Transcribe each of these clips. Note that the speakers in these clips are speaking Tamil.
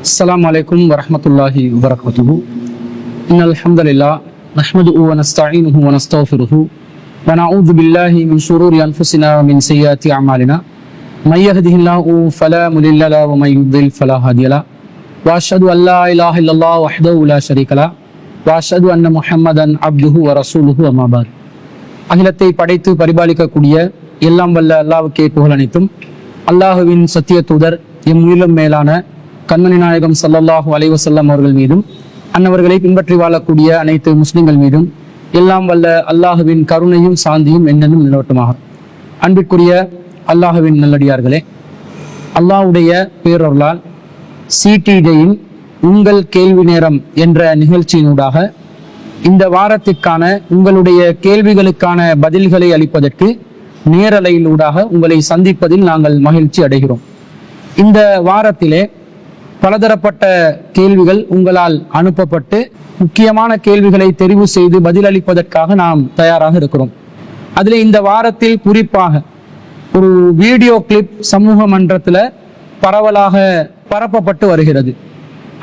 السلام عليكم ورحمة الله وبركاته. إن الحمد لله نحمده ونستعينه ونستغفره ونعوذ بالله من شرور أنفسنا ومن سيئات أعمالنا من يهده الله فلا مضل له ومن يضلل فلا هادي له وأشهد أن لا إله إلا الله وحده لا شريك له وأشهد أن محمدا عبده ورسوله أما بعد. அகிலத்தை படைத்து பரிபாலிக்கக்கூடிய எல்லாம் வல்ல அல்லாஹ்வுக்கே புகழ் அனைத்தும். அல்லாஹுவின் சத்திய தூதர் எம் உயிரிலும் மேலான கண்மணி நாயகம் ஸல்லல்லாஹு அலைஹி வஸல்லம் அவர்கள் மீதும் அன்னவர்களை பின்பற்றி வாழக்கூடிய அனைத்து முஸ்லிம்கள் மீதும் எல்லாம் வல்ல அல்லாஹுவின் கருணையும் சாந்தியும் என்னென்னும் நிலவட்டுமாக. அன்பிற்குரிய அல்லாஹுவின் நல்லடியார்களே, அல்லாஹ்வுடைய பேரொருளால் சிடிஜையின் உங்கள் கேள்வி நேரம் என்ற நிகழ்ச்சியினூடாக இந்த வாரத்திற்கான உங்களுடைய கேள்விகளுக்கான பதில்களை அளிப்பதற்கு நேரலையிலூடாக உங்களை சந்திப்பதில் நாங்கள் மகிழ்ச்சி அடைகிறோம். இந்த வாரத்திலே பலதரப்பட்ட கேள்விகள் உங்களால் அனுப்பப்பட்டு முக்கியமான கேள்விகளை தெரிவு செய்து பதிலளிப்பதற்காக நாம் தயாராக இருக்கிறோம். அதில் இந்த வாரத்தில் குறிப்பாக ஒரு வீடியோ கிளிப் சமூக மன்றத்தில் பரவலாக பரப்பப்பட்டு வருகிறது.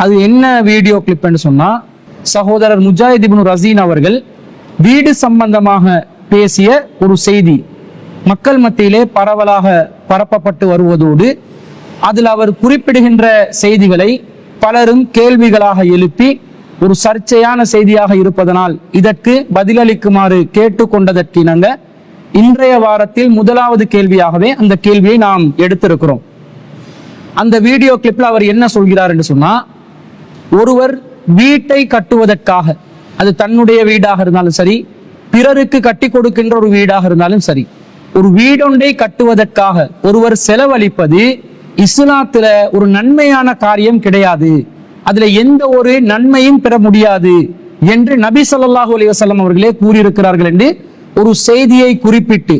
அது என்ன வீடியோ கிளிப் என்று சொன்னா, சகோதரர் முஜாஹித் இப்னு ரஸீன் அவர்கள் வீடு சம்பந்தமாக பேசிய ஒரு செய்தி மக்கள் மத்தியிலே பரவலாக பரப்பப்பட்டு வருவதோடு அதில் அவர் குறிப்பிடுகின்ற செய்திகளை பலரும் கேள்விகளாக எழுப்பி ஒரு சர்ச்சையான செய்தியாக இருப்பதனால் இதற்கு பதிலளிக்குமாறு கேட்டுக்கொண்டதற்கிணங்க இன்றைய வாரத்தில் முதலாவது கேள்வியாகவே அந்த கேள்வியை நாம் எடுத்திருக்கிறோம். அந்த வீடியோ கிளிப்ல அவர் என்ன சொல்கிறார் என்று சொன்னா, ஒருவர் வீட்டை கட்டுவதற்காக, அது தன்னுடைய வீடாக இருந்தாலும் சரி, பிறருக்கு கட்டி கொடுக்கின்ற ஒரு வீடாக இருந்தாலும் சரி, ஒரு வீடொன்றை கட்டுவதற்காக ஒருவர் செலவழிப்பது இஸ்லாத்துல ஒரு நன்மையான காரியம் கிடையாது, அதுல எந்த ஒரு நன்மையும் பெற முடியாது என்று நபி ஸல்லல்லாஹு அலைஹி வஸல்லம் அவர்களே கூறியிருக்கிறார்கள் என்று ஒரு செய்தியை குறிப்பிட்டு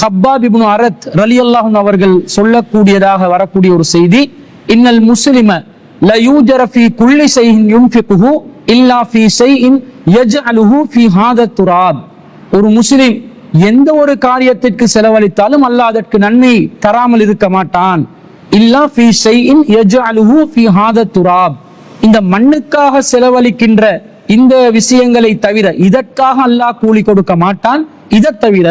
ஹப்பாப் இப்னு அரத் ரலியல்லாஹு அன்ஹு அவர்கள் சொல்லக்கூடியதாக வரக்கூடிய ஒரு செய்தி, இன்னல் முஸ்லிம லா யூஜர ஃபீ குல்லி ஷைஇன் யுன்ஃபிகுஹு இல்லா ஃபீ ஷைஇன் யஜ்அலுஹு ஃபீ ஹாதா துராப். ஒரு முஸ்லிம் எந்த ஒரு காரியத்திற்கு செலவழித்தாலும் அல்லாஹ் அதற்கு நன்மை தராமல் இருக்க மாட்டான். இல்லா ஃபீ ஷைஇன் யஜ்அலுஹு ஃபீ ஹாதா துராப். இந்த மண்ணுக்காக செலவழிக்கின்ற இந்த விஷயங்களை தவிர இதற்காக அல்லாஹ் கூலி கொடுக்க மாட்டான். இதை தவிர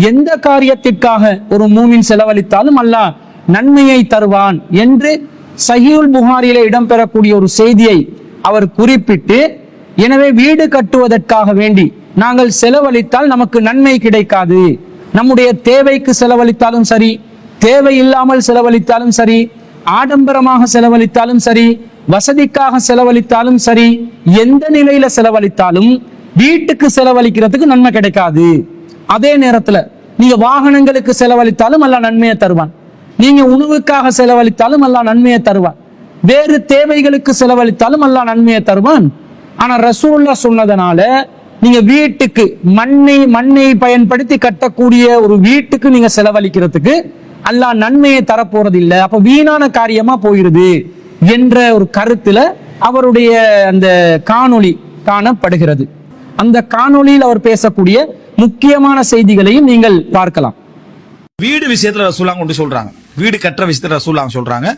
எந்த காரியத்திற்காக ஒரு மூமின் செலவழித்தாலும் அல்லாஹ் நன்மையை தருவான் என்று சஹீஹுல் புகாரியிலே இடம்பெறக்கூடிய ஒரு செய்தியை அவர் குறிப்பிட்டு, எனவே வீடு கட்டுவதற்காக வேண்டி நாங்கள் செலவழித்தால் நமக்கு நன்மை கிடைக்காது, நம்முடைய தேவைக்கு செலவழித்தாலும் சரி, தேவையில்லாமல் செலவழித்தாலும் சரி, ஆடம்பரமாக செலவழித்தாலும் சரி, வசதிக்காக செலவழித்தாலும் சரி, எந்த நிலையில செலவழித்தாலும் வீட்டுக்கு செலவழிக்கிறதுக்கு நன்மை கிடைக்காது. அதே நேரத்துல நீங்க வாகனங்களுக்கு செலவழித்தாலும் அல்லாஹ் நன்மையை தருவான், நீங்க உணவுக்காக செலவழித்தாலும் அல்லாஹ் நன்மையை தருவான், வேறு தேவைகளுக்கு செலவழித்தாலும் அல்லாஹ் நன்மையை தருவான். ஆனா ரசூலுல்லாஹ் சொன்னதனால நீங்க வீட்டுக்கு மண்ணை பயன்படுத்தி கட்டக்கூடிய ஒரு வீட்டுக்கு நீங்க செலவழிக்கிறதுக்கு அல்லாஹ் நன்மையை தரப்போறது இல்லை, அப்ப வீணான காரியமா போயிருது என்ற ஒரு கருத்துல அவருடைய அந்த காணொளி காணப்படுகிறது. அந்த காணொளியில் அவர் பேசக்கூடிய முக்கியமான செய்திகளையும் நீங்கள் பார்க்கலாம். வீடு விஷயத்துல ரசூலுல்லாஹ் கொண்டு சொல்றாங்க, வீடு கட்டுற விஷயத்துல ரசூலுல்லாஹ் சொல்றாங்க,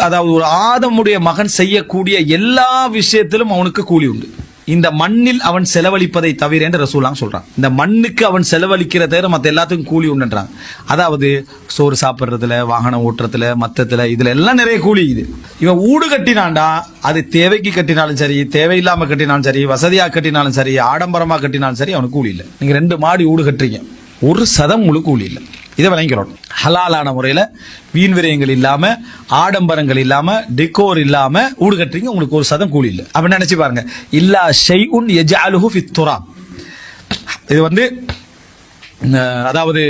அதாவது ஒரு ஆதமுடைய மகன் செய்யக்கூடிய எல்லா விஷயத்திலும் அவனுக்கு கூலி உண்டு, இந்த மண்ணில் அவன் செலவழிப்பதை தவிர என்று ரசூலுல்லாஹ் சொல்றாங்க. இந்த மண்ணுக்கு அவன் செலவழிக்கிற தவிர மற்ற எல்லாத்துக்கும் கூலி உண்டுன்றாங்க. அதாவது சோறு சாப்பிட்றதுல, வாகனம் ஓட்டுறதுல, மத்தத்துல இதுல எல்லாம் நிறைய கூலி. இது இவன் வீடு கட்டினான்டா, அது தேவைக்கு கட்டினாலும் சரி, தேவையில்லாம கட்டினாலும் சரி, வசதியா கட்டினாலும் சரி, ஆடம்பரமா கட்டினாலும் சரி, அவனுக்கு கூலி இல்லை. நீங்க 2 மாடி வீடு கட்டுறீங்க, ஒரு சதம் உங்களுக்கு கூலி இல்லை. இதை விளங்கிறோம். ஹலாலான முறையில வீண் விரயங்கள் இல்லாம, ஆடம்பரங்கள் இல்லாம, டெக்கோர் இல்லாம வீடு கட்டுறீங்க, உங்களுக்கு ஒரு சதம் கூலி இல்லை. அப்ப நினைச்சு பாருங்க, இல்லா ஷைஉன் யஜ்அலுஹு ஃபித் துராப். இது அதாவது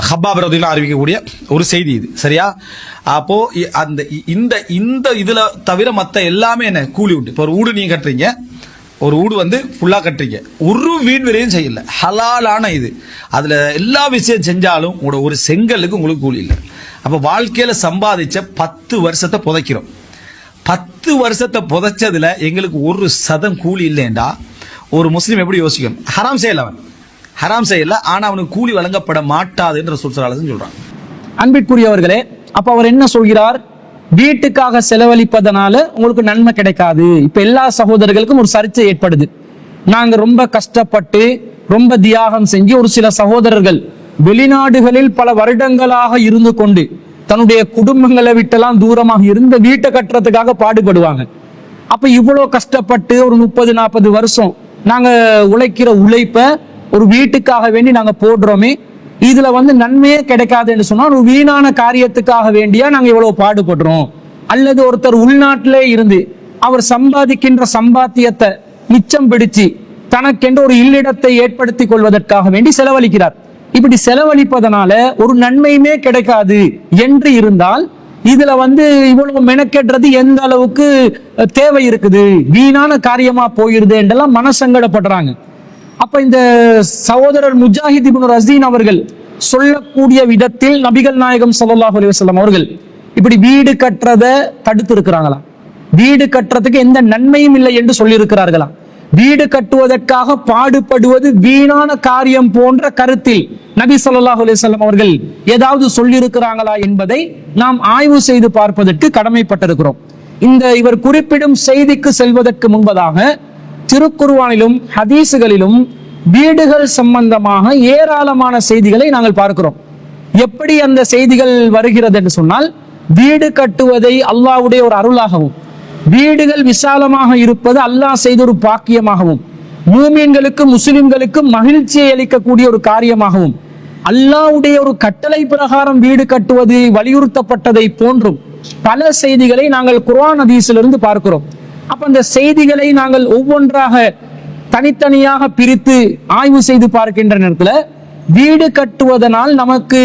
ஹப்பாப் ரலியல்லாஹு அறிவிக்கக்கூடிய ஒரு செய்தி இது, சரியா? அப்போ அந்த இந்த இதுல தவிர மத்த எல்லாமே என்ன கூலி உண்டு. இப்போ ஒரு வீடு நீங்க கட்டுறீங்க, ஒரு வீடு ஃபுல்லா கட்டுறீங்க, ஒரு வீண் விரையும் செய்யல, ஹலாலான இது, அதுல எல்லா விஷயம் செஞ்சாலும் ஒரு செங்கலுக்கு உங்களுக்கு கூலி இல்லை. அப்ப வாழ்க்கையில சம்பாதிச்ச 10 வருஷத்தை புதைக்கிறோம், 10 வருஷத்தை புதைச்சதுல எங்களுக்கு ஒரு சதம் கூலி இல்லைண்டா ஒரு முஸ்லீம் எப்படி யோசிக்கணும்? ஹராம் செய்யல, அவன் ஹராம் செய்யல, ஆனா அவனுக்கு கூலி வழங்கப்பட மாட்டாது என்று ரசூல் ஸல்லல்லாஹு அலைஹி வஸல்லம் சொல்றாங்க. அன்பிற்குரியவர்களே, அப்ப அவர் என்ன சொல்கிறார்? வீட்டுக்காக செலவழிப்பதனால உங்களுக்கு நன்மை கிடைக்காது. இப்ப எல்லா சகோதரர்களுக்கும் ஒரு சர்ச்சை ஏற்படுது. நாங்க ரொம்ப கஷ்டப்பட்டு ரொம்ப தியாகம் செஞ்சு, ஒரு சில சகோதரர்கள் வெளிநாடுகளில் பல வருடங்களாக இருந்து கொண்டு தன்னுடைய குடும்பங்களை விட்டெல்லாம் தூரமாக இருந்த வீட்டை கட்டுறதுக்காக பாடுபடுவாங்க. அப்ப இவ்வளவு கஷ்டப்பட்டு ஒரு 30-40 வருஷம் நாங்க உழைக்கிற உழைப்ப ஒரு வீட்டுக்காக வேண்டி நாங்க போடுறோமே, இதுல நன்மையே கிடைக்காதுன்னு சொன்னா ஒரு வீணான காரியத்துக்காக வேண்டியா நாங்க இவ்வளவு பாடுபடுறோம். அல்லது ஒருத்தர் உள்நாட்டிலே இருந்து அவர் சம்பாதிக்கின்ற சம்பாத்தியத்தை மிச்சம் பிடிச்சு தனக்கென்று ஒரு இல்லிடத்தை ஏற்படுத்திக் கொள்வதற்காக வேண்டி செலவழிக்கிறார். இப்படி செலவழிப்பதனால ஒரு நன்மையுமே கிடைக்காது என்று இருந்தால் இதுல இவ்வளவு மெனக்கெடுறது எந்த அளவுக்கு தேவை இருக்குது, வீணான காரியமா போயிருது என்றெல்லாம் மனசங்கடப்படுறாங்க. அப்ப இந்த சகோதரர் முஜாஹித் இப்னு ரஸீன் அவர்கள் சொல்லக்கூடிய விதத்தில் நபிகள் நாயகம் ஸல்லல்லாஹு அலைஹி வஸல்லம் அவர்கள் இப்படி வீடு கட்டுறத தடுத்து இருக்கிறாங்களா? வீடு கட்டுறதுக்கு எந்த நன்மையும் இல்லை என்று சொல்லி இருக்கிறார்களா? வீடு கட்டுவதற்காக பாடுபடுவது வீணான காரியம் போன்ற கருத்தில் நபி ஸல்லல்லாஹு அலைஹி வஸல்லம் அவர்கள் ஏதாவது சொல்லி இருக்கிறாங்களா என்பதை நாம் ஆய்வு செய்து பார்ப்பதற்கு கடமைப்பட்டிருக்கிறோம். இவர் குறிப்பிடும் செய்திக்கு செல்வதற்கு முன்பதாக திருக்குர்ஆனிலும் ஹதீசுகளிலும் வீடுகள் சம்பந்தமாக ஏராளமான செய்திகளை நாங்கள் பார்க்கிறோம். எப்படி அந்த செய்திகள் வருகிறது என்று சொன்னால், வீடு கட்டுவதை அல்லாஹ்வுடைய ஒரு அருளாகவும், வீடுகள் விசாலமாக இருப்பது அல்லாஹ் செய்த ஒரு பாக்கியமாகவும், மூமின்களுக்கு முஸ்லிம்களுக்கு மகிழ்ச்சியை அளிக்கக்கூடிய ஒரு காரியமாகவும், அல்லாஹ்வுடைய ஒரு கட்டளை பிரகாரம் வீடு கட்டுவது வலியுறுத்தப்பட்டதை போன்றும் பல செய்திகளை நாங்கள் குர்ஆன் ஹதீஸிலிருந்து பார்க்கிறோம். அப்ப அந்த செய்திகளை நாங்கள் ஒவ்வொன்றாக தனித்தனியாக பிரித்து ஆய்வு செய்து பார்க்கின்ற நேரத்துல வீடு கட்டுவதனால் நமக்கு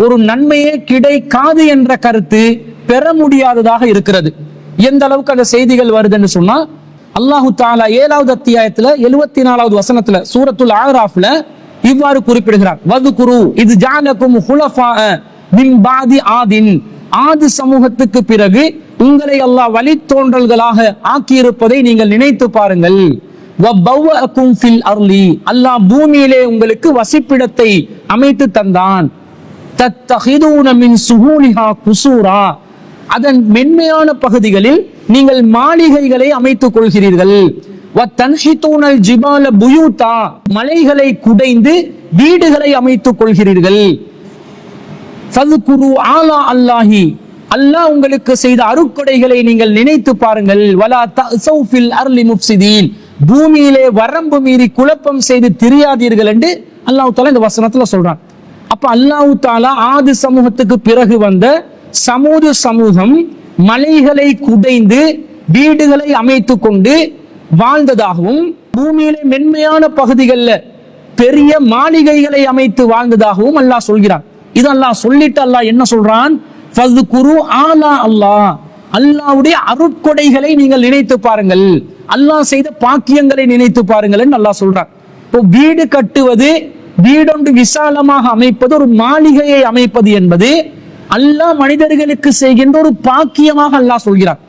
ஒரு நன்மையே கிடைக்காது என்ற கருத்து பெற முடியாததாக இருக்கிறது. எந்த அளவுக்கு அந்த செய்திகள் வருதுன்னு சொன்னா, அல்லாஹு தஆலா 7வது அத்தியாயத்துல 74வது வசனத்துல சூரத்துல் ஆராஃப்ல இவ்வாறு குறிப்பிடுகிறார். வதுகுரு இது ஜஅலகும் ஹுலஃபா மின் பாதி ஆதின், ஆது சமூகத்துக்கு பிறகு உங்களை அல்லாஹ் வழித்தோன்றல்களாக ஆக்கியிருப்பதை நீங்கள் நினைத்து பாருங்கள். வபவ்வஅகும் ஃபில் அர்லி, அல்லாஹ் பூமியிலே உங்களுக்கு வசிப்பிடத்தை அமைத்து தந்தான். தத்தஹிதூன மின் சுஹூலிஹா குசூரா, அதன் மென்மையான பகுதிகளில் நீங்கள் மாளிகைகளை அமைத்துக் கொள்கிறீர்கள். வதன்ஹிதூனல் ஜிபால புயூதா, மலைகளை குடைந்து வீடுகளை அமைத்துக் கொள்கிறீர்கள். ஃபதுகுரு ஆலா அல்லாஹி, அல்லாஹ் உங்களுக்கு செய்த அருட்கொடைகளை நீங்கள் நினைத்து பாருங்கள். வலா தஸௌ ஃபில் அர்லி முஃப்ஸிதீன், பூமியிலே வரம்பு மீறி குழப்பம் செய்து திரியாதீர்கள் என்று அல்லாஹ் தஆலா இந்த வசனத்துல சொல்றான். அப்ப அல்லாஹ் தஆலா ஆது சமூகத்துக்கு பிறகு வந்த சமூது சமூகம் மலைகளை குடைந்து வீடுகளை அமைத்து கொண்டு வாழ்ந்ததாகவும், பூமியிலே மென்மையான பகுதிகளில் பெரிய மாளிகைகளை அமைத்து வாழ்ந்ததாகவும் அல்லாஹ் சொல்கிறான். இது அல்லாஹ் சொல்லிட்டு அல்லாஹ் என்ன சொல்றான்? ஃபதுகுரு ஆலா அல்லாஹ், அல்லாஹ்வுடைய அருட்கொடைகளை நீங்கள் நினைத்து பாருங்கள், அல்லாஹ் செய்த பாக்கியங்களை நினைத்து பாருங்கள் என்று அல்லாஹ் சொல்றான். இப்போ வீடு கட்டுவது, வீடொன்று விசாலமாக அமைப்பது, ஒரு மாளிகையை அமைப்பது என்பது அல்லாஹ் மனிதர்களுக்கு செய்கின்ற ஒரு பாக்கியமாக அல்லாஹ் சொல்கிறான்.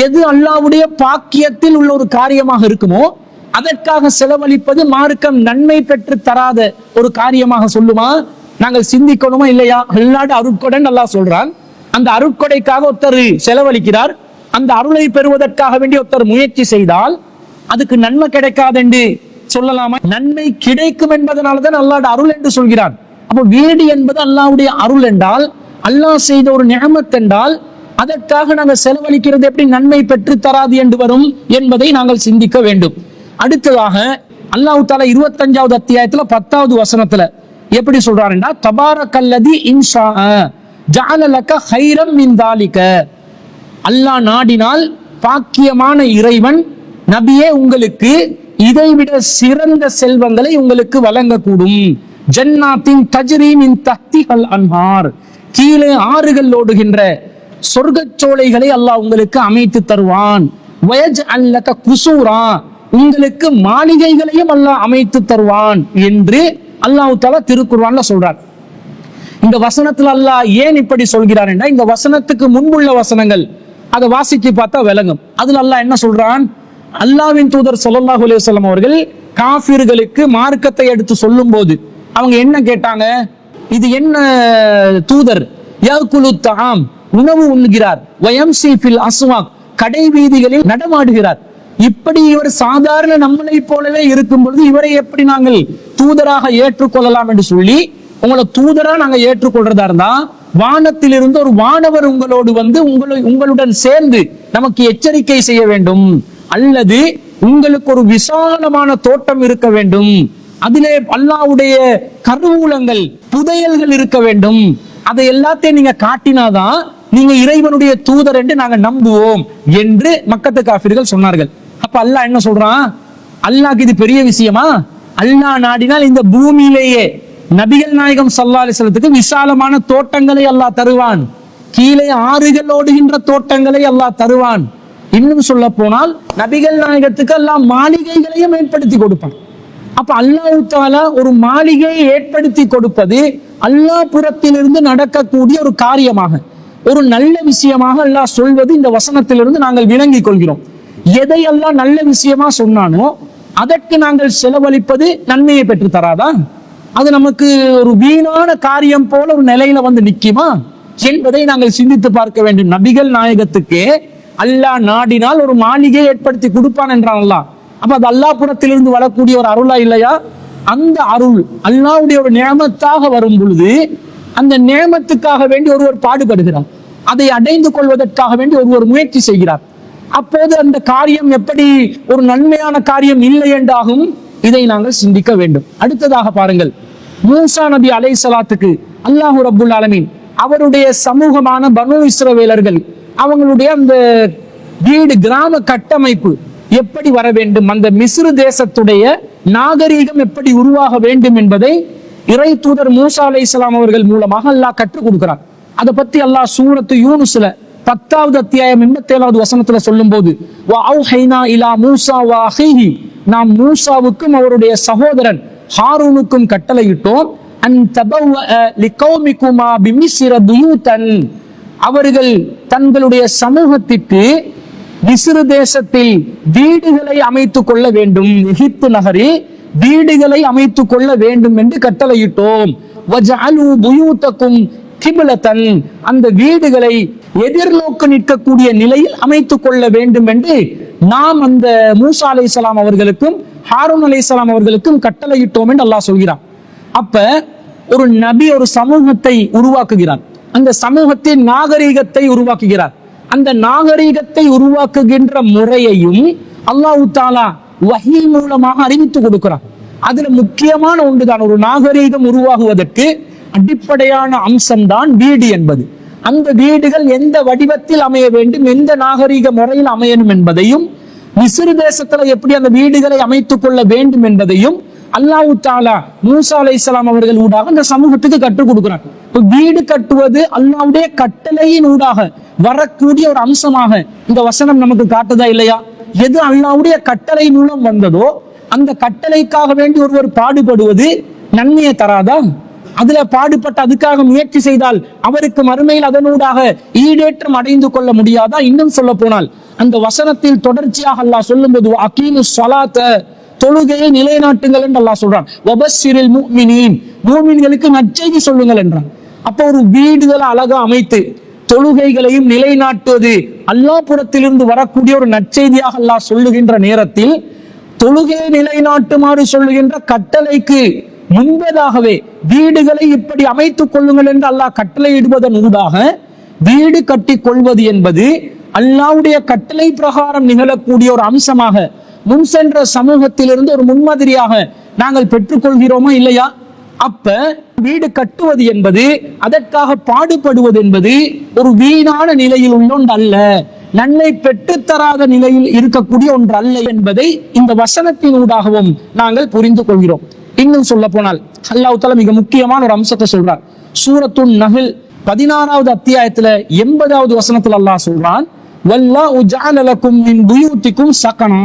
எது அல்லாஹ்வுடைய பாக்கியத்தில் உள்ள ஒரு காரியமாக இருக்குமோ அதற்காக செலவழிப்பது மார்க்கம் நன்மை பெற்று தராத ஒரு காரியமாக சொல்லுமா? நாங்கள் சிந்திக்கணுமா இல்லையா? எல்லாடு அருட்கொடைன்னு அல்லாஹ் சொல்றான். அந்த அருட்கொடைக்காக ஒருத்தர் செலவழிக்கிறார், அந்த அருளை பெறுவதற்காக வேண்டி ஒருத்தர் முயற்சி செய்தால் அதுக்கு நன்மை கிடைக்காது என்று சொல்லலாமா? நன்மை கிடைக்கும் என்பதனால்தான் அல்லாஹ் அருள் என்று சொல்கிறான். அப்போ வீடு என்பது அல்லாஹ்வுடைய அருள் என்றால், அல்லாஹ் செய்த ஒரு நிஅமத் என்றால், அதற்காக நாங்கள் செலவழிக்கிறது எப்படி நன்மை பெற்று தராது என்று வரும் என்பதை நாங்கள் சிந்திக்க வேண்டும். அடுத்ததாக அல்லாஹ் தஆலா 25வது அத்தியாயத்துல 10வது வசனத்துல எப்படி சொல்றாருன்னா, தபாரக்கல்லதி இன்ஷா ஜஅல லக கைரம் மின் தாலிக, அல்லாஹ் நாடினால் பாக்கியமான இறைவன் நபியே உங்களுக்கு இதைவிட சிறந்த செல்வங்களை உங்களுக்கு வழங்கக்கூடும். ஜன்னாத்தின் தஜ்ரி மின் தஹ்திஹல் அன்ஹார், கீழே ஆறுகள் ஓடுகின்ற சொர்க்கச்சோலைகளை அல்லாஹ் உங்களுக்கு அமைத்து தருவான். வயஜ்அல் லக குசூரா, உங்களுக்கு மாளிகைகளையும் அல்லாஹ் அமைத்து தருவான் என்று அல்லாஹ் தஆலா திருக்குர்ஆன்ல சொல்றார். இந்த வசனத்துல அல்லாஹ் ஏன் இப்படி சொல்கிறார் என்றால், இந்த வசனத்துக்கு முன்புள்ள வசனங்கள் அதை வாசிச்சு பார்த்தா விளங்கும். அதுல அல்லாஹ் என்ன சொல்றான்? அல்லாஹ்வின் தூதர் ஸல்லல்லாஹு அலைஹி வஸல்லம் அவர்கள் காஃபிர்களுக்கு மார்க்கத்தை எடுத்து சொல்லும் போது அவங்க என்ன கேட்டாங்க? இது என்ன தூதர்? யகுலு தஆம், உணவு உண்ணுகிறார், வயம்சி ஃபில் அஸ்வாக், கடை வீதிகளில் நடமாடுகிறார். இப்படி இவர் சாதாரண நம்மளை போலவே இருக்கும் பொழுது இவரை எப்படி நாங்கள் தூதராக ஏற்றுக்கொள்ளலாம் என்று சொல்லி, உங்களை தூதரா நாங்க ஏற்றுக்கொள்றதா இருந்தா வானத்திலிருந்து ஒரு வானவர் உங்களோடு வந்து உங்களுடன் சேர்ந்து நமக்கு எச்சரிக்கை செய்ய வேண்டும், அல்லது உங்களுக்கு ஒரு விசாலமான தோட்டம் இருக்க வேண்டும், அதிலே அல்லாஹ்வுடைய கருவூலங்கள் புதையல்கள் இருக்க வேண்டும், அதை எல்லாத்தையும் நீங்க காட்டினாதான் நீங்க இறைவனுடைய தூதர் என்று நாங்க நம்புவோம் என்று மக்கத்து காஃபிர்கள் சொன்னார்கள். அப்ப அல்லாஹ் என்ன சொல்றான்? அல்லாஹ்க்கு இது பெரிய விஷயமா? அல்லாஹ் நாடினால் இந்த பூமியிலேயே நபிகள் நாயகம் ஸல்லல்லாஹு அலைஹி வஸல்லத்துக்கு விசாலமான தோட்டங்களை அல்லாஹ் தருவான், கீழே ஆறுகள் ஓடுகின்ற தோட்டங்களை அல்லாஹ் தருவான். இன்னும் சொல்ல போனால் நபிகள் நாயகத்துக்கு அல்லாஹ் மாளிகைகளையும் ஏற்படுத்தி கொடுப்பான். அப்ப அல்லாஹ் தஆலா ஒரு மாளிகையை ஏற்படுத்தி கொடுப்பது அல்லாஹ் புறத்திலிருந்து நடக்கக்கூடிய ஒரு காரியமாக, ஒரு நல்ல விஷயமாக அல்லாஹ் சொல்வது இந்த வசனத்திலிருந்து நாங்கள் விளங்கிக் கொள்கிறோம். எதை அல்லாஹ் நல்ல விஷயமா சொன்னானோ அதற்கு நாங்கள் செலவழிப்பது நன்மையை பெற்று தராதா? அது நமக்கு ஒரு வீணான காரியம் போல ஒரு நிலையில வந்து நிக்குமா என்பதை நாங்கள் சிந்தித்து பார்க்க வேண்டும். நபிகள் நாயகத்துக்கு அல்லாஹ் நாடினால் ஒரு மாளிகையை ஏற்படுத்தி கொடுப்பான் என்றான் அல்லாஹ். அப்ப அது அல்லாஹ் புறத்திலிருந்து வரக்கூடிய ஒரு அருளா இல்லையா? அந்த அருள் அல்லாஹ்வுடைய ஒரு நியமத்தாக வரும் பொழுது அந்த நியமத்துக்காக வேண்டி ஒருவர் பாடுபடுகிறார், அதை அடைந்து கொள்வதற்காக வேண்டி ஒருவர் முயற்சி செய்கிறார். அப்போது அந்த காரியம் எப்படி ஒரு நன்மையான காரியம் இல்லை என்றாகும்? இதை நாங்கள் சிந்திக்க வேண்டும். அடுத்ததாக பாருங்கள், மூசா நபி அலைஹிஸ்ஸலாத்துக்கு அல்லாஹ் ரப்புல் ஆலமீன் அவருடைய சமூகமான பனு இஸ்ரவேலர்கள் அவங்களுடைய அந்த வீடு கிராம கட்டமைப்பு எப்படி வர வேண்டும், அந்த மிஸ்ரு தேசத்துடைய நாகரீகம் எப்படி உருவாக வேண்டும் என்பதை இறை தூதர் மூசா அலைஹிஸ்ஸலாம் அவர்கள் மூலமாக அல்லாஹ் கற்றுக் கொடுக்கிறார். அதை பத்தி அல்லாஹ் சூரத்து யூனுஸ்ல 10வது அத்தியாயம் 87வது வசனத்துல சொல்லும் போது, நாம் மூசாவுக்கும் அவருடைய சகோதரன் ஹாரூனுக்கும் கட்டளையிட்டோம், அவர்கள் தங்களுடைய சமூகத்திற்கு மிஸ்ரு தேசத்தில் வீடுகளை அமைத்துக் கொள்ள வேண்டும், எகிப்து நகரில் வீடுகளை அமைத்துக் கொள்ள வேண்டும் என்று கட்டளையிட்டோம். அந்த வீடுகளை எதிர்நோக்கு நிற்கக்கூடிய நிலையில் அமைத்துக் கொள்ள வேண்டும் என்று நாம் அந்த மூசா அலைஹிஸ்ஸலாம் அவர்களுக்கும் ஹாரூன் அலைஹிஸ்ஸலாம் அவர்களுக்கும் கட்டளையிட்டோம் என்று அல்லாஹ் சொல்கிறான். அப்ப ஒரு நபி ஒரு சமூகத்தை உருவாக்குகிறார், அந்த சமூகத்தின் நாகரீகத்தை உருவாக்குகிறார். அந்த நாகரீகத்தை உருவாக்குகின்ற முறையையும் அல்லாஹ் தஆலா வஹீ மூலமாக அறிவித்து கொடுக்கிறார். அதுல முக்கியமான ஒன்றுதான், ஒரு நாகரீகம் உருவாகுவதற்கு அடிப்படையான அம்சம்தான் வீடு என்பது. அந்த வீடுகள் எந்த வடிவத்தில் அமைய வேண்டும், எந்த நாகரீக முறையில் அமையணும் என்பதையும், மிஸ்ரு தேசத்துல எப்படி அந்த வீடுகளை அமைத்துக் கொள்ள வேண்டும் என்பதையும் அல்லாஹ் தஆலா மூசா அலைஹிஸ்ஸலாம் அவர்கள் ஊடாக அந்த சமூகத்துக்கு கற்றுக் கொடுக்கிறார். வீடு கட்டுவது அல்லாஹ்வுடைய கட்டளையின் ஊடாக வரக்கூடிய ஒரு அம்சமாக இந்த வசனம் நமக்கு காட்டுதா இல்லையா? எது அல்லாஹ்வுடைய கட்டளை மூலம் வந்ததோ அந்த கட்டளைக்காக வேண்டி ஒருவர் பாடுபடுவது நன்மையை தராதா? அதுல பாடுபட்டு அதுக்காக முயற்சி செய்தால் அவருக்கு மறுமையில் அதனூடாக ஈடேற்றம் அடைந்து கொள்ள முடியாதா? இன்னும் சொல்ல போனால் அந்த வசனத்தில் தொடர்ச்சியாக அல்லாஹ் சொல்லும்போது அகீமுஸ் ஸலாத்த, தொழுகையை நிலைநாட்டுங்கள் என்று அல்லாஹ் சொல்றான். வபஸ்ஸிரில் முஃமினீன், மூமின்களுக்கு நற்செய்தி சொல்லுங்கள் என்றான். அப்போ ஒரு வீடுகளை அழகா அமைத்து தொழுகைகளையும் நிலைநாட்டுவது அல்லாஹ் புறத்திலிருந்து வரக்கூடிய ஒரு நற்செய்தியாக அல்லாஹ் சொல்லுகின்ற நேரத்தில், தொழுகையை நிலைநாட்டுமாறு சொல்லுகின்ற கட்டளைக்கு முன்பதாகவே வீடுகளை இப்படி அமைத்துக் கொள்ளுங்கள் என்று அல்லாஹ் கட்டளையிடுவதன் ஊடாக வீடு கட்டி கொள்வது என்பது அல்லாஹ்வுடைய கட்டளை பிரகாரம் நிகழக்கூடிய ஒரு அம்சமாக முன் சென்ற சமூகத்திலிருந்து ஒரு முன்மாதிரியாக நாங்கள் பெற்றுக்கொள்கிறோமா இல்லையா? அப்ப வீடு கட்டுவது என்பது, அதற்காக பாடுபடுவது என்பது ஒரு வீணான நிலையில் உள்ள ஒன்று அல்ல, நன்மை பெற்றுத்தராத நிலையில் இருக்கக்கூடிய ஒன்று அல்ல என்பதை இந்த வசனத்தின் ஊடாகவும் நாங்கள் புரிந்து கொள்கிறோம். இன்னும் சொல்ல போனால் அல்லாஹ் தஆலா மிக முக்கியமான ஒரு அம்சத்தை சொல்றார். சூரத்துன் நஹ்ல் 16வது அத்தியாயத்துல 80வது வசனத்துல அல்லாஹ் சொல்றான், வல்லாஹு ஜஅல லக்கும் மின் புயூத்திக்கும் ஸகனா,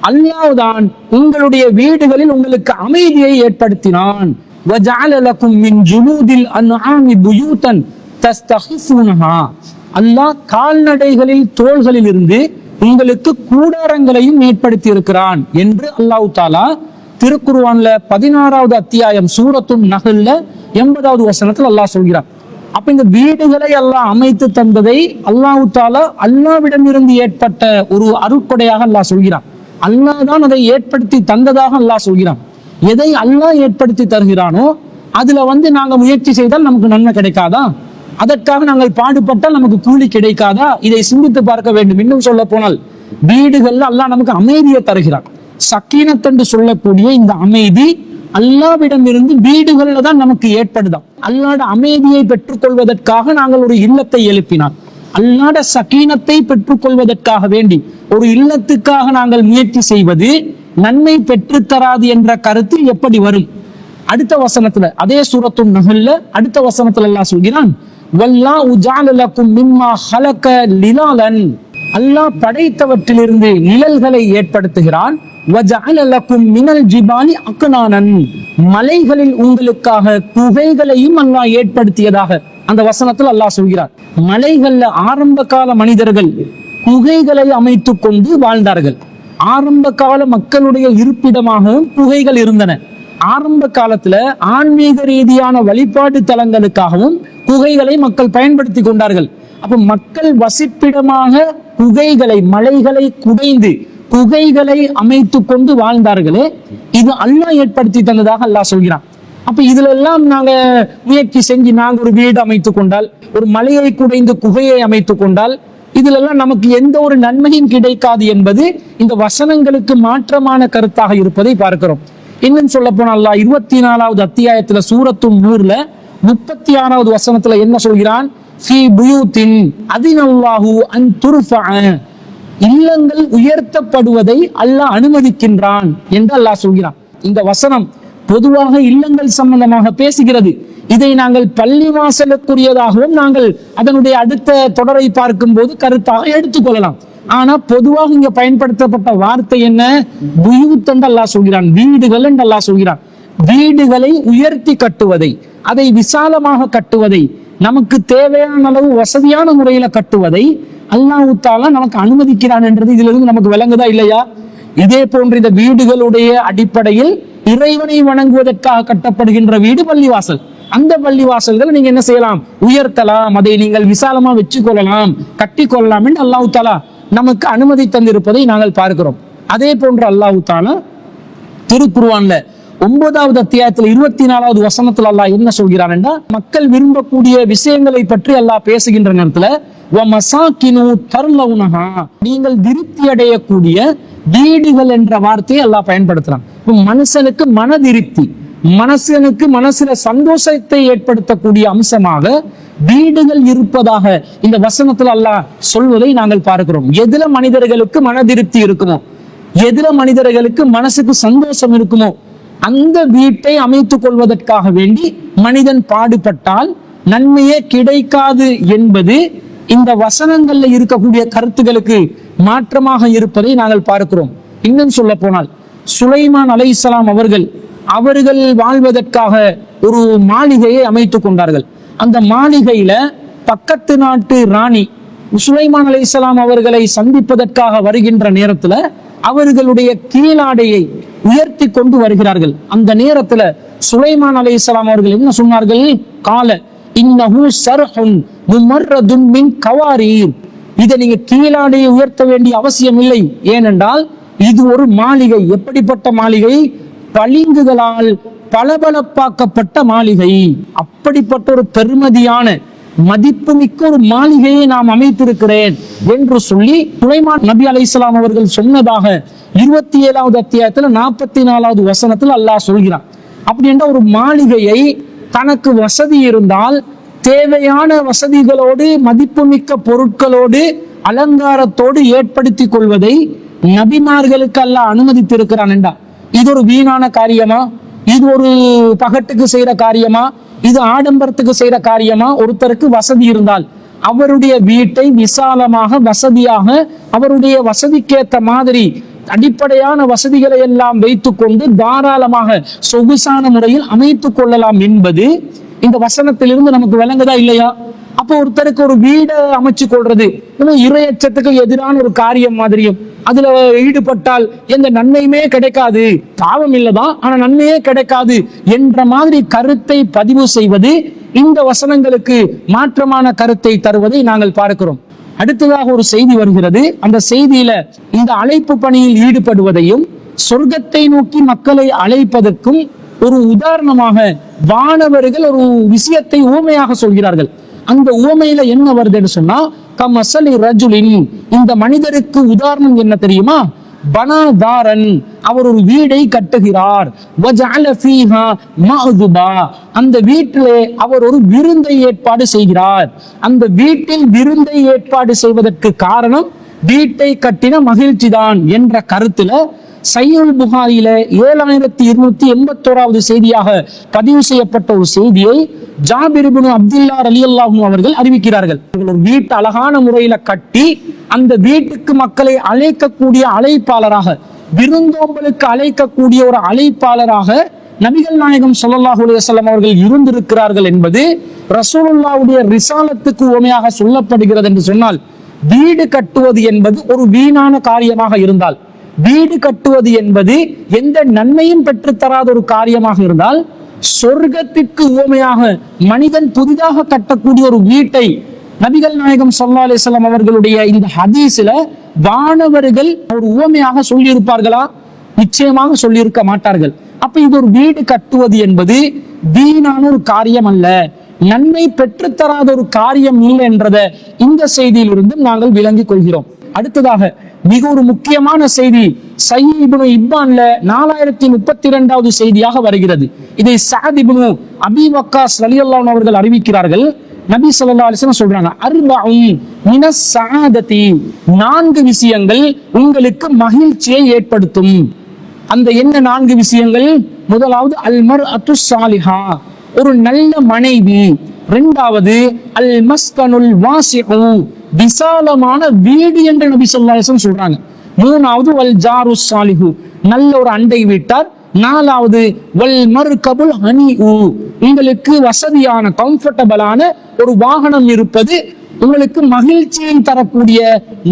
அல்லாஹ் தான் உங்களுடைய வீடுகளில் உங்களுக்கு அமைதியை ஏற்படுத்தினான். வஜஅல லக்கும் மின் ஜுலூதில் அன்ஆமி புயூதன் தஸ்தஹிஃபூனஹா, அல்லாஹ் கால்நடைகளில் தோள்களில் இருந்து உங்களுக்கு கூடாரங்களையும் ஏற்படுத்தி இருக்கிறான் என்று அல்லாஹ் தஆலா திருக்குர்ஆன்ல 16வது அத்தியாயம் சூரத்துன் நஹ்ல்ல 80வது வசனத்தில் அல்லாஹ் சொல்கிறார். அப்ப இந்த வீடுகளை அல்லாஹ் அமைத்து தந்ததை அல்லாஹ் தாலா அல்லாஹ்விடமிருந்து ஏற்பட்ட ஒரு அருட்கொடையாக அல்லாஹ் சொல்கிறான். அல்லாஹ் தான் அதை ஏற்படுத்தி தந்ததாக அல்லாஹ் சொல்கிறான். எதை அல்லாஹ் ஏற்படுத்தி தருகிறானோ அதுல நாங்க முயற்சி செய்தால் நமக்கு நன்மை கிடைக்காதா? அதற்காக நாங்கள் பாடுபட்டால் நமக்கு கூலி கிடைக்காதா? இதை சிந்தித்து பார்க்க வேண்டும். இன்னும் சொல்ல போனால் வீடுகள்ல அல்லாஹ் நமக்கு அமைதியை தருகிறான். சக்கீனத் என்று சொல்லக்கூடிய இந்த அமைதி அல்லாஹ்விடம் இருந்து வீடுகள்ல தான் நமக்கு ஏற்படுதாம். அல்லாஹ்வுடைய அமைதியை பெற்றுக்கொள்வதற்காக நாங்கள் ஒரு இல்லத்தை எழுப்பினான். அல்லாஹ்வுடைய சக்கீனத்தை பெற்றுக்கொள்வதற்காக வேண்டி ஒரு இல்லத்துக்காக நாங்கள் முயற்சி செய்வது நன்மை பெற்றுத்தராது என்ற கருத்து எப்படி வரும்? அடுத்த வசனத்துல அதே சூரத்துன் நஹ்ல்ல அடுத்த வசனத்துல அல்லாஹ் சொல்கிறான், வல்லாஹு ஜஅல லக்கும் மிம்மா ஹலக லிலாலன். அல்லாஹ் படைத்தவற்றிலிருந்து நிழல்களை ஏற்படுத்துகிறான். வஜஅல லக்கும் மினல் ஜிபாலி அக்னானன். மலைகளில் உங்களுக்காக குகைகளையும் அல்லாஹ் ஏற்படுத்தியதாக அந்த வசனத்தில் அல்லாஹ் சொல்கிறார். மலைகள்ல ஆரம்ப கால மனிதர்கள் குகைகளை அமைத்துக் கொண்டு வாழ்ந்தார்கள். ஆரம்ப கால மக்களுடைய இருப்பிடமாகவும் குகைகள் இருந்தன. ஆரம்ப காலத்துல ஆன்மீக ரீதியான வழிபாட்டு தலங்களுக்காகவும் குகைகளை மக்கள் பயன்படுத்தி கொண்டார்கள். அப்ப மக்கள் வசிப்பிடமாக குகைகளை, மலைகளை குடைந்து குகைகளை அமைத்து கொண்டு வாழ்ந்தார்களே, இது அல்லாஹ் ஏற்படுத்தி தந்ததாக அல்லாஹ் சொல்கிறான். அப்ப இதுல எல்லாம் நாங்க முயற்சி செஞ்சு நாங்க ஒரு வீடு அமைத்துக் கொண்டால், ஒரு மலையை குடைந்து குகையை அமைத்துக் கொண்டால், இதுல எல்லாம் நமக்கு எந்த ஒரு நன்மையும் கிடைக்காது என்பது இந்த வசனங்களுக்கு மாற்றமான கருத்தாக இருப்பதை பார்க்கிறோம். இன்னும் சொல்ல போனா அல்லாஹ் 24வது அத்தியாயத்துல சூரத்துன் நூர்ல 36வது வசனத்துல என்ன சொல்கிறான்? ஃபீ புயூத்தின் அதினல்லாஹு அன் துர்ஃபஅ. இல்லங்கள் உயர்த்தப்படுவதை அல்லாஹ் அனுமதிக்கின்றான் என்று அல்லாஹ் சொல்கிறான். இந்த வசனம் பொதுவாக இல்லங்கள் சம்பந்தமாக பேசுகிறது. இதை நாங்கள் பள்ளிவாசலுக்குரியதாகவும் நாங்கள் அதனுடைய அடுத்த தொடரை பார்க்கும் போது கருத்தாக எடுத்துக்கொள்ளலாம். ஆனா பொதுவாக இங்க பயன்படுத்தப்பட்ட வார்த்தை என்ன? புயூத் என்று அல்லாஹ் சொல்கிறான், வீடுகள் என்று அல்லாஹ் சொல்கிறான். வீடுகளை உயர்த்தி கட்டுவதை, அதை விசாலமாக கட்டுவதை, நமக்கு தேவையான அளவு வசதியான முறையில கட்டுவதை அல்லாஹ் தஆலா நமக்கு அனுமதிக்கிறான் என்றது இதிலிருந்து நமக்கு விளங்குதா இல்லையா? இதே போன்ற இந்த வீடுகளுடைய அடிப்படையில் இறைவனை வணங்குவதற்காக கட்டப்படுகின்ற வீடு பள்ளிவாசல். அந்த பள்ளிவாசல்கள் நீங்க என்ன செய்யலாம்? உயர்த்தலாம், அதை நீங்கள் விசாலமா வச்சு கொள்ளலாம், கட்டி கொள்ளலாம் என்று அல்லாஹ் தஆலா நமக்கு அனுமதி தந்திருப்பதை நாங்கள் பார்க்கிறோம். அதே போன்று அல்லாஹ் தஆலா திருக்குர்ஆன்ல 9வது அத்தியாயத்தில் 24வது வசனத்தில் அல்லாஹ் என்ன சொல்கிறான் என்றால், மக்கள் விரும்பக்கூடிய விஷயங்களை பற்றி அல்லாஹ் பேசுகின்ற நேரத்துல வமசாகினு தர்லவுனஹா, நீங்கள் திருப்தி அடையக்கூடிய வீடுகள் என்ற வார்த்தையை அல்லாஹ் பயன்படுத்துறான். மனுஷனுக்கு மன திருப்தி, மனுஷனுக்கு மனசுல சந்தோஷத்தை ஏற்படுத்தக்கூடிய அம்சமாக வீடுகள் இருப்பதாக இந்த வசனத்துல அல்லாஹ் சொல்வதை நாங்கள் பார்க்கிறோம். எதுல மனிதர்களுக்கு மன திருப்தி இருக்குமோ, எதுல மனிதர்களுக்கு மனசுக்கு சந்தோஷம் இருக்குமோ, அந்த வீட்டை அமைத்துக் கொள்வதற்காக வேண்டி மனிதன் பாடுபட்டால் நன்மையே கிடைக்காது என்பது இந்த வசனங்கள்ல இருக்கக்கூடிய கருத்துகளுக்கு மாற்றமாக இருப்பதை நாங்கள் பார்க்கிறோம். இன்னும் சொல்ல போனால் சுலைமான் அலைஹிஸ்ஸலாம் அவர்கள் வாழ்வதற்காக ஒரு மாளிகையை அமைத்துக் கொண்டார்கள். அந்த மாளிகையில பக்கத்து நாட்டு ராணி சுலைமான் அலைஹிஸ்ஸலாம் அவர்களை சந்திப்பதற்காக வருகின்ற நேரத்துல அவர்களுடைய கீழாடையை உயர்த்தி கொண்டு வருகிறார்கள். அந்த நேரத்துல சுலைமான் அலைஹிஸ்ஸலாம் அவர்கள் என்ன சொன்னார்கள்? கால இன்னஹு ஸர்ஹுன் முமர்ரதுன் மின் கவாரீர். இதை நீங்க கீழாடையை உயர்த்த வேண்டிய அவசியம் இல்லை. ஏனென்றால் இது ஒரு மாளிகை. எப்படிப்பட்ட மாளிகை? பளிங்குகளால் பளபளப்பாக்கப்பட்ட மாளிகை. அப்படிப்பட்ட ஒரு பெருமதியான மதிப்புமிக்க ஒரு மாளிகையை நாம் அமைத்திருக்கிறேன் என்று சொல்லி சுலைமான் நபி அலைஹிஸ்ஸலாம் அவர்கள் சொன்னதாக 27வது அத்தியாயத்துல 44வது வசனத்தில் அல்லாஹ் சொல்கிறான். அப்படி என்ற ஒரு மாளிகையை தனக்கு வசதி இருந்தால் தேவையான வசதிகளோடு மதிப்புமிக்க பொருட்களோடு அலங்காரத்தோடு ஏற்படுத்தி கொள்வதை நபிமார்களுக்கு அல்லாஹ் அனுமதித்திருக்கிறான் என்றா, இது ஒரு வீணான காரியமா? இது ஒரு பகட்டுக்கு செய்யற காரியமா? இது ஆடம்பரத்துக்கு செய்யற காரியமா? ஒருத்தருக்கு வசதி இருந்தால் அவருடைய வீட்டை விசாலமாக வசதியாக அவருடைய வசதிக்கேற்ற மாதிரி அடிப்படையான வசதிகளை எல்லாம் வைத்துக் கொண்டு தாராளமாக சொகுசான முறையில் அமைத்துக் கொள்ளலாம் என்பது இந்த வசனத்திலிருந்து நமக்கு விளங்குதா இல்லையா? அப்போ ஒருத்தருக்கு ஒரு வீடை அமைச்சு கொள்றது இன்னும் இறையச்சத்துக்கு எதிரான ஒரு காரியம் மாதிரியும், அதுல ஈடுபட்டால் எந்த நன்மையுமே கிடைக்காது, பாவம் இல்லதான் ஆனா நன்மையே கிடைக்காது என்ற மாதிரி கருத்தை பதிவு செய்வது இந்த வசனங்களுக்கு மாற்றமான கருத்தை தருவதை நாங்கள் பார்க்கிறோம். அடுத்ததாக ஒரு செய்தி வருகிறது. அந்த செய்தியில இந்த அழைப்பு பணியில் ஈடுபடுவதையும் சொர்க்கத்தை நோக்கி மக்களை அழைப்பதற்கும் ஒரு உதாரணமாக வானவர்கள் ஒரு விஷயத்தை ஊமையாக சொல்கிறார்கள். அந்த ஊமையில என்ன வருதுன்னு சொன்னா, கமசலி ரஜுலின், இந்த மனிதருக்கு உதாரணம் என்ன தெரியுமா? பனாதாரன், அவர் ஒரு வீடை கட்டுகிறார். வஜஅல ஃபீஹா மஅதுபா, அந்த வீட்டிலே அவர் ஒரு விருந்தை ஏற்பாடு செய்கிறார். அந்த வீட்டில் விருந்தை ஏற்பாடு செய்வதற்கு காரணம் வீட்டை கட்டின மகிழ்ச்சி தான் என்ற கருத்துல சஹீஹுல் புகாரியில 7281வது செய்தியாக பதிவு செய்யப்பட்ட ஒரு செய்தியை ஜாபிர் இப்னு அப்துல்லா ரலியல்லாஹு அன்ஹு அவர்கள் அறிவிக்கிறார்கள். ஒரு வீட்டை அழகான முறையில கட்டி அந்த வீட்டுக்கு மக்களை அழைக்கக்கூடிய அழைப்பாளராக, விருந்தோம்பலுக்கு அழைக்கக்கூடிய ஒரு அழைப்பாளராக நபிகள் நாயகம் ஸல்லல்லாஹு அலைஹி வஸல்லம் அவர்கள் இருந்திருக்கிறார்கள் என்பது ரசூலுல்லாஹ்வுடைய ரிசாலத்துக்கு உவமையாக சொல்லப்படுகிறது. என்று சொன்னால், வீடு கட்டுவது என்பது ஒரு வீணான காரியமாக இருந்தால், வீடு கட்டுவது என்பது எந்த நன்மையும் பெற்றுத்தராத ஒரு காரியமாக இருந்தால், சொர்க்கத்திற்கு உவமையாக மனிதன் புதிதாக கட்டக்கூடிய ஒரு வீட்டை நபிகள் நாயகம் ஸல்லல்லாஹு அலைஹி வஸல்லம் அவர்களுடைய இந்த ஹதீஸ்ல வானவர்கள் ஒரு உவமையாக சொல்லியிருப்பார்களா? நிச்சயமாக சொல்லியிருக்க மாட்டார்கள். அப்ப இது ஒரு வீடு கட்டுவது என்பது வீணான ஒரு காரியம் அல்ல, நன்மை பெற்றுத்தராத ஒரு காரியம் இல்லை என்றதை இந்த செய்தியிலிருந்து நாங்கள் விளங்கிக் கொள்கிறோம். அடுத்ததாக மிக ஒரு முக்கியமான செய்தி சஹீஹ் இப்னு இப்பான்ல 4032வது செய்தியாக வருகிறது. இதை சஅத் இப்னு அபி வக்காஸ் ரலியல்லாஹு அன்ஹு அவர்கள் அறிவிக்கிறார்கள். நபி ஸல்லல்லாஹு அலைஹி வஸல்லம் சொல்றாங்க, அர்பஉன் மினஸ் ஸஆததி, 4 விஷயங்கள் உங்களுக்கு மகிழ்ச்சியை ஏற்படுத்தும். அந்த என்ன 4 விஷயங்கள்? முதலாவது அல் மர்அத்து ஸாலிஹா, ஒரு நல்ல மனைவி. இரண்டாவது அல் மஸ்கனுல் வாசிஉ, விசாலமான வீடு என்று நபி ஸல்லல்லாஹு அலைஹி வஸல்லம் சொல்றாங்க. மூணாவது வல் ஜாரு ஸாலிஹு, நல்ல ஒரு அண்டை வீட்டார். நாலாவது வல் மர்கபுல் ஹனீஉ, உங்களுக்கு வசதியான கம்ஃபர்டபிளான ஒரு வாகனம் இருப்பது உங்களுக்கு மகிழ்ச்சியை தரக்கூடிய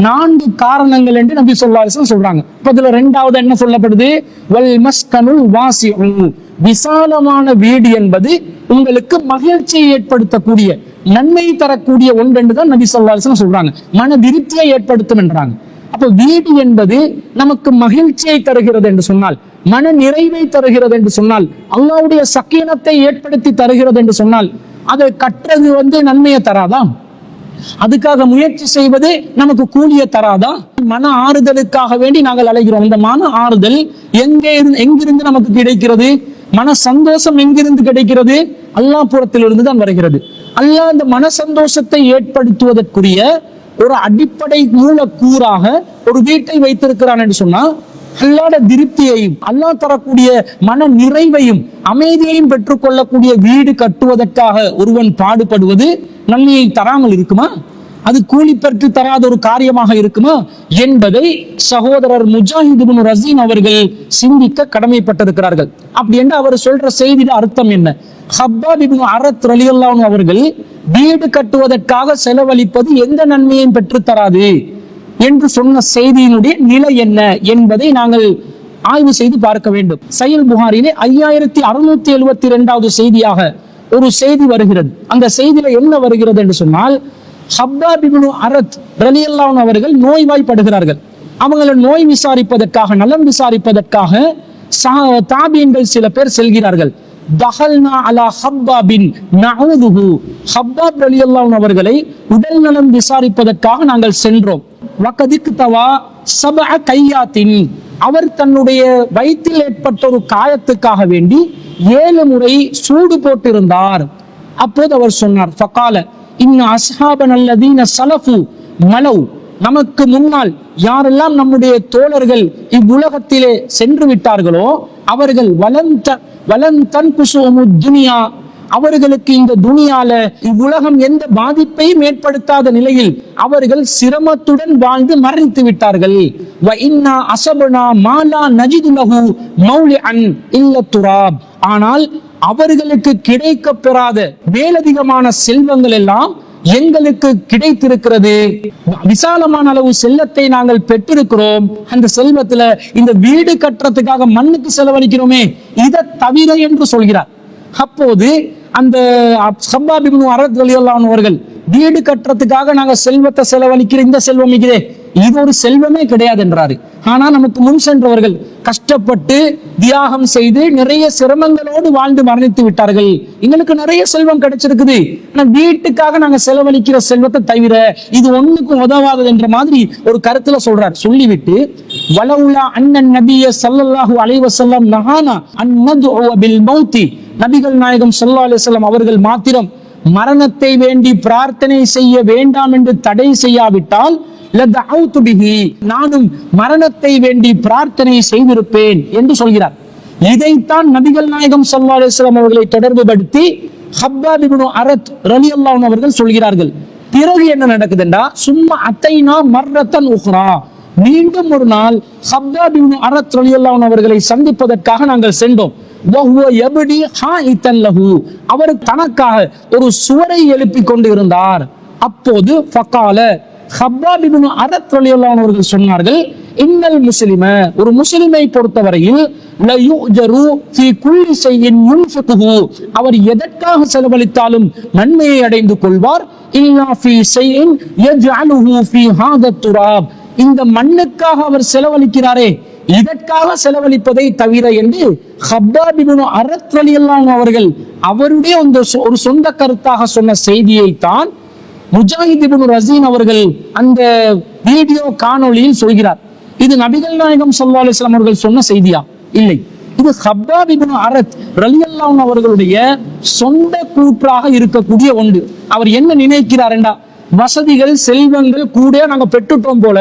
4 காரணங்கள் என்று நபி ஸல்லல்லாஹு அலைஹி வஸல்லம் சொல்றாங்க. இப்ப இதுல இரண்டாவது என்ன சொல்லப்படுது? வல் மஸ்கனுல் வாசிஉ, விசாலமான வீடு என்பது உங்களுக்கு மகிழ்ச்சியை ஏற்படுத்தக்கூடிய, நன்மை தரக்கூடிய ஒன்று என்று தான் நபி ஸல்லல்லாஹு அலைஹி வஸல்லம் சொல்றாங்க. மன திருப்தியை ஏற்படுத்தும் என்றாங்க. அப்ப வீடு என்பது நமக்கு மகிழ்ச்சியை தருகிறது என்று சொன்னால், மன நிறைவை தருகிறது என்று சொன்னால், அல்லாஹ்வுடைய சக்கீனத்தை ஏற்படுத்தி தருகிறது என்று சொன்னால், அதை கற்றது நன்மையை தராதா? அதுக்காக முயற்சி செய்வது நமக்கு கூலிய தராதா? மன ஆறுதலுக்காக வேண்டி நாங்கள் அழைக்கிறோம். இந்த மன ஆறுதல் எங்கிருந்து நமக்கு கிடைக்கிறது? மன சந்தோஷம் எங்கிருந்து கிடைக்கிறது? அல்லாஹ் புறத்திலிருந்து தான் வருகிறது. அல்லாஹ் இந்த மன சந்தோஷத்தை ஏற்படுத்துவதற்குரிய ஒரு அடிப்படை மூலக்கூறாக ஒரு வீட்டை வைத்திருக்கிறான் என்று சொன்னா, அல்லாஹ்வுடைய திருப்தியையும் அல்லாஹ் தரக்கூடிய மன நிறைவையும் அமைதியையும் பெற்றுக் கொள்ளக்கூடிய வீடு கட்டுவதற்காக ஒருவன் பாடுபடுவது நன்மையை தராமல் இருக்குமா? அது கூலி பெற்று தராத ஒரு காரியமாக இருக்குமா என்பதை சகோதரர் முஜாஹித் இப்னு ரஸீன் அவர்கள் சிந்திக்க கடமைப்பட்டிருக்கிறார்கள். அப்படி என்று அவர் சொல்ற செய்தியில அர்த்தம் என்ன? ஹப்பாப் இப்னு அரத் ரலியல்லாஹு அன்ஹு அவர்கள் வீடு கட்டுவதற்காக செலவழிப்பது எந்த நன்மையையும் பெற்று தராது என்று சொன்ன செய்தியினுடைய நிலை என்ன என்பதை நாங்கள் ஆய்வு செய்து பார்க்க வேண்டும். சஹீஹ் புகாரியிலே 5672வது செய்தியாக ஒரு செய்தி வருகிறது. அந்த செய்தியில என்ன வருகிறது என்று சொன்னால், ஹப்பாப் இப்னு அரத் ரலியல்லாஹு அன்ஹு அவர்கள் நோய்வாய்ப்படுகிறார்கள். அவங்களை நோய் விசாரிப்பதற்காக, நலம் விசாரிப்பதற்காக தாபீன்கள் சில பேர் செல்கிறார்கள். தஹல்னா அலா ஹப்பாபின் நஊதுஹு, ஹப்பாப் ரலியல்லாஹு அன்ஹு அவர்களை உடல் நலம் விசாரிப்பதற்காக நாங்கள் சென்றோம். வகதிக் தவா சபஅ கையாத்தின், அவர் தன்னுடைய வயிற்றில் ஏற்பட்ட ஒரு காயத்துக்காக வேண்டி 7 முறை சூடு போட்டிருந்தார். அப்போது அவர் சொன்னார், ஃபகால இன்ன அஸ்ஹாபன் அல்லதீன ஸலஃபு மலவ், நமக்கு முன்னால் யாரெல்லாம் நம்முடைய தோழர்கள் இவ்வுலகத்திலே சென்று விட்டார்களோ அவர்கள் வலன் தன்குசுமுத் துனியா, அவர்களுக்கு இந்த துனியால இவ்வுலகம் எந்த பாதிப்பையும் ஏற்படுத்தாத நிலையில் அவர்கள் சிரமத்துடன் வாழ்ந்து மரணித்து விட்டார்கள். வ இன்னா அஸபனா மாலா நஜிது லஹு மௌலிஅன் இல்ல துராப், ஆனால் அவர்களுக்கு கிடைக்க பெறாத மேலதிகமான செல்வங்கள் எல்லாம் எங்களுக்கு கிடைத்திருக்கிறது. விசாலமான அளவு செல்வத்தை நாங்கள் பெற்றிருக்கிறோம். அந்த செல்வத்துல இந்த வீடு கட்டுறதுக்காக மண்ணுக்கு செலவழிக்கிறோமே, இதை தவிர என்று சொல்கிறார். அப்போது அந்த ஹப்பாப் இப்னு அரத் ரலியல்லாஹு அன்ஹு அவர்கள் வீடு கட்டுறதுக்காக நாங்க செல்வத்தை செலவழிக்கிற இந்த செல்வம் இருக்குதே, இது ஒரு செல்வமே கிடையாது என்றாரு. ஆனா நமக்கு முன் சென்றவர்கள் கஷ்டப்பட்டு தியாகம் செய்து நிறைய சிரமங்களோடு வாழ்ந்து மரணித்து விட்டார்கள். எங்களுக்கு நிறைய செல்வம் கிடைச்சிருக்குது, ஆனா வீட்டுக்காக நாங்க செலவழிக்கிற செல்வத்தை தவிர இது ஒண்ணுக்கும் உதவாதது என்ற மாதிரி ஒரு கருத்துல சொல்றார். சொல்லிவிட்டு வலவுலா அண்ணன் நபிய ஸல்லல்லாஹு அலைஹி வஸல்லம் நஹானா அன் நதுஉ பில் மௌத்தி, நபிகள் நாயகம் ஸல்லல்லாஹு அலைஹி வஸல்லம் அவர்கள் மாத்திரம் மரணத்தை வேண்டி பிரார்த்தனை செய்ய வேண்டாம் என்று தடை செய்யாவிட்டால் லதஅவுது பிஹி, நானும் மரணத்தை வேண்டி பிரார்த்தனை செய்திருப்பேன் என்று சொல்கிறார். இதைத்தான் நபிகள் நாயகம் ஸல்லல்லாஹு அலைஹி வஸல்லம் அவர்களை தொடர்பு படுத்தி ஹப்பாப் இப்னு அரத் ரலியல்லாஹு அன்ஹு அவர்கள் சொல்கிறார்கள். பிறகு என்ன நடக்குதுண்டா, சும்மா அத்தைனா மர்ரத்தன் உக்ரா, மீண்டும் ஒரு நாள் ஹப்பாப் இப்னு அரத் ரலியல்லாஹு அன்ஹு அவர்களை சந்திப்பதற்காக நாங்கள் சென்றோம். அவர் தனக்காக ஒரு சுவரை எழுப்பி கொண்டு இருந்தார். அப்போது ஃபகால, ஹப்பாப் இப்னு அரத் ரலியல்லாஹு அன்ஹு அவர்கள் சொன்னார்கள், இன்னல் முஸ்லிம, ஒரு முஸ்லிமை பொறுத்தவரையில் லயுஜரு ஃபீ குல்லி ஷைஇன் யுன்ஃபிகுஹு, அவர் எதற்காக செலவழித்தாலும் நன்மையை அடைந்து கொள்வார். இல்லா ஃபீ ஷைஇன் யஜ்அலுஹு ஃபீ ஹாதா துராப், இந்த மண்ணுக்காக அவர் செலவழிக்கிறாரே, இதற்காக செலவழிப்பதை தவிர என்று ஹப்பாப் இப்னு அரத் ரலியல்லாஹு அன்ஹு அவர்கள் அவருடைய ஒரு சொந்த கருத்தாக சொன்ன செய்தியை தான் முஜாஹித் இப்னு ரஸீன் அவர்கள் அந்த வீடியோ காணொளியில் சொல்கிறார். இது நபிகள் நாயகம் ஸல்லல்லாஹு அலைஹி வஸல்லம் அவர்கள் சொன்ன செய்தியா? இல்லை, இது ஹப்பாப் இப்னு அரத் ரலியல்லாஹு அன்ஹு அவர்களுடைய சொந்த கூற்றாக இருக்கக்கூடிய ஒன்று. அவர் என்ன நினைக்கிறார் என்றா, வசதிகள் செல்வங்கள் கூட நாங்க பெற்றுட்டோம் போல,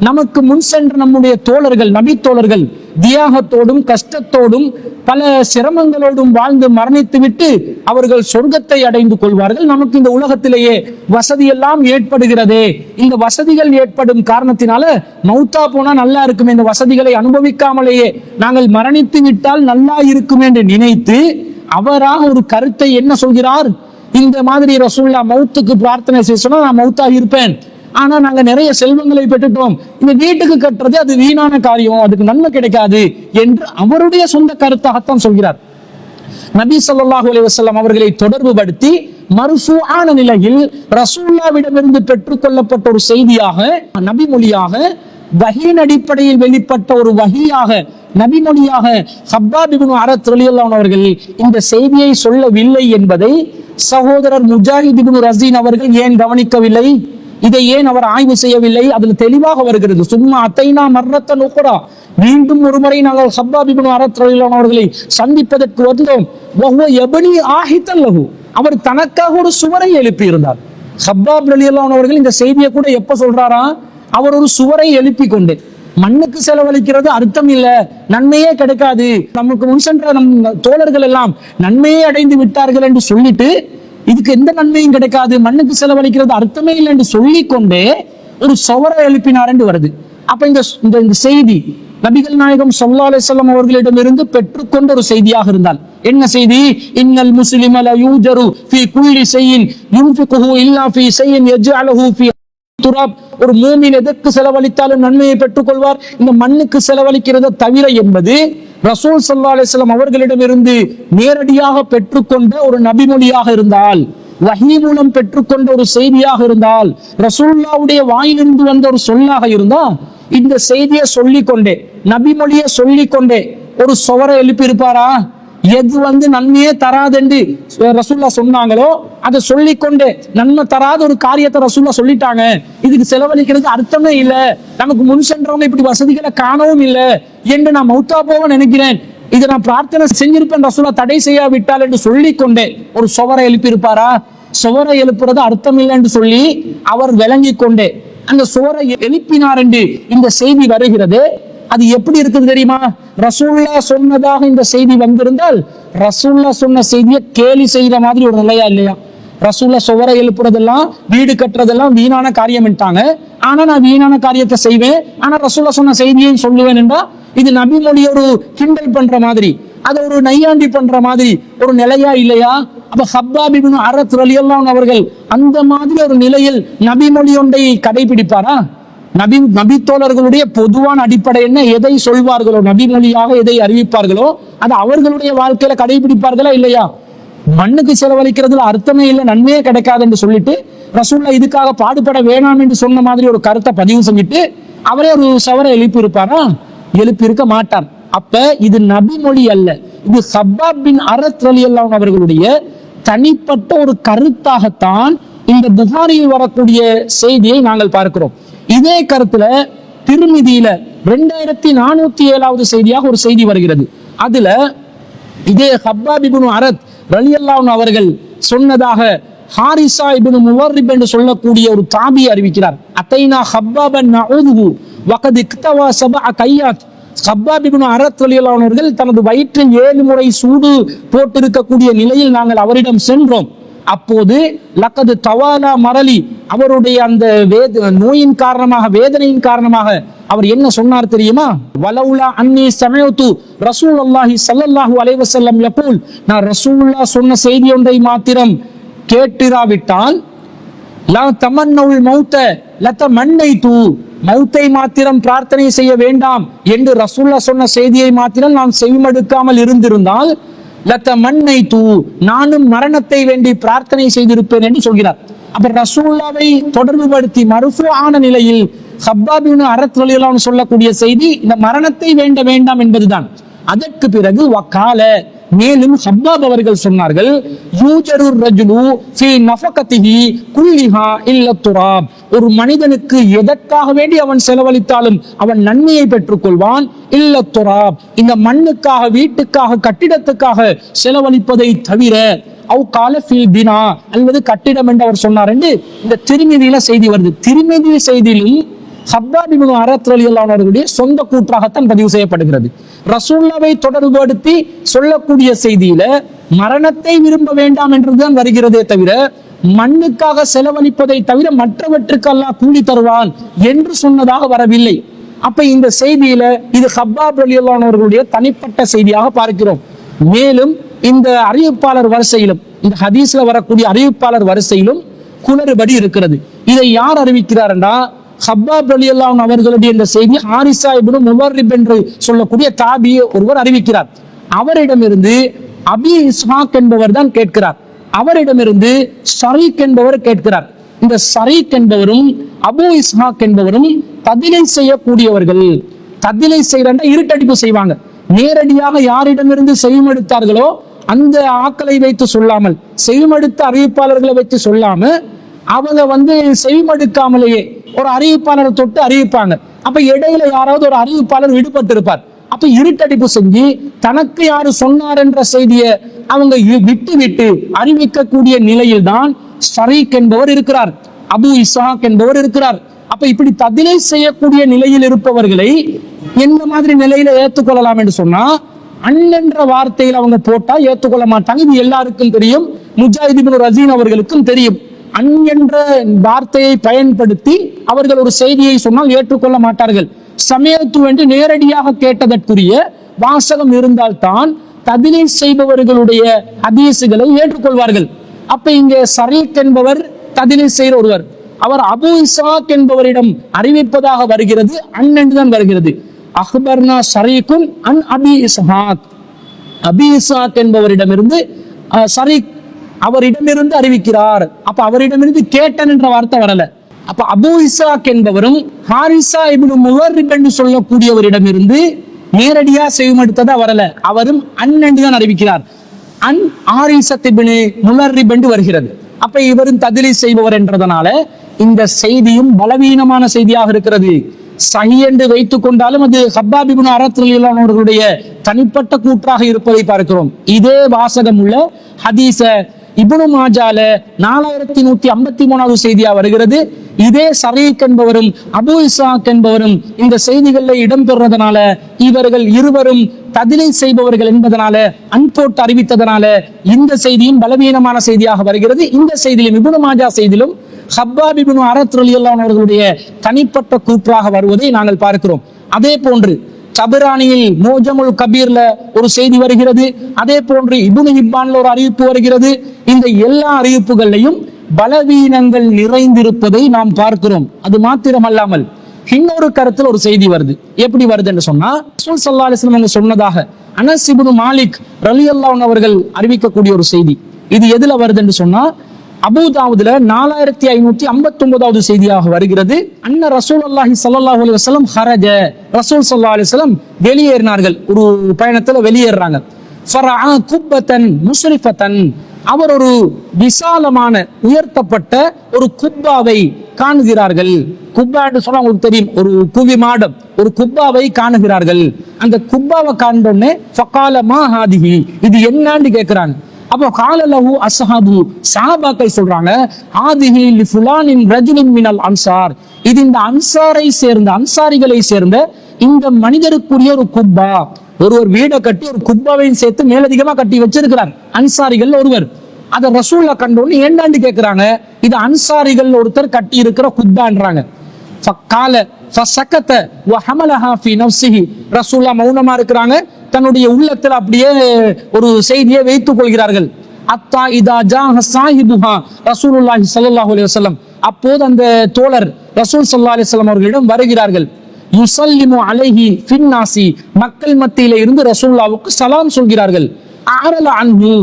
நமக்கு முன் சென்ற நம்முடைய தோழர்கள், நபி தோழர்கள் தியாகத்தோடும் கஷ்டத்தோடும் பல சிரமங்களோடும் வாழ்ந்து மரணித்து விட்டு அவர்கள் சொர்க்கத்தை அடைந்து கொள்வார்கள். நமக்கு இந்த உலகத்திலேயே வசதி எல்லாம் ஏற்படுகிறதே, இந்த வசதிகள் ஏற்படும் காரணத்தினால மௌத்தா போனா நல்லா இருக்குமே, இந்த வசதிகளை அனுபவிக்காமலேயே நாங்கள் மரணித்து விட்டால் நல்லா இருக்கும் என்று நினைத்து அவராக ஒரு கருத்தை என்ன சொல்கிறார், இந்த மாதிரி ரசூலுல்லாஹ் மௌத்துக்கு பிரார்த்தனை செய்ய சொன்னா நான் மௌத்தா இருப்பேன், ஆனா நாங்க நிறைய செல்வங்களை பெற்றுட்டோம், இந்த வீட்டுக்கு கட்டுறது அது வீணான காரியம், அதுக்கு நன்மை கிடைக்காது என்று அவருடைய சொந்த கருத்தாகத்தான் சொல்கிறார். நபி ஸல்லல்லாஹு அலைஹி வஸல்லம் அவர்களை தொடர்பு படுத்தி மர்ஃபூஆன நிலையில் ரசூலுல்லாஹ்விடமிருந்து பெற்றுக்கொள்ளப்பட்ட ஒரு செய்தியாக, நபி மொழியாக, வஹீன் அடிப்படையில் வெளிப்பட்ட ஒரு வஹீயாக, நபி மொழியாக ஹப்பாப் இப்னு அரத் ரலியல்லாஹு அன்ஹு அவர்கள் இந்த செய்தியை சொல்லவில்லை என்பதை சகோதரர் முஜாஹித் இப்னு ரஸீன் அவர்கள் ஏன் கவனிக்கவில்லை? இதை ஏன் அவர் ஆய்வு செய்யவில்லை? அதில் தெளிவாக வருகிறது, சும்மா அத்தைனா மர்ரத்தன் உக்ரா, மீண்டும் ஒரு முறை நாங்கள் ஹப்பாப் இப்னு அரத் ரலியல்லாஹு அன்ஹு அவர்களை சந்திப்பதற்கு வந்தோம். வஹுவ யப்னி ஆஹிதன் லஹு, அவர் தனக்காக ஒரு சுவரை எழுப்பி இருந்தார். ஹப்பாப் ரலியல்லாஹு அன்ஹு அவர்கள் இந்த செய்தியை கூட எப்ப சொல்றாரா, அவர் ஒரு சுவரை எழுப்பி கொண்டு, மண்ணுக்கு செலவழிக்கிறது அர்த்தம் இல்ல, நன்மையே கிடைக்காது, நமக்கு முன் சென்ற நம் தோழர்கள் எல்லாம் நன்மையே அடைந்து விட்டார்கள் என்று சொல்லிட்டு இதுக்கு எந்த நன்மையும் கிடைக்காது, மண்ணுக்கு செலவழிக்கிறது அர்த்தமே இல்லை என்று சொல்லிக்கொண்டே ஒரு சுவரை எழுப்பினார் என்று வருது. அப்ப இந்த செய்தி நபிகள் நாயகம் ஸல்லல்லாஹு அலைஹி வஸல்லம் அவர்களிடமிருந்து பெற்றுக்கொண்ட ஒரு செய்தியாக இருந்தால் என்ன செய்தி? இன்னல் முஸ்லிம லா யூஜரு ஃபீ குல்லி ஷைஇன் யுன்ஃபிகுஹு இல்லா ஃபீ ஷைஇன் யஜ்அலுஹு ஃபீ துராப், ஒரு மூமின் எதற்கு செலவழித்தாலும் நன்மையை பெற்றுக் கொள்வார், இந்த மண்ணுக்கு செலவழிக்கிறத தவிர என்பது ரசூல் ஸல்லல்லாஹு அலைஹி வஸல்லம் அவர்களிடமிருந்து நேரடியாக பெற்றுக்கொண்ட ஒரு நபிமொழியாக இருந்தால், வஹீ மூலம் பெற்றுக்கொண்ட ஒரு செய்தியாக இருந்தால், ரசூலுல்லாஹ்வுடைய வாயிலிருந்து வந்த ஒரு சொல்லாக இருந்தா, இந்த செய்தியை சொல்லிக்கொண்டே, நபிமொழியை சொல்லிக்கொண்டே ஒரு சுவரை எழுப்பி இருப்பாரா? எது நன்மையே தராதென்று ரசூலுல்லாஹ் சொன்னாங்களோ அதை சொல்லிக்கொண்டே, நன்மை தராத ஒரு காரியத்தை ரசூலுல்லாஹ் சொல்லிட்டாங்க, இதுக்கு செலவழிக்கிறது அர்த்தமே இல்லை, நமக்கு முன் சென்றவங்க இப்படி வசதிகளை காணவும் இல்லை என்று நான் மௌத்தா போக நினைக்கிறேன், இதை நான் பிரார்த்தனை செஞ்சிருப்பேன் ரசூலுல்லாஹ் தடை செய்யாவிட்டால் என்று சொல்லிக்கொண்டே ஒரு சுவரை எழுப்பி இருப்பாரா? சுவரை எழுப்புறது அர்த்தம் இல்லை என்று சொல்லி அவர் விளங்கி கொண்டே அந்த சுவரை எழுப்பினார் என்று இந்த செய்தி வருகிறது. அது எப்படி இருக்குது தெரியுமா? ரசூலுல்லாஹ் சொன்னதாக இந்த செய்தி வந்திருந்தால் ரசூலுல்லாஹ் சொன்ன செய்தியை கேலி செய்யற மாதிரி ஒரு நிலையா இல்லையா? ரசூலுல்லாஹ் சுவரை எழுப்புறதெல்லாம் வீடு கட்டுறதெல்லாம் வீணான காரியம் என்றாங்க, ஆனா நான் வீணான காரியத்தை செய்வேன், ஆனா ரசூலுல்லாஹ் சொன்ன செய்தியையும் சொல்லுவேன் என்றா இது நபி மொழியை ஒரு கிண்டல் பண்ற மாதிரி, அதை ஒரு நையாண்டி பண்ற மாதிரி ஒரு நிலையா இல்லையா? அப்ப ஹப்பாப் இப்னு அரத் ரலியல்லாஹு அன்ஹு அவர்கள் அந்த மாதிரி ஒரு நிலையில் நபி மொழி ஒன்றை கடைபிடிப்பாரா? நபி தோழர்களுடைய பொதுவான அடிப்படை என்ன? எதை சொல்வார்களோ, நபி மொழியாக எதை அறிவிப்பார்களோ அதை அவர்களுடைய வாழ்க்கையில கடைபிடிப்பார்களா இல்லையா? மண்ணுக்கு செலவழிக்கிறதுல அர்த்தமே இல்லை, நன்மையே கிடைக்காது என்று சொல்லிட்டு ரசூலுல்லாஹ் இதுக்காக பாடுபட வேணாம் என்று சொன்ன மாதிரி ஒரு கருத்தை பதிவு செஞ்சுட்டு அவரே ஒரு சவரை எழுப்பி இருப்பாரா? எழுப்பி இருக்க மாட்டார். அப்ப இது நபி மொழி அல்ல, இது ஹப்பாப் பின் அரத் ரலியல்லாஹு அன்ஹு அவர்களுடைய தனிப்பட்ட ஒரு கருத்தாகத்தான் இந்த புகாரியில் வரக்கூடிய செய்தியை நாங்கள் பார்க்கிறோம். இதே கருத்துல திருமிதியில 2407வது செய்தியாக ஒரு செய்தி வருகிறது. அதுல இதே ஹப்பாப் இப்னு அரத் ரலியல்லாஹு அன்ஹு அவர்கள் சொன்னதாக ஹாரிசா இப்னு முவர்ரிப் என்று சொல்லக்கூடிய ஒரு தாபி அறிவிக்கிறார். அத்தைனா ஹப்பாபன் நஊதுஹு வகத் இக்தவா சபஅ கையாத். ஹப்பாப் இப்னு அரத் ரலியல்லாஹு அன்ஹு அவர்கள் தனது வயிற்றில் 7 முறை சூடு போட்டிருக்கக்கூடிய நிலையில் நாங்கள் அவரிடம் சென்றோம். அப்போது லக்கது தவாலா மரலி, அவருடைய அந்த நோயின் காரணமாக, வேதனையின் காரணமாக அவர் என்ன சொன்னார் தெரியுமா? வலவுலா அன்னி சமயத்து ரசூலுல்லாஹி ஸல்லல்லாஹு அலைஹி வஸல்லம் யகூல், நான் ரசூலுல்லாஹ் சொன்ன செய்தி ஒன்றை மாத்திரம் கேட்டிராவிட்டால் லா தமன்னவுல் மௌத லதமன்னைது, மௌத்தை மாத்திரம் பிரார்த்தனை செய்ய வேண்டாம் என்று ரசூலுல்லாஹ் சொன்ன செய்தியை மாத்திரம் நான் செவிமடுக்காமல் இருந்திருந்தால் லதமன்னைது, நானும் மரணத்தை வேண்டி பிரார்த்தனை செய்திருப்பேன் என்று சொல்கிறார். அப்ப ரசூலுல்லாஹ்வை தொடர்புபடுத்தி மர்ஃபூஆன நிலையில் ஹப்பாப் இப்னு அரத் ரலியல்லாஹு அன்ஹு சொல்லக்கூடிய செய்தி இந்த மரணத்தை வேண்டாம் என்பதுதான். அதற்கு பிறகு வகால, மேலும் ஹப்பாப் அவர்கள் சொன்னார்கள், யூஜருர் ரஜுலு ஃபீ நஃபகதிஹி குல்லிஹா இல்ல துராப், ஒரு மனிதனுக்கு எதற்காக வேண்டி அவன் செலவழித்தாலும் அவன் நன்மையை பெற்றுக் கொள்வான். இல்ல துராப், இந்த மண்ணுக்காக, வீட்டுக்காக, கட்டிடத்துக்காக செலவழிப்பதை தவிர, அவ் கால ஃபில் பினா, அல்லது கட்டிடம் என்று அவர் சொன்னார் என்று இந்த திருமிதியில செய்தி வருது. திருமிதி செய்தியிலும் ஹப்பாப் இப்னு அரத் ரலியல்லாஹு அன்ஹு அவர்களுடைய சொந்த கூற்றாகத்தான் பதிவு செய்யப்படுகிறது. ரசூலுல்லாஹ்வை தொடர்புபடுத்தி சொல்லக்கூடிய செய்தியில மரணத்தை விரும்ப வேண்டாம் என்றுதான் வருகிறதே தவிர, மண்ணுக்காக செலவழிப்பதை தவிர மற்றவற்றுக்கு அல்லாஹ் கூலி தருவான் என்று சொன்னதாக வரவில்லை. அப்ப இந்த செய்தியில இது ஹப்பாப் ரலியல்லாஹு அன்ஹு அவர்களுடைய தனிப்பட்ட செய்தியாக பார்க்கிறோம். மேலும் இந்த அறிவிப்பாளர் வரிசையிலும், இந்த ஹதீஸ்ல வரக்கூடிய அறிவிப்பாளர் வரிசையிலும் குளறுபடி இருக்கிறது. இதை யார் அறிவிக்கிறார் என்றா, ஹப்பாப் ரலியல்லாஹு அன்ஹு அவர்களுடைய இந்த செய்தி ஹாரிசா இப்னு முவர்ரிப் என்று சொல்லக்கூடிய தாபி ஒருவர் அறிவிக்கிறார். அவரிடமிருந்து அபி இஸ்ஹாக் என்பவர் தான் கேட்கிறார். அவரிடமிருந்து ஷரீக் என்பவர் கேட்கிறார். இந்த ஷரீக் என்பவரும் அபு இஸ்ஹாக் என்பவரும் ததிலை செய்யக்கூடியவர்கள். ததிலை செய்யறா இருட்டடிப்பு செய்வாங்க. நேரடியாக யாரிடமிருந்து செவிமடுத்தார்களோ அந்த ஆக்களை வைத்து சொல்லாமல், செவிமடுத்த அறிவிப்பாளர்களை வைத்து சொல்லாம, அவங்க செவிமடுக்காமலேயே ஒரு அறிவிப்பாளரை தொட்டு அறிவிப்பாங்க. அப்ப இடையில யாராவது ஒரு அறிவிப்பாளர் விடுபட்டு இருப்பார். அப்ப இருட்டடிப்பு செஞ்சு தனக்கு யாரு சொன்னார் என்ற செய்தியை அவங்க விட்டு விட்டு அறிவிக்கக்கூடிய நிலையில் தான் ஷரீக் என்பவர் இருக்கிறார், அபு இஸ்ஹாக் என்பவர் இருக்கிறார். அப்ப இப்படி ததிலை செய்யக்கூடிய நிலையில் இருப்பவர்களை எந்த மாதிரி நிலையில ஏற்றுக்கொள்ளலாம் என்று சொன்னா, அண்ணென்ற வார்த்தையில் அவங்க போட்டா ஏற்றுக்கொள்ள மாட்டாங்க. இது எல்லாருக்கும் தெரியும், முஜாஹித் இப்னு ரஸீன் அவர்களுக்கும் தெரியும். அன் என்ற வார்த்தையை பயன்படுத்தி அவர்கள் ஒரு செய்தியை சொன்னால் ஏற்றுக்கொள்ள மாட்டார்கள். சமயத்து என்று நேரடியாக கேட்டதற்குரிய வாசகம் இருந்தால்தான் ததிலை செய்பவர்களுடைய ஹதீசுகளை ஏற்றுக்கொள்வார்கள். அப்ப இங்கே ஷரீக் என்பவர் ததிலை செய்கிற ஒருவர், அவர் அபு இஸ்ஹாக் என்பவரிடம் அறிவிப்பதாக வருகிறது, அன் என்றுதான் வருகிறது. அஹ்பர்னா ஷரீக்குன் அன் அபி இஸ்ஹாக், அபி இஸ்ஹாக் என்பவரிடமிருந்து ஷரீக் அவரிடமிருந்து அறிவிக்கிறார். அப்ப அவரிடமிருந்து கேட்டன் என்ற வார்த்தை வரல. அப்ப அபு இஸ்ஹாக் என்பவரும் ஹாரிசா இப்னு முவர்ரிப் என்று சொல்லக்கூடியவரிடமிருந்து நேரடியா செவிமடுத்ததா வரல, அவரும் அன் என்றுதான் அறிவிக்கிறார். அன் ஹாரிசத் இப்னு முவர்ரிப் என்று வருகிறது. அப்ப இவரும் ததிலை செய்பவர் என்றதனால இந்த செய்தியும் பலவீனமான செய்தியாக இருக்கிறது. சஹி என்று வைத்துக் கொண்டாலும் அது ஹப்பாப் இப்னு அரத் ரலியல்லாஹு அன்ஹு அவர்களுடைய தனிப்பட்ட கூற்றாக இருப்பதை பார்க்கிறோம். இதே வாசகம் உள்ள ஹதீஸ இப்னு மாஜால 4153வது செய்தியா வருகிறது. இதே ஷரீக் என்பவரும் அபு இஸ்ஹாக் என்பவரும் இந்த செய்திகளில் இடம்பெறுவதனால இவர்கள் இருவரும் ததிலை செய்பவர்கள் என்பதனால அன்போட்டு அறிவித்ததனால இந்த செய்தியும் பலவீனமான செய்தியாக வருகிறது. இந்த செய்தியிலும் இப்னு மாஜா செய்தியிலும் ஹப்பாப் இப்னு அரத் ரலியல்லாஹு அன்ஹு அவர்களுடைய தனிப்பட்ட கூற்றாக வருவதை நாங்கள் பார்க்கிறோம். அதே போன்று தபரானியில் மோஜமுல் கபீர்ல ஒரு செய்தி வருகிறது. அதே போன்று இப்னு ஹிப்பான்ல ஒரு அறிவிப்பு வருகிறது. இந்த எல்லா அறிவிப்புகளையும் பலவீனங்கள் நிறைந்திருப்பதை நாம் பார்க்கிறோம். அது மாத்திரமல்லாமல் இன்னொரு கருத்துல ஒரு செய்தி வருது. எப்படி வருது என்று சொன்னா, ரசூல் ஸல்லல்லாஹு அலைஹி வஸல்லம் சொன்னதாக அனஸ் இப்னு மாலிக் ரலியல்லாஹு அன்ஹு அவர்கள் அறிவிக்கக்கூடிய ஒரு செய்தி. இது எதுல வருதுன்னு சொன்னா அபூதாவுதுல 4559வது செய்தியாக வருகிறது. அன்ன ரசூலுல்லாஹி ஸல்லல்லாஹு அலைஹி வஸல்லம் ஹரஜ, ரசூல் ஸல்லல்லாஹு அலைஹி வஸல்லம் வெளியேறினார்கள், ஒரு பயணத்துல வெளியேறாங்க. ஃபரஆ குப்பத்தன் முஸ்ரிஃபத்தன், அவர் ஒரு விசாலமான உயர்த்தப்பட்ட ஒரு குப்பாவை காணுகிறார்கள். குப்பா என்று சொன்னா உங்களுக்கு தெரியும், ஒரு குவி மாடம், ஒரு குப்பாவை காணுகிறார்கள். அந்த குப்பாவை காண்டோடனே ஃபகால மா ஹாதிஹி, இது என்னன்னு கேட்கிறாங்க. அப்போ காலலஹு அஸ்ஹாபு, சஹாபாக்கள் சொல்றாங்க, ஆதிஹி லி ஃபுலானின் ரஜுலின் மினல் அன்சார், இது இந்த அன்சாரை சேர்ந்த, அன்சாரிகளை சேர்ந்த இந்த மனிதருக்குரிய ஒரு குப்பா. ஒருவர் வீடை கட்டி ஒரு குப்பாவையும் சேர்த்து மேலதிகமா கட்டி வச்சிருக்கிறார், அன்சாரிகள் ஒருவர். அதை ரசூல்லா கண்டோன்னு ஏண்டாண்டு கேட்கிறாங்க, இது அன்சாரிகள் ஒருத்தர் கட்டி இருக்கிற குப்பான்றாங்க. ஃபகால ஃபசகத வஹமலஹா ஃபீ நஃப்ஸிஹி, ரசூல்லா மௌனமா இருக்கிறாங்க, தன்னுடைய உள்ளத்தில் அப்படியே ஒரு செய்தியை வைத்துக் கொள்கிறார்கள். அத்தா இதா ஜாஹ சாஹிபுஹா ரசூலுல்லாஹி ஸல்லல்லாஹு அலைஹி வஸல்லம், அப்போது அந்த தோழர் ரசூல் ஸல்லல்லாஹு அலைஹி வஸல்லம் அவர்களிடம் வருகிறார்கள். யுஸல்லிமு அலைஹி ஃபின்னாசி, மக்கள் மத்தியிலே இருந்து ரசூலுல்லாஹ்வுக்கு சலாம் சொல்கிறார்கள். அஅரல அன்ஹு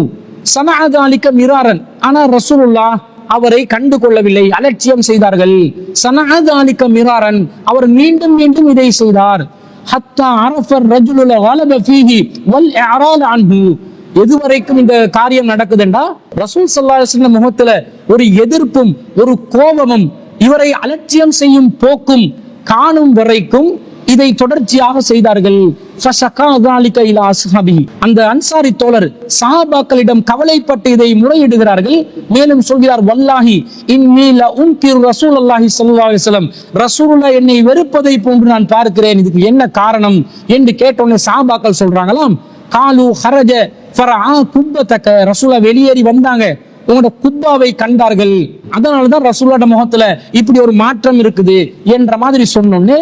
சனஅ ذلك மிராரன், ஆனா ரசூலுல்லாஹ் அவரை கண்டு கொள்ளவில்லை, அலட்சியம் செய்தார்கள். சனஅ ذلك மிராரன், அவர் மீண்டும் மீண்டும் இதை செய்தார். ஹத்தா அரஃபர் ரஜுலுல் கலப ஃபீஹி வல் இஅரால் அன்ஹு, எதுவரைக்கும் இந்த காரியம் நடக்குதுண்டா, ரசூல் ஸல்லல்லாஹு அலைஹி வஸல்லம் முகத்துல ஒரு எதிர்ப்பும் ஒரு கோபமும் இவரை அலட்சியம் செய்யும் போக்கும் காணும் வரைக்கும் இதை தொடர்ச்சியாக செய்தார்கள். அந்த அன்சாரி தோழர் சஹாபாக்களிடம் கவலைப்பட்டு இதை முறையிடுகிறார்கள். மேலும் சொல்கிறார், வல்லாஹி இன்னி லஉன்கிரு ரசூலுல்லாஹி ஸல்லல்லாஹு அலைஹி வஸல்லம், ரசூலுல்லாஹ் என்னை வெறுப்பதை போன்று நான் பார்க்கிறேன், இதுக்கு என்ன காரணம் என்று கேட்டோன்னே சஹாபாக்கள் சொல்றாங்களாம், காலு ஹரஜ ஃபரஆ குப்பதக, ரசூலுல்லாஹ் வெளியேறி வந்தாங்க, உங்களோட குப்பாவை கண்டார்கள், அதனாலதான் ரசூலுல்லாஹ் முகத்துல இப்படி ஒரு மாற்றம் இருக்குது என்ற மாதிரி சொன்னோன்னே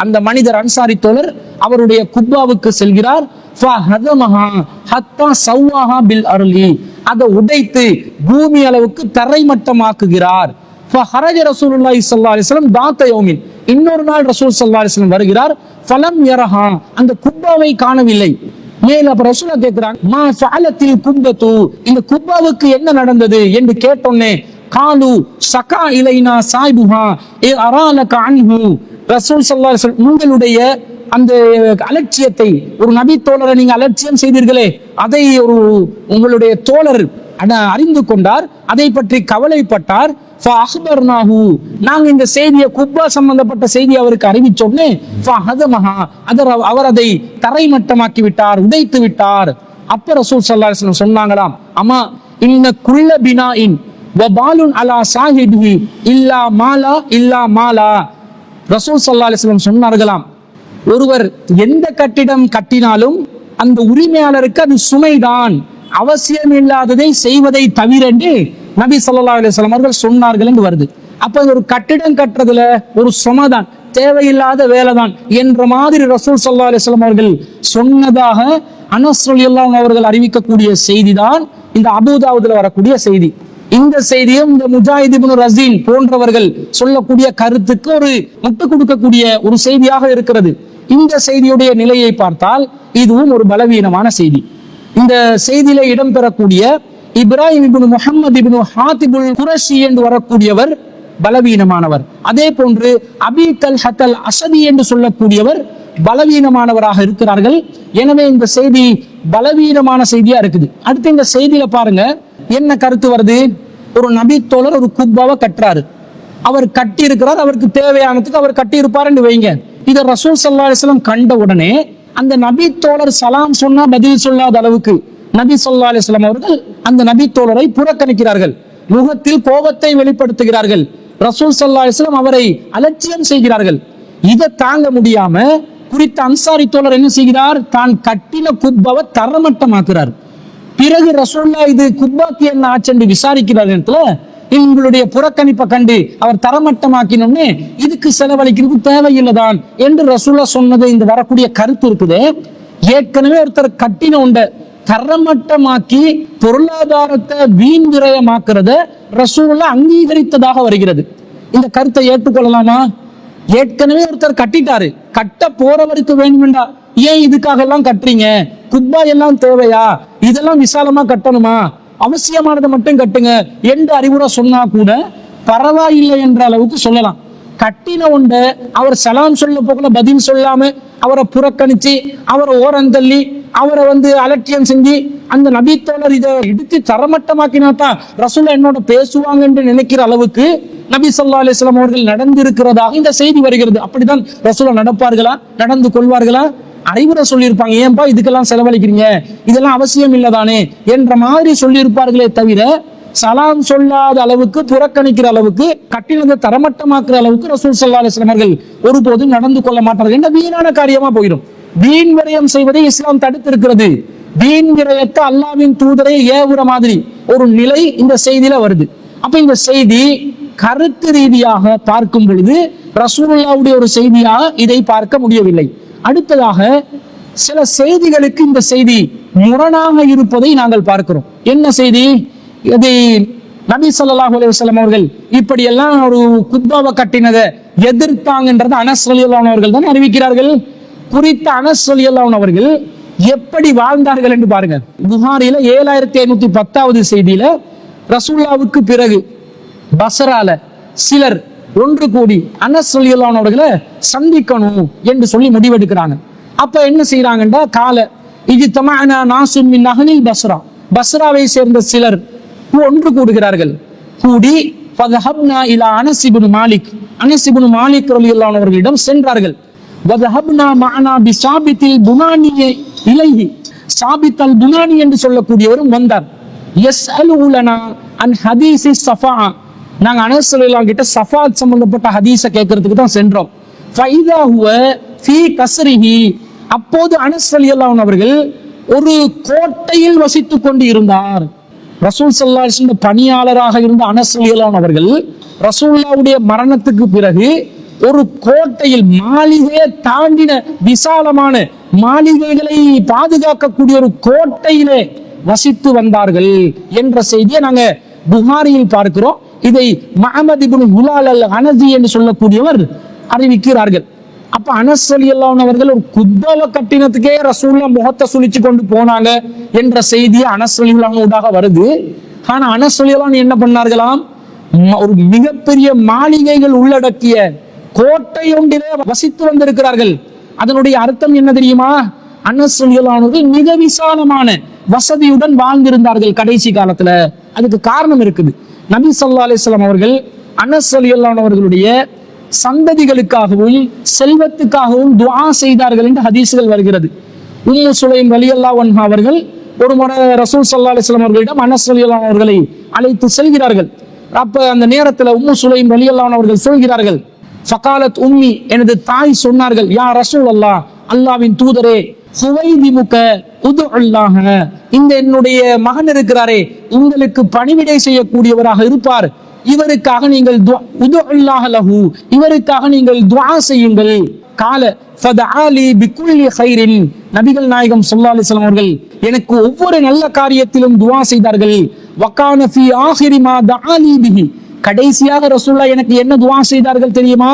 அந்த மனிதர் அன்சாரி தோழர் அவருடைய குப்பாவுக்கு செல்கிறார். அதை உடைத்து பூமி அளவுக்கு தரைமட்டமாக்குகிறார். இன்னொரு நாள் ரசூல் ஸல்லல்லாஹு அலைஹி வஸல்லம் வருகிறார். ஃபலம் யரஹா, அந்த குப்பாவை காணவில்லை. மேல அப்ப ரசூலா கேட்கிறாங்க, மா ஃபஅலத்தில் குப்பத்து, இந்த குப்பாவுக்கு என்ன நடந்தது என்று கேட்டோன்னே, காலு சகா இலைனா சாய்புஹா ஏ அராலக அன்ஹு, ரசூல் ஸல்லல்லாஹு அலைஹி வஸல்லம் உங்களுடைய அந்த அலட்சியத்தை, ஒரு நபி தோழரை நீங்க அலட்சியம் செய்தீர்களே, அதை ஒரு உங்களுடைய தோழர் அறிந்து கொண்டார், அதை பற்றி கவலைப்பட்டார். நாங்க இந்த செய்தியை, குப்பா சம்பந்தப்பட்ட செய்தி அவருக்கு அறிவிச்சோன்னே அவர் அதை தரைமட்டமாக்கி விட்டார், உடைத்து விட்டார். அப்ப ரசூல் ஸல்லல்லாஹு அலைஹி வஸல்லம் சொன்னாங்களாம், அம்மா இன்ன குல்ல பினாஇன் வபாலுன் அலா சாஹிபிஹி இல்லா மாலா இல்லா மாலா, ரசூல் ஸல்லல்லாஹு அலைஹி வஸல்லம் சொன்னார்களாம், ஒருவர் எந்த கட்டிடம் கட்டினாலும் அந்த உரிமையாளருக்கு அது சுமைதான், அவசியம் இல்லாததை செய்வதை தவிர என்று நபி ஸல்லல்லாஹு அலைஹி வஸல்லம் அவர்கள் சொன்னார்கள் என்று வருது. அப்ப ஒரு கட்டிடம் கட்டுறதுல ஒரு சுமைதான், தேவையில்லாத வேலைதான் என்ற மாதிரி ரசூல் ஸல்லல்லாஹு அலைஹி வஸல்லம் அவர்கள் சொன்னதாக அனஸ் ரலியல்லாஹு அன்ஹு அவர்கள் அறிவிக்கக்கூடிய செய்திதான் இந்த அபூதாவுதுல வரக்கூடிய செய்தி. இந்த செய்தியும் இந்த முஜாஹித் இப்னு ரஸீன் போன்றவர்கள் சொல்லக்கூடிய கருத்துக்கு ஒரு முட்டு கொடுக்கக்கூடிய ஒரு செய்தியாக இருக்கிறது. இந்த செய்தியுடைய நிலையை பார்த்தால் இதுவும் ஒரு பலவீனமான செய்தி. இந்த செய்தியில இடம்பெறக்கூடிய இப்ராஹிம் இப்னு முஹம்மது இப்னு ஹாத்திபுல் குரஷி என்று வரக்கூடியவர் பலவீனமானவர். அதே போன்று அபீ தல்ஹத்தல் அஸதி என்று சொல்லக்கூடியவர் பலவீனமானவராக இருக்கிறார்கள். எனவே இந்த செய்தி பலவீனமான செய்தியா இருக்குது. அடுத்து இந்த செய்தியில பாருங்க என்ன கருத்து வருது. ஒரு நபி தோழர் ஒரு குப்பாவை கட்டுறாரு, அவர் கட்டி இருக்கிறார், அவருக்கு தேவையானதுக்கு அவர் கட்டி இருப்பாருன்னு வைங்க. இதை ரசூல் ஸல்லல்லாஹு அலைஹி வஸல்லம் கண்ட உடனே அந்த நபி தோழர் சலாம் சொன்னா பதில் சொல்லாத அளவுக்கு நபி ஸல்லல்லாஹு அலைஹி வஸல்லம் அவர்கள் அந்த நபி தோழரை புறக்கணிக்கிறார்கள், முகத்தில் கோபத்தை வெளிப்படுத்துகிறார்கள், ரசூல் ஸல்லல்லாஹு அலைஹி வஸல்லம் அவரை அலட்சியம் செய்கிறார்கள். இதை தாங்க முடியாம குறித்த அன்சாரி தோழர் என்ன செய்கிறார், தான் கட்டின குப்பாவை தரமட்டமாக்குறார். பிறகு ரசூலுல்லாஹ் இது குப்பாக்கு என்ன ஆச்சென்று விசாரிக்கிறார் இடத்துல உங்களுடைய புறக்கணிப்பை கண்டு அவர் தரமட்டமாக்கினோம்னே இதுக்கு செலவழிக்கிறது தேவையில்லைதான் என்று ரசூலுல்லாஹ் சொன்னது இந்த வரக்கூடிய கருத்து இருக்குது. ஏற்கனவே ஒருத்தர் கட்டின உண்ட தரமட்டமாக்கி பொருளாதாரத்தை வீண் விரயமாக்குறத ரசூலுல்லாஹ் அங்கீகரித்ததாக வருகிறது. இந்த கருத்தை ஏற்றுக்கொள்ளலாமா? ஏற்கனவே ஒருத்தர் கட்டிட்டாரு, கட்ட போறவருக்கு வேண்டுமெண்டா ஏன் இதுக்காக எல்லாம் கட்டுறீங்க, குப்பா எல்லாம் தேவையா, இதெல்லாம் விசாலமா கட்டணுமா, அவசியமானதை மட்டும் கட்டுங்க என்று அறிவுரை சொன்னா கூட பரவாயில்லை என்ற அளவுக்கு சொல்லலாம். கட்டின உண்ட அவர் சலாம் சொல்ல போகல பதில் சொல்லாம அவரை புறக்கணிச்சு அவரை ஓரந்தள்ளி அவரை அலட்சியம் செஞ்சு அந்த நபித்தோழர் இதை இடித்து தரமட்டமாக்கினா தான் ரசூலுல்லாஹ் என்னோட பேசுவாங்க என்று நினைக்கிற அளவுக்கு நபி ஸல்லல்லாஹு அலைஹி வஸல்லம் அவர்கள் நடந்திருக்கிறதாக இந்த செய்தி வருகிறது. அப்படிதான் ரசூலுல்லாஹ் நடப்பார்களா, நடந்து கொள்வார்களா? அறிவுரை சொல்லியிருப்பாங்க, ஏன்பா இதுக்கெல்லாம் செலவழிக்கிறீங்க, இதெல்லாம் அவசியம் இல்லதானே என்ற மாதிரி சொல்லியிருப்பார்களே தவிர சலாம் சொல்லாத அளவுக்கு, புறக்கணிக்கிற அளவுக்கு, கட்டினதை தரமட்டமாக்குற அளவுக்கு ரசூல் ஸல்லல்லாஹு அலைஹி வஸல்லம் அவர்கள் ஒருபோதும் நடந்து கொள்ள மாட்டார்கள் என்ற வீணான காரியமா போயிடும். வீண் விரயம் செய்வதை இஸ்லாம் தடுத்திருக்கிறது. வீண் விரயத்தை அல்லாஹ்வின் தூதரை ஏவுற மாதிரி ஒரு நிலை இந்த செய்தியில வருது. அப்ப இந்த செய்தி கருத்து ரீதியாக பார்க்கும் பொழுது ரசூலுல்லாஹ்வுடைய ஒரு செய்தியாக இதை பார்க்க முடியவில்லை. அடுத்ததாக சில செய்திகளுக்கு இந்த செய்தி முரணாக இருப்பதை நாங்கள் பார்க்கிறோம். என்ன செய்தி? இது நபி ஸல்லல்லாஹு அலைஹி வஸல்லம் அவர்கள் இப்படி எல்லாம் ஒரு குத்பாவை கட்டினதை எதிர்த்தாங்கன்றதை அனஸ் ரலியல்லாஹு அன்ஹு அவர்கள் தான் அறிவிக்கிறார்கள். குறித்த அனஸ் ரலியல்லாஹு அன்ஹு அவர்கள் எப்படி வாழ்ந்தார்கள் என்று பாருங்க. புகாரில 7510வது செய்தியில ரசூலுல்லாஹ்வுக்கு பிறகு பஸ்ரால சிலர் ஒன்று கூடி அனஸ் ரலியல்லாஹு அன்ஹு அவர்களை சந்திக்கணும் என்று சொல்லி முடிவெடுக்கிறாங்க. அப்ப என்ன செய்யறாங்கன்றா, கால இஜ்தமஅனா நாஸும் மின் அஹ்லில் பஸ்ரா, பஸ்ராவை சேர்ந்த சிலர் ஒன்று கூடுகிறார்கள். கூடி ஃபதஹப்னா இலா அனஸ் இப்னு மாலிக், அனஸ் இப்னு மாலிக் ரலியல்லாஹு அன்ஹு அவர்களிடம் சென்றார்கள். வதஹப்னா மஅனா பிஸாபித்தில் புனானி இலைஹி, சாபித் அல் புனானி என்று சொல்லக்கூடியவரும் வந்தார். யஸ்அலு லனா அன் ஹதீஸி ஸஃபா, நாங்க அனஸ் ரலியல்லாஹு அன்ஹு கிட்ட ஸஃபாத் சம்பந்தப்பட்ட ஹதீஸை கேட்கிறதுக்கு தான் சென்றோம். ஃபைதா ஹுவ ஃபீ கஸ்ரிஹி, அப்போது அனஸ் ரலியல்லாஹு அன்ஹு அவர்கள் ஒரு கோட்டையில் வசித்துக் கொண்டு இருந்தார். ரசூல் ஸல்லல்லாஹு அலைஹி வஸல்லம் பணியாளராக இருந்த அனஸ் ரலியல்லாஹு அன்ஹு அவர்கள் ரசூலுல்லாஹ்வுடைய மரணத்துக்கு பிறகு ஒரு கோட்டையில், மாளிகையை தாண்டின விசாலமான மாளிகைகளை பாதுகாக்கக்கூடிய ஒரு கோட்டையிலே வசித்து வந்தார்கள் என்ற செய்தியை நாங்க புகாரியில் பார்க்கிறோம். இதை மஹமது இப்னு ஹுலால் அல் அனஸி என்று சொல்லக்கூடியவர் அறிவிக்கிறார்கள். அப்ப அனஸ் ரலியல்லாஹு அன்ஹு அவர்கள் ஒரு குத்பாவை கட்டினத்துக்கே ரசூலுல்லாஹ் முகத்தை சுளிச்சு கொண்டு போனாங்க என்ற செய்தி அனஸ் ரலியல்லாஹு அன்ஹு ஊடாக வருது. ஆனா அனஸ் ரலியல்லாஹு அன்ஹு என்ன பண்ணார்களாம், ஒரு மிகப்பெரிய மாளிகைகள் உள்ளடக்கிய கோட்டை ஒன்றிலே வசித்து வந்திருக்கிறார்கள். அதனுடைய அர்த்தம் என்ன தெரியுமா? அனஸ் ரலியல்லாஹு அன்ஹு மிக விசாலமான வசதியுடன் வாழ்ந்திருந்தார்கள் கடைசி காலத்துல. அதுக்கு காரணம் இருக்குது. நபி ஸல்லல்லாஹு அலைஹி வஸல்லம் அவர்கள் அனஸ் ரலியல்லாஹு அன்ஹு அவர்களுடைய சந்ததிகளுக்காகவும் செல்வத்துக்காகவும் துஆ செய்தார்கள் என்று ஹதீஸ்கள் வருகிறது. உம்மு சுலைம் ரலியல்லாஹு அன்ஹா அவர்கள் ஒரு முறை ரசூல் ஸல்லல்லாஹு அலைஹி வஸல்லம் அவர்களிடம் அனஸ் ரலியல்லாஹு அன்ஹு அவர்களை அழைத்து செல்கிறார்கள். அப்ப அந்த நேரத்துல உம்மு சுலைம் ரலியல்லாஹு அன்ஹா அவர்கள் சொல்கிறார்கள், ஃபகாலத் உம்மி, எனது தாய் சொன்னார்கள், யா ரசூலல்லாஹ், அல்லாஹ்வின் தூதரே, ஹுவைதிமுக உதுஅல்லாஹ, இந்த என்னுடைய மகன் இருக்கிறாரே உங்களுக்கு பணிவிடை செய்யக்கூடியவராக இருப்பார், இவருக்காக நீங்கள் உதுஅல்லாஹ லஹு, இவருக்காக நீங்கள் துஆ செய்யுங்கள். கால ஃபதஆலி பிகுல்லி கைரின், நபிகள் நாயகம் ஸல்லல்லாஹு அலைஹி வஸல்லம் அவர்கள் எனக்கு ஒவ்வொரு நல்ல காரியத்திலும் துஆ செய்தார்கள். வகான ஃபீ ஆகிரி மா தஆலி பிஹி, கடைசியாக ரசூலுல்லாஹ் எனக்கு என்ன துஆ செய்தார்கள் தெரியுமா?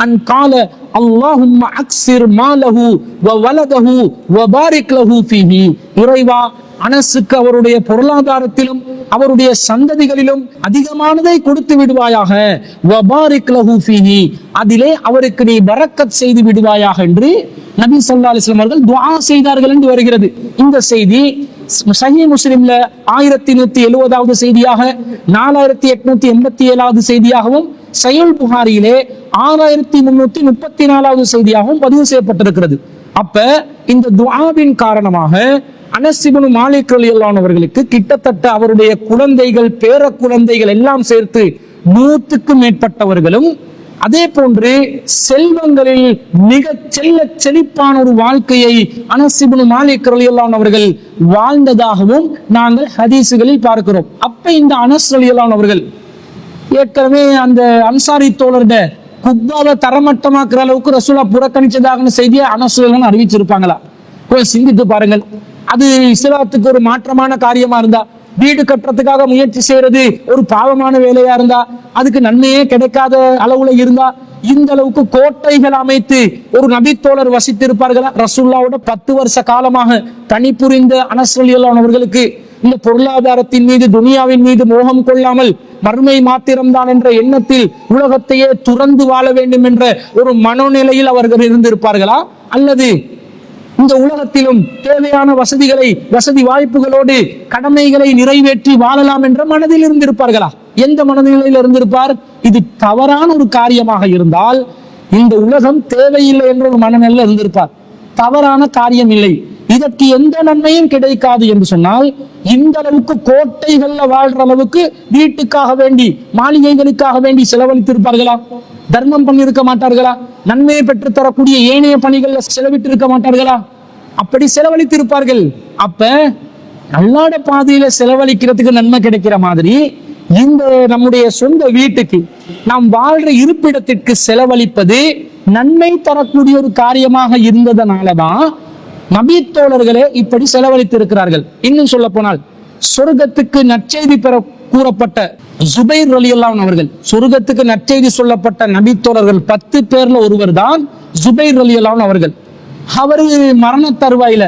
அன் கால அல்லாஹும்ம அக்ஸிர் மாலஹு வ வலதஹு வ பாரிக் லஹு ஃபீஹி, இறைவா அனஸுக்கு அவருடைய பொருளாதாரத்திலும் அவருடைய சந்ததிகளிலும் அதிகமானதை கொடுத்து விடுவாயாக, வ பாரிக் லஹு ஃபீஹி, அதிலே அவருக்கு நீ பரக்கத் செய்து விடுவாயாக என்று நபி ஸல்லல்லாஹு அலைஹி வஸல்லம் அவர்கள் துஆ செய்தார்கள் என்று வருகிறது. இந்த செய்தி சஹீஹ் முஸ்லிம்ல 1170வது செய்தியாக, 4887வது செய்தியாகவும், சஹீஹ் புகாரியிலே 6334வது செய்தியாகவும் பதிவு செய்யப்பட்டிருக்கிறது. அப்ப இந்த துஆவின் காரணமாக அனஸ் இப்னு மாலிக் ரலியல்லாஹு அன்ஹு அவர்களுக்கு கிட்டத்தட்ட அவருடைய குழந்தைகள், பேர குழந்தைகள் எல்லாம் சேர்த்து 100க்கும் மேற்பட்டவர்களும், அதே போன்று செல்வங்களில் மிக செழிப்பான ஒரு வாழ்க்கையை அனஸ் இப்னு மாலிக் ரலியல்லாஹு அன்ஹு அவர்கள் வாழ்ந்ததாகவும் நாங்கள் ஹதீசுகளில் பார்க்கிறோம். அப்ப இந்த அனஸ் ரலியல்லாஹு அன்ஹு அவர்கள் ஏற்கனவே அந்த அன்சாரி தோழருடைய குத்பாவை தரமட்டமாக்குற அளவுக்கு ரசூலுல்லாஹ் புறக்கணிச்சதாக செய்தியை அனஸ் ரலியல்லாஹு அன்ஹு அறிவிச்சிருப்பாங்களா? கொஞ்சம் சிந்தித்து பாருங்கள். அது இஸ்லாத்துக்கு ஒரு மாற்றமான காரியமா இருந்தா, வீடு கட்டுறதுக்காக முயற்சி செய்யறது ஒரு பாவமான வேலையா இருந்தா, அதுக்கு நன்மையே கிடைக்காத அளவுல இருந்தா, இந்த அளவுக்கு கோட்டைகள் அமைத்து ஒரு நபித்தோழர் வசித்திருப்பார்களா? ரசூலுல்லாஹ்வோட 10 வருஷ காலமாக தனிப்புரிந்த அனஸ் ரலியல்லாஹு அவர்களுக்கு இந்த பொருளாதாரத்தின் மீது, துனியாவின் மீது மோகம் கொள்ளாமல் மறுமை மாத்திரம்தான் என்ற எண்ணத்தில் உலகத்தையே துறந்து வாழ வேண்டும் என்ற ஒரு மனோநிலையில் அவர்கள் இருந்திருப்பார்களா? அல்லது இந்த உலகத்திலும் தேவையான வசதி வாய்ப்புகளோடு கடமைகளை நிறைவேற்றி வாழலாம் என்ற மனதில் இருந்திருப்பார்களா? எந்த மனநிலையில் இருந்திருப்பார்? இது தவறான ஒரு காரியமாக இருந்தால் இந்த உலகம் தேவையில்லை என்ற ஒரு மனநிலையில் இருந்திருப்பார். தவறான காரியம் இல்லை, இதற்கு எந்த நன்மையும் கிடைக்காது என்று சொன்னால் இந்த அளவுக்கு கோட்டைகள்ல வாழ்ற அளவுக்கு வீட்டுக்காக வேண்டி, மாளிகைகளுக்காக வேண்டி செலவழித்திருப்பார்களா? தர்மம் பண்ணியிருக்க மாட்டார்களா? நன்மையை பெற்று தரக்கூடிய ஏனைய பணிகள்ல செலவிட்டு இருக்க மாட்டார்களா? அப்படி செலவழித்திருப்பார்கள். அப்ப அல்லாஹ்வுடைய பாதையில செலவழிக்கிறதுக்கு நன்மை கிடைக்கிற மாதிரி இந்த நம்முடைய சொந்த வீட்டுக்கு, நாம் வாழ்ற இருப்பிடத்திற்கு செலவழிப்பது நன்மை தரக்கூடிய ஒரு காரியமாக இருந்ததனாலதான் நபித்தோழர்களே இப்படி செலவழித்திருக்கிறார்கள். இன்னும் சொல்ல போனால் சொர்க்கத்துக்கு நற்செய்தி பெற கூறப்பட்ட ஜுபைர் ரலியல்லாஹு அவர்கள், சொர்க்கத்துக்கு நற்செய்தி சொல்லப்பட்ட நபித்தோழர்கள் 10 பேர்ல ஒருவர் தான் ஜுபைர் ரலியல்லாஹு அவர்கள். அவரு மரண தருவாயில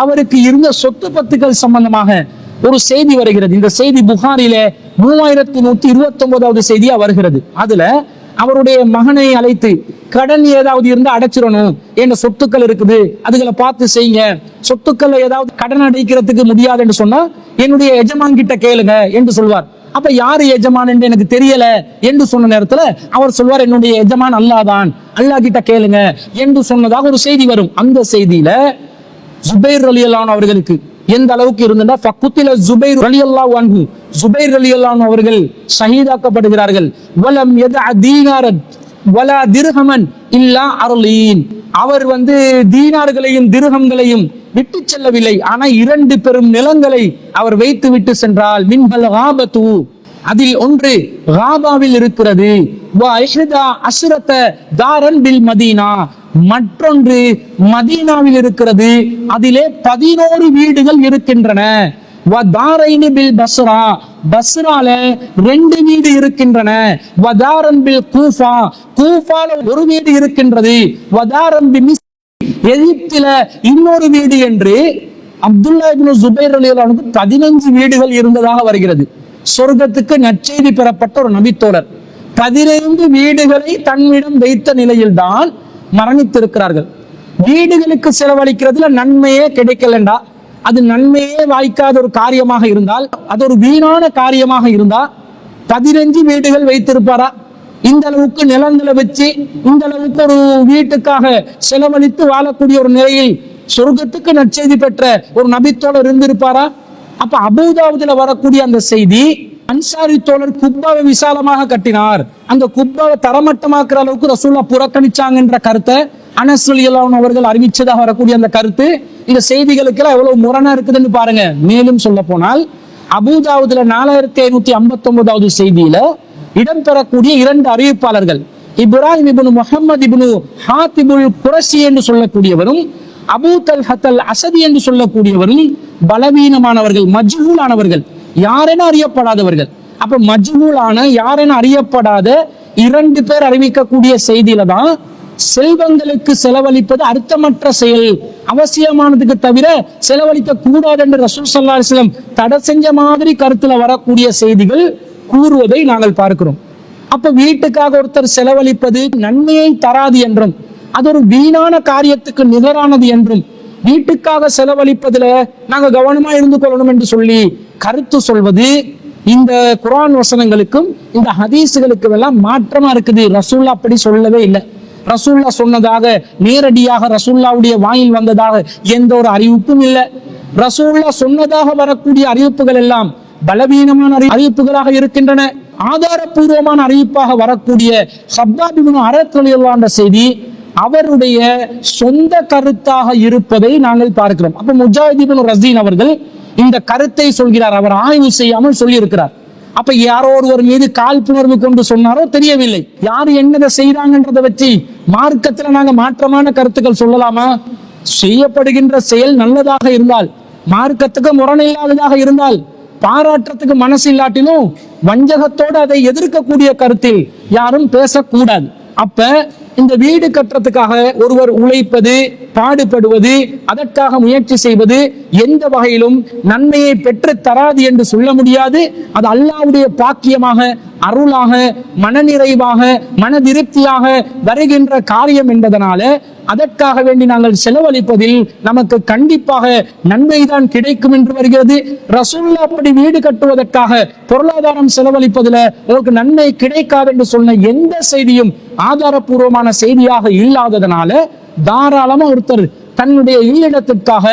அவருக்கு இருந்த சொத்து பத்துக்கள் சம்பந்தமாக ஒரு செய்தி வருகிறது. இந்த செய்தி புகாரில 3129வது செய்தியா வருகிறது. அதுல அவருடைய மகனை அழைத்து, கடன் ஏதாவது இருந்தா அடைச்சிடணும், என்ற சொத்துக்கள் இருக்குது, அதுகளை பார்த்து செய்யுங்க, சொத்துக்கள் ஏதாவது கடன் அடைக்கிறதுக்கு முடியாது என்று சொன்னா என்னுடைய எஜமான் கிட்ட கேளுங்க என்று சொல்வார். அப்ப யாரு எஜமான் என்று எனக்கு தெரியல என்று சொன்ன நேரத்துல அவர் சொல்வார், என்னுடைய எஜமான் அல்லாஹ் தான், அல்லாஹ் கிட்ட கேளுங்க என்று சொன்னதாக ஒரு செய்தி வரும். அந்த செய்தியில ஜுபைர் ரலியல்லாஹு அவர்களுக்கு எந்த அளவுக்கு இருந்தா, ஃபக்குத்தில ஜுபைர் ரலியல்லாஹு அன்ஹு, ஜுபைர் ரலியல்லாஹு அவர்கள் ஷஹீதாக்கப்படுகிறார்கள். வலம் யதஅ தீனாரன் வலா திர்ஹமன் இல்லா அர்லீன், அவர் தீனார்களையும் திர்ஹம்களையும் விட்டு செல்லவில்லை, ஆனா 2 பெரும் நிலங்களை அவர் வைத்து விட்டு சென்றால். மின்ஹல் காபத்து, அதில் ஒன்று காபாவில் இருக்கிறது, வ இஹ்தா அஸ்ரத தாரன் பில் மதீனா, மற்றொன்று மதீனாவில் இருக்கிறது, அதிலே 11 வீடுகள் இருக்கின்றன. வதாரைனி பில் பஸ்ரா, பஸ்ரால 2 வீடு இருக்கின்றன. வதாரன் பில் கூஃபா, கூஃபால 1 வீடு இருக்கின்றது. வதாரன் பில் எகிப்தில இன்னொரு வீடு என்று அப்துல்லா இப்னு ஜுபைர் ரலியல்லாஹு அன்ஹு 15 வீடுகள் இருந்ததாக வருகிறது. சொர்க்கத்துக்கு நற்செய்தி பெறப்பட்ட ஒரு நபித்தோழர் 15 வீடுகளை தன்னிடம் வைத்த நிலையில் தான் மரணித்திருக்கிறார்கள். வீடுகளுக்கு செலவழிக்கிறதுல நன்மையே கிடைக்கலண்டா, அது நன்மையே வாய்க்காத ஒரு காரியமாக இருந்தால், அது ஒரு வீணான காரியமாக இருந்தா 15 வீடுகள் வைத்திருப்பாரா? இந்த அளவுக்கு நிலங்களை வச்சு இந்த அளவுக்கு ஒரு வீட்டுக்காக செலவழித்து வாழக்கூடிய ஒரு நிலையில் சொர்க்கத்துக்கு நற்செய்தி பெற்ற ஒரு நபித்தோழர் இருந்திருப்பாரா? அப்ப அபூதாவுதுல வரக்கூடிய அந்த செய்தி, அன்சாரி தோழர் குப்பாவை விசாலமாக கட்டினார், அந்த குப்பாவை தரமட்டமாக்குற அளவுக்கு ரசூலுல்லாஹ் புறக்கணிச்சாங்க என்ற கருத்தை அனஸ் ரலியல்லாஹு அவர்கள் அறிவிச்சதாக வரக்கூடிய அந்த கருத்து இந்த செய்திகளுக்கு எல்லாம் எவ்வளவு முரணா இருக்குதுன்னு பாருங்க. மேலும் சொல்ல போனால் அபூதாவுதுல 4559வது செய்தியில இடம்பெறக்கூடிய 2 அறிவிப்பாளர்கள், இப்ராஹிம் இப்னு முஹம்மது இப்னு ஹாத்திபுல் குரஷி என்று சொல்லக்கூடியவரும் அபூ தல்ஹத்தல் அஸதி என்று சொல்லக்கூடியவரும் பலவீனமானவர்கள், மஜ்ஹூலானவர்கள், யாரென அறியப்படாதவர்கள். அப்ப மஜ்ஹூலான யாரென அறியப்படாத 2 பேர் அறிவிக்கக்கூடிய செய்தியில தான் செல்வங்களுக்கு செலவழிப்பது அர்த்தமற்ற செயல், அவசியமானதுக்கு தவிர செலவழிக்க கூடாது என்று ரசூல் ஸல்லல்லாஹு அலைஹி வஸல்லம் தடை செஞ்ச மாதிரி கருத்துல வரக்கூடிய செய்திகள் கூறுவதை நாங்கள் பார்க்கிறோம். அப்ப வீட்டுக்காக ஒருத்தர் செலவழிப்பது நன்மையை தராது என்றும், அது ஒரு வீணான காரியத்துக்கு நிகரானது என்றும், வீட்டுக்காக செலவழிப்பதுல நாங்க கவனமா இருந்து கொள்ளணும் என்று சொல்லி கருத்து சொல்வது இந்த குர்ஆன் வசனங்களுக்கும் இந்த ஹதீஸுகளுக்கும் எல்லாம் மாற்றமா இருக்குது. ரசூலுல்லாஹ் அப்படி சொல்லவே இல்லை. ரசூலுல்லாஹ் சொன்னதாக நேரடியாக ரசூலுல்லாஹ்வுடைய வாயில் வந்ததாக எந்த ஒரு அறிவிப்பும் இல்லை. ரசூலுல்லாஹ் சொன்னதாக வரக்கூடிய அறிவிப்புகள் எல்லாம் பலவீனமான அறிவிப்புகளாக இருக்கின்றன. ஆதாரபூர்வமான அறிவிப்பாக வரக்கூடிய ஹப்பாப் இப்னு அரத் ரலியல்லாஹு அன்ஹு செய்தி அவருடைய சொந்த கருத்தாக இருப்பதை நாங்கள் பார்க்கிறோம். அப்ப முஜாஹித் இப்னு ரஸீன் அவர்கள் இந்த கருத்தை சொல்கிறார், அவர் ஆய்வு செய்யாமல் சொல்லி இருக்கிறார். அப்ப யாரோ ஒருவர் மீது காழ்ப்புணர்வு கொண்டு சொன்னாரோ தெரியவில்லை. யார் என்னதை செய்யறாங்கன்றதை வச்சு மார்க்கத்துல நாங்க மாற்றமான கருத்துக்கள் சொல்லலாமா? செய்யப்படுகின்ற செயல் நல்லதாக இருந்தால், மார்க்கத்துக்கு முரணில்லாததாக இருந்தால், பாராட்டுறதுக்கு மனசு இல்லாட்டிலும் வஞ்சகத்தோடு அதை எதிர்க்கக்கூடிய கருத்தில் யாரும் பேசக்கூடாது. அப்ப இந்த வீடு கட்டுறதுக்காக ஒருவர் உழைப்பது, பாடுபடுவது, அதற்காக முயற்சி செய்வது எந்த வகையிலும் நன்மையை பெற்று தராது என்று சொல்ல முடியாது. அது அல்லாஹ்வுடைய பாக்கியமாக, அருளாக, மனநிறைவாக, மன திருப்தியாக வருகின்ற காரியம் என்பதனால அதற்காக வேண்டி நாங்கள் செலவழிப்பதில் நமக்கு கண்டிப்பாக நன்மைதான் கிடைக்கும் என்று வருகிறது. ரசூலுல்லாஹ் அப்படி வீடு கட்டுவதற்காக பொருளாதாரம் செலவழிப்பதில் உங்களுக்கு நன்மை கிடைக்காது என்று சொன்ன எந்த செய்தியும் ஆதாரபூர்வமான செய்தியாக இல்லாததனால தாராளமா ஒருத்தர் தன்னுடைய இல்லிடத்திற்காக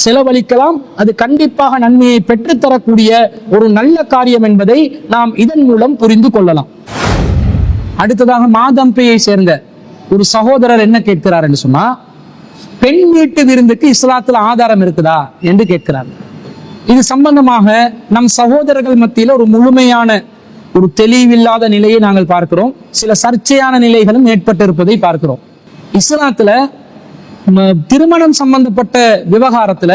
செலவழிக்கலாம். அது கண்டிப்பாக நன்மையை பெற்றுத்தரக்கூடிய ஒரு நல்ல காரியம் என்பதை நாம் இதன் மூலம் புரிந்து கொள்ளலாம். அடுத்ததாக மாதம்பையை சேர்ந்த ஒரு சகோதரர் என்ன கேட்கிறார் என்று சொன்னா, பெண் வீட்டு விருந்துக்கு இஸ்லாத்துல ஆதாரம் இருக்குதா என்று கேட்கிறார். இது சம்பந்தமாக நம் சகோதரர்கள் மத்தியில ஒரு முழுமையான ஒரு தெளிவில்லாத நிலையை நாங்கள் பார்க்கிறோம். சில சர்ச்சையான நிலைகளும் ஏற்பட்டிருப்பதை பார்க்கிறோம். இஸ்லாத்துல திருமணம் சம்பந்தப்பட்ட விவகாரத்துல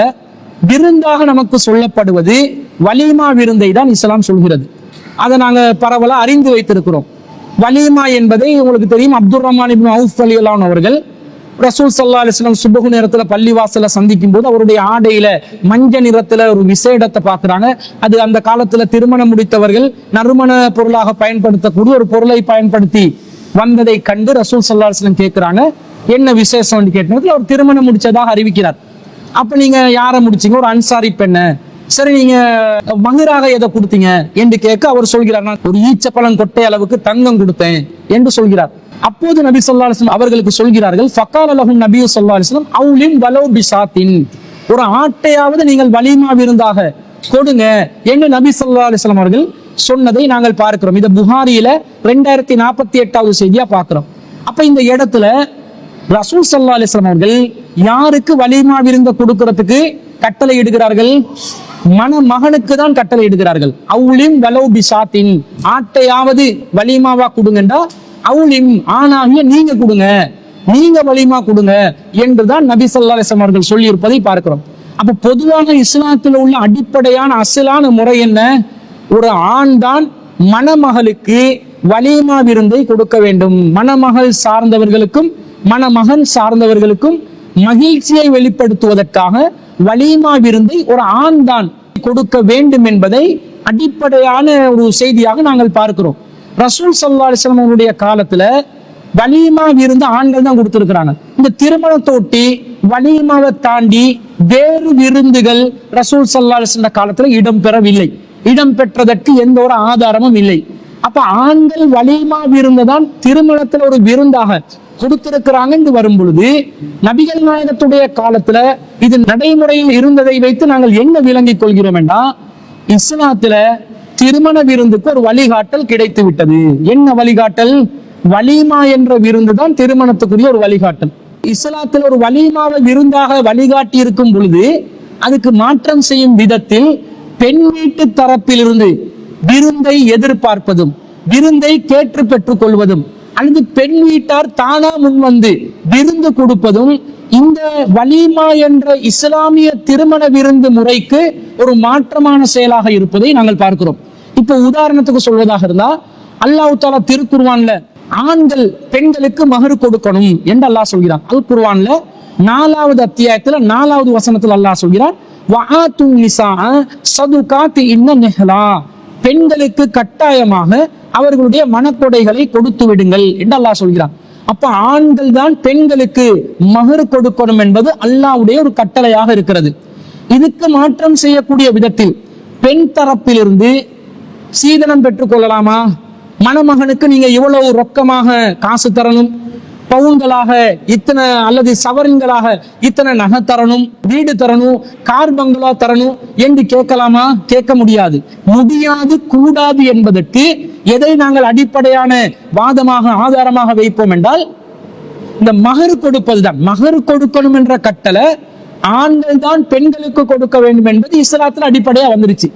விருந்தாக நமக்கு சொல்லப்படுவது வலீமா விருந்தை தான் இஸ்லாம் சொல்கிறது. அதை நாங்க பரவலா அறிந்து வைத்திருக்கிறோம். வலீமா என்பதை உங்களுக்கு தெரியும். அப்துல் ரஹ்மான் இப்னு அவுஃப் ரலியல்லாஹு அன்ஹு அவர்கள் ரசூல் ஸல்லல்லாஹு அலைஹி வஸல்லம் சுபஹ் நேரத்துல பள்ளிவாசல சந்திக்கும் போது அவருடைய ஆடையில மஞ்சள் நிறத்துல ஒரு விசேடத்தை பார்க்கிறாங்க. அது அந்த காலத்துல திருமணம் முடித்தவர்கள் நறுமண பொருளாக பயன்படுத்தக்கூடிய ஒரு பொருளை பயன்படுத்தி வந்ததை கண்டு ரசூல் ஸல்லல்லாஹு அலைஹி வஸல்லம் கேட்கிறாங்க, என்ன விசேஷம் கேட்டதுல அவர் திருமணம் முடிச்சதாக அறிவிக்கிறார். அப்ப நீங்க யாரை முடிச்சீங்க? ஒரு அன்சாரி பெண்ணை. சரி, நீங்க மகராக எதை கொடுத்தீங்க என்று கேட்க அவர் சொல்கிறார், நான் ஒரு ஈச்சப்பழம் கொட்டை அளவுக்கு தங்கம் கொடுத்தேன் என்று சொல்கிறார். அப்போது நபி ஸல்லல்லாஹு அலைஹி வஸல்லம் அவர்களுக்கு சொல்கிறார்கள், ஃபகால லஹும் நபி ஸல்லல்லாஹு அலைஹி வஸல்லம் அவுலின் வலௌ பிசாத்தின், ஒரு ஆட்டையாவது நீங்கள் வலீமா விருந்தாக கொடுங்க என்று நபி ஸல்லல்லாஹு அலைஹி வஸல்லம் அவர்கள் சொன்னதை நாங்கள் பார்க்கிறோம். இதை புகாரியில 2048வது செய்தியா பார்க்கிறோம். அப்ப இந்த இடத்துல ரசூல் ஸல்லல்லாஹு அலைஹி வஸல்லம் அவர்கள் யாருக்கு வலீமா விருந்த கொடுக்கிறதுக்கு கட்டளை இடுகிறார்கள்? மணமகனுக்கு தான் கட்டளை இடுகிறார்கள். அவுலிம் வலௌ பிசாத்தின், ஆட்டையாவது வலீமாவா கொடுங்கண்டா அவுலிம் ஆணாகிய நீங்க கொடுங்க, நீங்க வலீமா கொடுங்க என்றுதான் நபி ஸல்லல்லாஹு அலைஹி வஸல்லம் அவர்கள் சொல்லி இருப்பதை பார்க்கிறோம். அப்ப பொதுவாக இஸ்லாத்தில் உள்ள அடிப்படையான அசலான முறை என்ன? ஒரு ஆண் தான் மணமகளுக்கு வலீமா விருந்தை கொடுக்க வேண்டும். மணமகள் சார்ந்தவர்களுக்கும் மணமகன் சார்ந்தவர்களுக்கும் மகிழ்ச்சியை வெளிப்படுத்துவதற்காக வலீமா விருந்தை ஒரு ஆண் தான் கொடுக்க வேண்டும் என்பதை அடிப்படையான ஒரு செய்தியாக நாங்கள் பார்க்கிறோம். ரசூல் ஸல்லல்லாஹு அலைஹி வஸல்லம் அவருடைய காலத்துல வலீமா விருந்து ஆண்கள் தான் கொடுத்திருக்கிறாங்க. இந்த திருமணத்தொட்டி வலீமாவை தாண்டி வேறு விருந்துகள் ரசூல் ஸல்லல்லாஹு அலைஹி வஸல்லம் காலத்துல இடம்பெறவில்லை. இடம்பெற்றதற்கு எந்த ஒரு ஆதாரமும் இல்லை. அப்ப ஆண்கள் வலீமா விருந்து தான் திருமணத்துல ஒரு விருந்தாக கொடுத்திருக்கிறாங்க என்று வரும் பொழுது நபிகள் நாயகத்துடைய காலத்துல இது நடைமுறையில் இருந்ததை வைத்து நாங்கள் என்ன விளங்கிக் கொள்கிறோம் என்றா, இஸ்லாத்துல திருமண விருந்துக்கு ஒரு வழிகாட்டல் கிடைத்து விட்டது. என்ன வழிகாட்டல்? வலீமா என்ற விருந்து தான் திருமணத்துக்குரிய ஒரு வழிகாட்டல். இஸ்லாத்தில் ஒரு வலீமாவை விருந்தாக வழிகாட்டி இருக்கும் பொழுது அதுக்கு மாற்றம் செய்யும் விதத்தில் பெண் வீட்டு தரப்பிலிருந்து விருந்தை எதிர்பார்ப்பதும் விருந்தை கேட்டு பெற்றுக் கொள்வதும் அல்லது பெண் வீட்டார் தானா முன் வந்து விருந்து கொடுப்பதும் இந்த வலீமா என்ற இஸ்லாமிய திருமண விருந்து முறைக்கு ஒரு மாற்றமான செயலாக இருப்பதை நாங்கள் பார்க்கிறோம். இப்ப உதாரணத்துக்கு சொல்வதாக இருந்தா, அல்லாஹ் தஆலா திருக்குர்ஆன்ல ஆண்கள் பெண்களுக்கு மஹர் கொடுக்கணும் என்று அல்லாஹ் சொல்கிறான். அல் குர்ஆன்ல 4வது அத்தியாயத்துல 4வது வசனத்துல அல்லாஹ் சொல்கிறான், வஆத்து நிஸாஅ ஸதுகாத்தி இன்ன நிஹ்லா, பெண்களுக்கு கட்டாயமாக அவர்களுடைய மனக்கொடைகளை கொடுத்து விடுங்கள் என்று அல்லாஹ் சொல்கிறான். அப்ப ஆண்கள் தான் பெண்களுக்கு மஹர் கொடுக்கணும் என்பது அல்லாஹ்வுடைய ஒரு கட்டளையாக இருக்கிறது. இதுக்கு மாற்றம் செய்யக்கூடிய விதத்தில் பெண் தரப்பிலிருந்து சீதனம் பெற்றுக் கொள்ளலாமா? மணமகனுக்கு நீங்க இவ்வளவு ரொக்கமாக காசு தரணும், பவுன்களாக இத்தனை அல்லது சவரன்களாக இத்தனை நகை தரணும், வீடு தரணும், கார் பங்களா தரணும் என்று கேட்கலாமா? கேட்க முடியாது. முடியாது, கூடாது என்பதற்கு எதை நாங்கள் அடிப்படையான வாதமாக ஆதாரமாக வைப்போம் என்றால், இந்த மஹர் கொடுப்பதுதான். மஹர் கொடுக்கணும் என்ற கட்டளை ஆண்கள் தான் பெண்களுக்கு கொடுக்க வேண்டும் என்பது இஸ்லாத்துல அடிப்படையா வந்துருச்சு.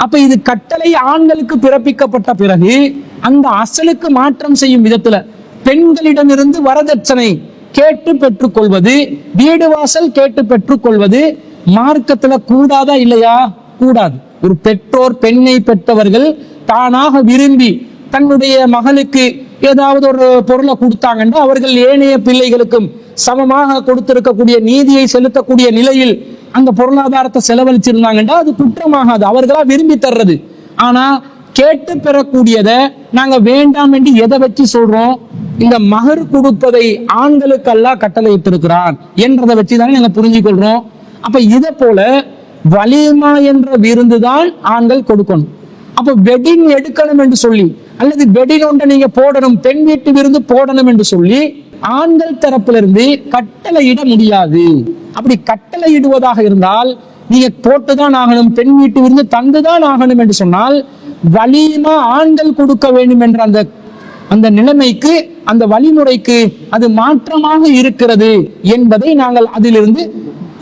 அப்ப இது கட்டளை ஆண்களுக்கு பிறப்பிக்கப்பட்ட பிறகு அந்த அசலுக்கு மாற்றம் செய்யும் விதத்துல பெண்களிடமிருந்து வரதட்சணை கேட்டு பெற்றுக் கொள்வது, வீடு வாசல் கேட்டு பெற்றுக் கொள்வது மார்க்கத்துல கூடாதா இல்லையா? கூடாது. ஒரு பெற்றோர் பெண்ணை பெற்றவர்கள் தானாக விரும்பி தன்னுடைய மகளுக்கு ஏதாவது ஒரு பொருளை கொடுத்தாங்கன்னா அவர்கள் ஏனைய பிள்ளைகளுக்கும் சமமாக கொடுத்திருக்கக்கூடிய நீதியை செலுத்தக்கூடிய நிலையில் அந்த பொருளாதாரத்தை செலவழிச்சிருந்தாங்கன்னா அது குற்றமாகாது, அவர்களா விரும்பி தர்றது. ஆனா கேட்டு பெறக்கூடியதை நாங்க வேண்டாம் என்று எதை வச்சு சொல்றோம்? இந்த மகர் கொடுப்பதை ஆண்களுக்கு அல்லாஹ் கட்டளையிட்டிருக்கிறான் என்றதை வச்சுதானே நாங்க புரிஞ்சுக்கொள்றோம். அப்ப இதை போல வலிமா என்ற விருந்துதான் ஆண்கள் கொடுக்கணும். அப்ப வெட்டிங் எடுக்கணும் என்று சொல்லி, அல்லது வெட்டிங் ஒன்றை நீங்க போடணும், பெண் வீட்டு விருந்து போடணும் என்று சொல்லி ஆண்கள் தரப்பிலிருந்து கட்டளையிட முடியாது. அப்படி கட்டளையிடுவதாக இருந்தால் நீங்க போட்டுதான் ஆகணும், பெண் வீட்டு விருந்து தந்துதான் ஆகணும் என்று சொன்னால் வலிமா ஆண்கள் கொடுக்க வேண்டும் என்ற அந்த நிலைமைக்கு, அந்த வழிமுறைக்கு அது மாற்றமாக இருக்கிறது என்பதை நாங்கள் அதிலிருந்து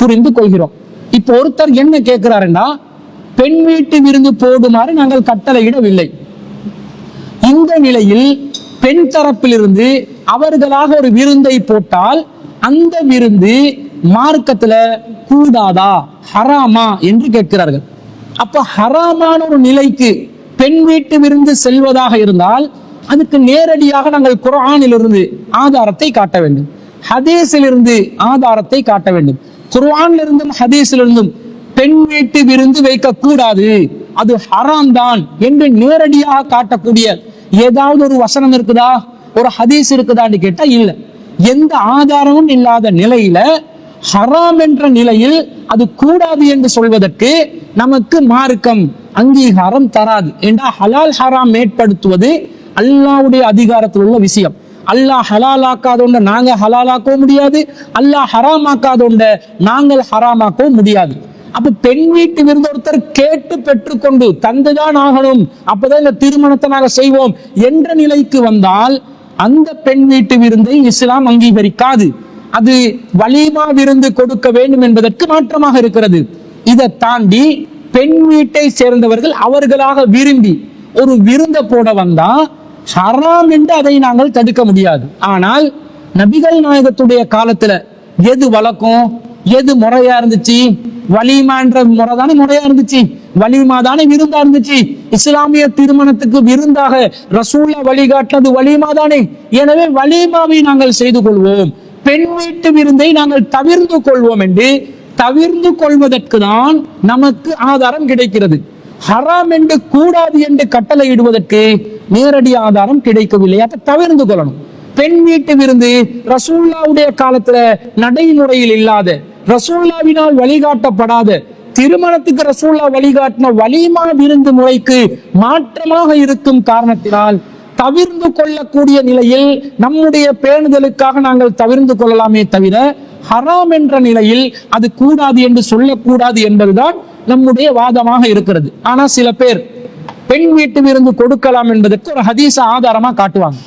புரிந்து கொள்கிறோம். இப்போ ஒருத்தர் என்ன கேட்கிறாருன்னா, பெண் வீட்டு விருந்து போடுமாறு நாங்கள் கட்டளையிடவில்லை. இந்த நிலையில் பெண் தரப்பிலிருந்து அவர்களாக ஒரு விருந்தை போட்டால் அந்த விருந்து மார்க்கத்துல கூடாதா, ஹராமா என்று கேட்கிறார்கள். அப்ப ஹராமான ஒரு நிலைக்கு பெண் வீட்டு விருந்து செல்வதாக இருந்தால் அதுக்கு நேரடியாக நாங்கள் குர்ஆனிலிருந்து ஆதாரத்தை காட்ட வேண்டும், ஹதீஸிலிருந்து ஆதாரத்தை காட்ட வேண்டும். குர்ஆனிலிருந்தும் ஹதீஸிலிருந்தும் பெண் வீட்டு விருந்து வைக்க கூடாது, அது ஹராம் தான் என்று நேரடியாக காட்டக்கூடிய ஏதாவது ஒரு வசனம் இருக்குதா, ஒரு ஹதீஸ் இருக்குதான்னு கேட்டா இல்ல. எந்த ஆதாரமும் இல்லாத நிலையில ஹராம் என்ற நிலையில் அது கூடாது என்று சொல்வதற்கு நமக்கு மார்க்கம் அங்கீகாரம் தராது. என்றா ஹலால் ஹராம் ஏற்படுத்துவது அல்லாஹ்வுடைய அதிகாரத்தில் உள்ள விஷயம். அல்லாஹ் ஹலால் ஆக்காதோண்ட நாங்க ஹலாலாக்கவும் முடியாது, அல்லாஹ் ஹராம் ஆக்காதோண்ட நாங்கள் ஹராமாக்கவும் முடியாது. அப்ப பெண் வீட்டு விருந்து ஒருத்தர் கேட்டு பெற்றுக்கொண்டு தந்துதான் ஆகணும், அப்பதான் இந்த திருமணத்தை நாங்க செய்வோம் என்ற நிலைக்கு வந்தால் அந்த பெண் வீட்டு விருந்தை இஸ்லாம் அங்கீகரிக்காது. அது வலிமா விருந்து கொடுக்க வேண்டும் என்பதற்கு மாற்றமாக இருக்கிறது. இதை தாண்டி பெண் வீட்டை சேர்ந்தவர்கள் அவர்களாக விரும்பி ஒரு விருந்த போட வந்தா ஹராம் என்று அதை நாங்கள் தடுக்க முடியாது. ஆனால் நபிகள் நாயகத்துடைய காலத்துல எது வழக்கம், எது முறையா இருந்துச்சு? வலிமா என்ற முறை தானே முறையா இருந்துச்சு, வலிமா தானே விருந்தா இருந்துச்சு. இஸ்லாமிய திருமணத்துக்கு விருந்தாக ரசூல்லா வழிகாட்டினது வலிமா தானே. எனவே வலிமாவை நாங்கள் செய்து கொள்வோம், பெண் வீட்டு விருந்தை நாங்கள் தவிர்த்து கொள்வோம் என்று தவிர்த்து கொள்வதற்கு தான் நமக்கு ஆதாரம் கிடைக்கிறது. ஹராம் என்று கூடாது என்று கட்டளையிடுவதற்கு நேரடி ஆதாரம் கிடைக்கவில்லை. அதை தவிர்த்து கொள்ளணும். பெண் வீட்டு விருந்து ரசூல்லாவுடைய காலத்துல நடைமுறையில் இல்லாத, ரசூல்லாவினால் வழிகாட்டப்படாத, திருமணத்துக்கு ரசூல்லா வழிகாட்டின வலிமா விருந்து முறைக்கு மாற்றமாக இருக்கும் காரணத்தினால் தவிர்த்து கொள்ளக்கூடிய நிலையில் நம்முடைய பேணுதலுக்காக நாங்கள் தவிர்த்து கொள்ளலாமே தவிர ஹராம் என்ற நிலையில் அது கூடாது என்று சொல்லக்கூடாது என்பதுதான் நம்முடைய வாதமாக இருக்கிறது. ஆனா சில பேர் பெண் வீட்டு விருந்து கொடுக்கலாம் என்பதற்கு ஒரு ஹதீஸ ஆதாரமா காட்டுவாங்க.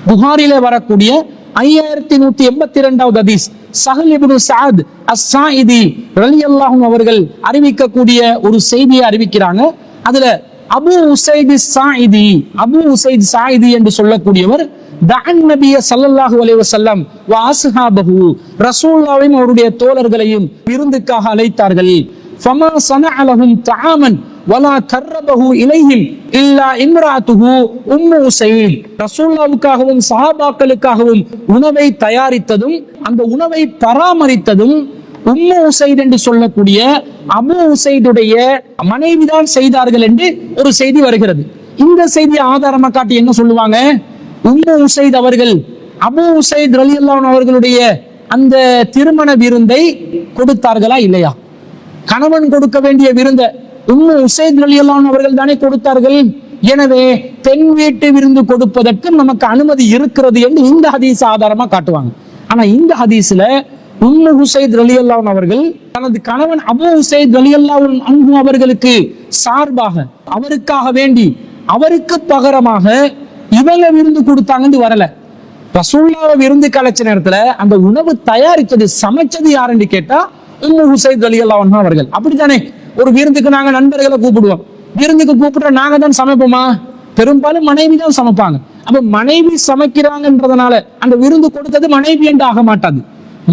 புகாரில வரக்கூடிய 5182வது ஹதீஸ், சஹல் இப்னு சஅத் அஸ்-ஸாயிதி ரலியல்லாஹு அவர்கள் அறிவிக்கக்கூடிய ஒரு செய்தியை அறிவிக்கிறாங்க. அதுல அபு உசைத் ஸாயிதி என்று சொல்லக்கூடியவர் தஅன் நபிய ஸல்லல்லாஹு அலைஹி வஸல்லம் வ அஸ்ஹாபஹு, ரசூலுல்லாஹையும் அவருடைய தோழர்களையும் விருந்துக்காக அழைத்தார்கள். ஃபமா ஸனஅ லஹும் தஆமன் வலா கர்ரபஹு இலைஹிம் இல்லா இம்ராஅத்துஹு உம்மு உசைத், ரசூலுல்லாஹ்வுக்காகவும் சஹாபாக்களுக்காகவும் உணவை தயாரித்ததும் அந்த உணவை பராமரித்ததும் உம்மு உசைத் என்று சொல்லக்கூடிய அபு உசைதுடைய மனைவிதான் செய்தார்கள் என்று ஒரு செய்தி வருகிறது. இந்த செய்தியை ஆதாரமா காட்டி என்ன சொல்லுவாங்க? உம்மு உசைத் அவர்கள் அபு உசைத் ரலியல்லாஹு அன்ஹு அவர்களுடைய அந்த திருமண விருந்தை கொடுத்தார்களா இல்லையா? கணவன் கொடுக்க வேண்டிய விருந்த உம்மு உசைத் ரலியல்லாஹு அன்ஹு அவர்கள் தானே கொடுத்தார்கள். எனவே பெண் வீட்டு விருந்து கொடுப்பதற்கு நமக்கு அனுமதி இருக்கிறது என்று இந்த ஹதீஸ் ஆதாரமா காட்டுவாங்க. ஆனா இந்த ஹதீஸ்ல உம்மு உசைத் ரலியல்லாஹு அன்ஹு அவர்கள் தனது கணவன் அபு உசைத் ரலியல்லாஹு அன்ஹு அவர்களுக்கு சார்பாக, அவருக்காக வேண்டி, அவருக்கு பகரமாக இவங்க விருந்து கொடுத்தாங்கன்னு வரல. ரசூலுல்லாஹ் விருந்து கலைச்ச நேரத்துல அந்த உணவு தயாரிச்சது, சமைச்சது யாருன்னு கேட்டா உம்மு உசைத் ரலியல்லாஹு அன்ஹு அவர்கள். அப்படித்தானே ஒரு விருந்துக்கு நாங்க நண்பர்களை கூப்பிடுவோம், விருந்துக்கு கூப்பிடுற நாங்க தான் சமைப்போமா? பெரும்பாலும் மனைவி தான் சமைப்பாங்க. அப்ப மனைவி சமைக்கிறாங்கன்றதுனால அந்த விருந்து கொடுத்தது மனைவி என்று ஆக மாட்டாது.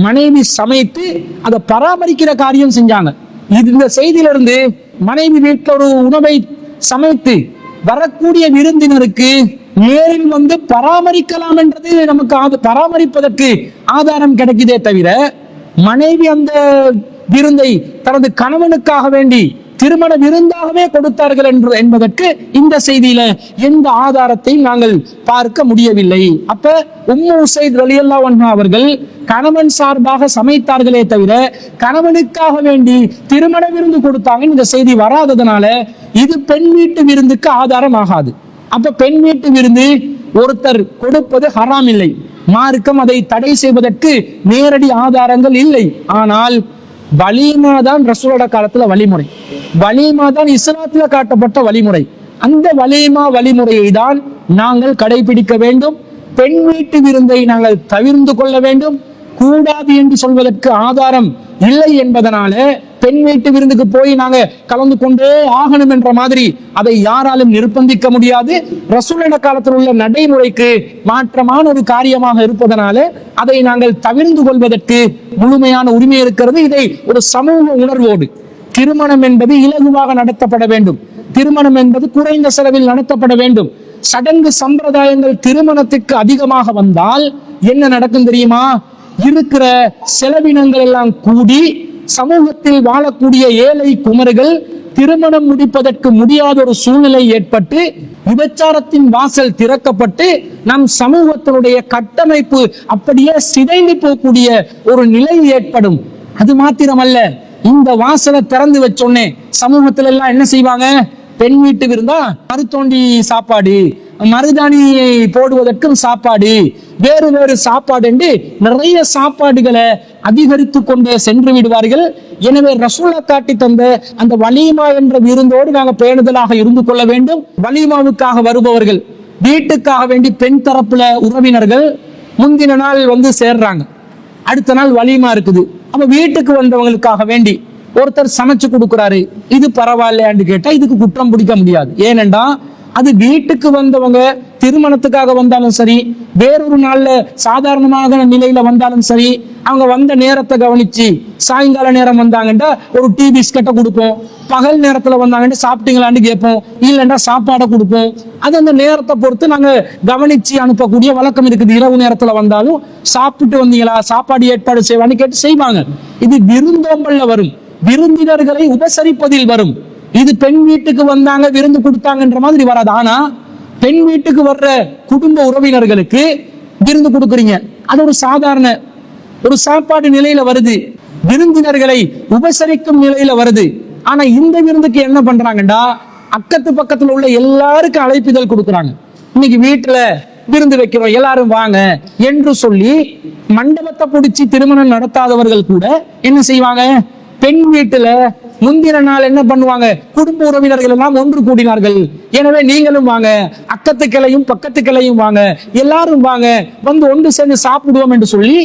மனைவி சமைத்து அதை பராமரிக்கிற காரியம் செஞ்சாங்க. இந்த செய்தியிலிருந்து மனைவி வீட்டில் ஒரு உணவை சமைத்து வரக்கூடிய விருந்தினருக்கு நேரில் வந்து பராமரிக்கலாம் என்றது நமக்கு பராமரிப்பதற்கு ஆதாரம் கிடைக்குதே தவிர, மனைவி அந்த விருந்தை தனது கணவனுக்காக வேண்டி திருமண விருந்தாகவே கொடுத்தார்கள் என்பதற்கு இந்த செய்தியில எந்த ஆதாரத்தையும் நாங்கள் பார்க்க முடியவில்லை. அப்ப உம்மு உசைத் ரலியல்லாஹு அன்ஹா அவர்கள் கணவன் சார்பாக சமைத்தார்களே தவிர கணவனுக்காக வேண்டி திருமண விருந்து கொடுத்தாங்க இந்த செய்தி வராததுனால இது பெண் வீட்டு விருந்துக்கு ஆதாரம் ஆகாது. அப்ப பெண் வீட்டு விருந்து ஒருத்தர் கொடுப்பது ஹராம் இல்லை, மார்க்கம் அதை தடை செய்வதற்கு நேரடி ஆதாரங்கள் இல்லை. ஆனால் வலிமா தான் ரசூலோட காலத்துல வழிமுறை, வலிமா தான் இஸ்லாத்துல காட்டப்பட்ட வழிமுறை. அந்த வழிமுறையை தான் நாங்கள் கடைபிடிக்க வேண்டும். பெண் வீட்டு விருந்தை நாங்கள் தவிர்த்து கொள்ள வேண்டும். கூடாது என்று சொல்வதற்கு ஆதாரம் இல்லை என்பதனால பெண் வீட்டு விருந்துக்கு போய் நாங்க கலந்து கொண்டே ஆகணும் என்ற மாதிரி அதை யாராலும் நிர்பந்திக்க முடியாது. ரசூலுல்லாஹி காலத்தில் உள்ள நடைமுறைக்கு மாற்றமான ஒரு காரியமாக இருப்பதனால அதை நாங்கள் தவிர்த்து கொள்வதற்கு முழுமையான உரிமை இருக்கிறது. இதை ஒரு சமூக உணர்வோடு, திருமணம் என்பது இலகுவாக நடத்தப்பட வேண்டும், திருமணம் என்பது குறைந்த செலவில் நடத்தப்பட வேண்டும். சடங்கு சம்பிரதாயங்கள் திருமணத்துக்கு அதிகமாக வந்தால் என்ன நடக்கும் தெரியுமா? இருக்கிற செலவினங்கள் எல்லாம் கூடி சமூகத்தில் வாழக்கூடிய ஏழை குமர்கள் திருமணம் முடிப்பதற்கு முடியாத ஒரு சூழ்நிலை ஏற்பட்டு விபச்சாரத்தின் வாசல் திறக்கப்பட்டு நம் சமூகத்தினுடைய கட்டமைப்பு அப்படியே சிதைந்து போகக்கூடிய ஒரு நிலை ஏற்படும். அது மாத்திரமல்ல, இந்த வாசலை திறந்து வச்சோன்னே சமூகத்துல எல்லாம் என்ன செய்வாங்க? பெண் வீட்டு விருந்தா மருத்தோண்டி சாப்பாடு, மருதாணியை போடுவதற்கும் சாப்பாடு, வேறு வேறு சாப்பாடு என்று நிறைய சாப்பாடுகளை அதிகரித்து கொண்டே சென்று விடுவார்கள். எனவே ரசூலுல்லாஹ் காட்டி தந்த அந்த வலீமா என்ற விருந்தோடு நாங்கள் பேணுதலாக இருந்து கொள்ள வேண்டும். வலீமாவுக்காக வருபவர்கள், வீட்டுக்காக வேண்டி பெண் தரப்புல உறவினர்கள் முந்தின நாள் வந்து சேர்றாங்க, அடுத்த நாள் வலீமா இருக்குது. அப்ப வீட்டுக்கு வந்தவங்களுக்காக வேண்டி ஒருத்தர் சமைச்சு கொடுக்குறாரு, இது பரவாயில்லையான்னு கேட்டா இதுக்கு குற்றம் பிடிக்க முடியாது. ஏனென்றா அது வீட்டுக்கு வந்தவங்க திருமணத்துக்காக வந்தாலும் சரி, வேறொரு நாள்ல சாதாரணமாக நிலையில வந்தாலும் சரி, அவங்க வந்த நேரத்தை கவனிச்சு சாயங்கால நேரம் வந்தாங்கன்னா ஒரு டீ பிஸ்கட்டை கொடுப்போம், பகல் நேரத்துல வந்தாங்கன்னா சாப்பிட்டீங்களான்னு கேட்போம், இல்லைன்னா சாப்பாடை கொடுப்போம். அது அந்த நேரத்தை பொறுத்து நாங்க கவனிச்சு அனுப்பக்கூடிய வழக்கம் இருக்குது. இரவு நேரத்துல வந்தாலும் சாப்பிட்டு வந்தீங்களா, சாப்பாடு ஏற்பாடு செய்வான்னு கேட்டு செய்வாங்க. இது விருந்தோம்பல்ல வரும், விருந்தினர்களை உபசரிப்பதில் வரும். இது பெண் வீட்டுக்கு வந்தாங்க விருந்து கொடுத்தாங்கன்ற மாதிரி வராது. ஆனா பெண் வீட்டுக்கு வர்ற குடும்ப உறவினர்களுக்கு விருந்து கொடுக்குறீங்க, அது ஒரு சாதாரண ஒரு சாப்பாடு நிலையில வருது, விருந்தினர்களை உபசரிக்கும் நிலையில வருது. ஆனா இந்த விருந்துக்கு என்ன பண்றாங்கடா, அக்கத்து பக்கத்துல உள்ள எல்லாருக்கும் அழைப்பிதழ் கொடுக்குறாங்க. இன்னைக்கு வீட்டுல விருந்து வைக்கிறோம், எல்லாரும் வாங்க என்று சொல்லி மண்டபத்தை பிடிச்சி திருமணம் நடத்தாதவர்கள் கூட என்ன செய்வாங்க? பெண் வீட்டுல முந்தின நாள் என்ன பண்ணுவாங்க? குடும்ப உறவினர்கள் எல்லாம் ஒன்று கூடினார்கள், எனவே நீங்களும் வாங்க, அக்கத்து கிளையும் பக்கத்து கிளையும் வாங்க, எல்லாரும் வாங்க, வந்து ஒன்று சேர்ந்து சாப்பிடுவோம் என்று சொல்லி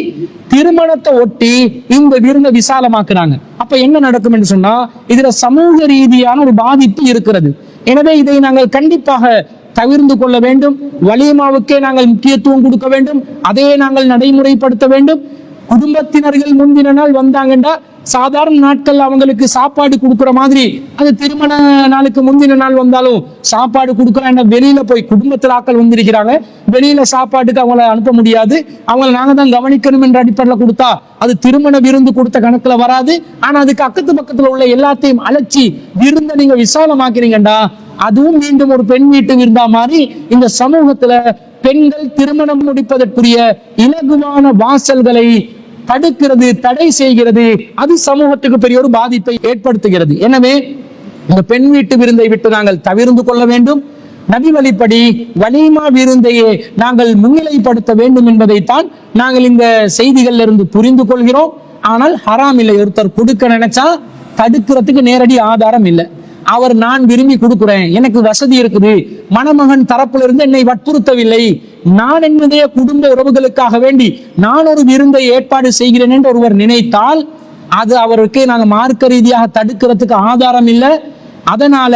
திருமணத்தை ஒட்டி இந்த விருந்தை விசாலமாக்குறாங்க. அப்ப என்ன நடக்கும் என்று சொன்னா, இதுல சமூக ரீதியான ஒரு பாதிப்பு இருக்கிறது. எனவே இதை நாங்கள் கண்டிப்பாக தவிர்த்து கொள்ள வேண்டும். வலீமாவுக்கே நாங்கள் முக்கியத்துவம் கொடுக்க வேண்டும், அதையே நாங்கள் நடைமுறைப்படுத்த வேண்டும். குடும்பத்தினர்கள் முந்தின நாள் வந்தாங்கன்னா சாதாரண நாட்கள் அவங்களுக்கு சாப்பாடு கொடுக்குற மாதிரி அது திருமண நாளுக்கு முந்தின நாள் வந்தாலும் சாப்பாடு கொடுக்கலாம். வெளியில போய் குடும்பத்தில் ஆட்கள் வந்திருக்கிறாங்க, வெளியில சாப்பாட்டுக்கு அவங்கள அனுப்ப முடியாது, அவங்களை நாங்க தான் கவனிக்கணும் என்ற அடிப்படையில் கொடுத்தா அது திருமண விருந்து கொடுத்த கணக்குல வராது. ஆனா அதுக்கு அக்கத்து பக்கத்துல உள்ள எல்லாத்தையும் அழைச்சி விருந்தை நீங்க விசாலமாக்குறீங்கடா, அதுவும் மீண்டும் ஒரு பெண் வீட்டு விருந்தா மாதிரி இந்த சமூகத்துல பெண்கள் திருமணம் முடிப்பதற்குரிய இலகுவான வாசல்களை தடுக்கிறது, தடை செய்கிறது. அது சமூகத்துக்கு பெரிய ஒரு பாதிப்பை ஏற்படுத்துகிறது. எனவே இந்த பெண் வீட்டு விருந்தை விட்டு நாங்கள் தவிர்த்து கொள்ள வேண்டும். நபி வழிப்படி வலீமா விருந்தையே நாங்கள் முன்னிலைப்படுத்த வேண்டும் என்பதைத்தான் நாங்கள் இந்த செய்திகள்ல இருந்து புரிந்து கொள்கிறோம். ஆனால் ஹராம் இல்லை. ஒருத்தர் கொடுக்க நினைச்சா தடுக்கிறதுக்கு நேரடி ஆதாரம் இல்லை. அவர் நான் விரும்பி கொடுக்கிறேன், எனக்கு வசதி இருக்குது, மணமகன் தரப்புல இருந்து என்னை வற்புறுத்தவில்லை, நான் என்னுடைய குடும்ப உறவுகளுக்காக வேண்டி நான் ஒரு விருந்தை ஏற்பாடு செய்கிறேன் என்று ஒருவர் நினைத்தால் அது அவருக்கு நாங்க மார்க்க ரீதியாக தடுக்கிறதுக்கு ஆதாரம் இல்லை. அதனால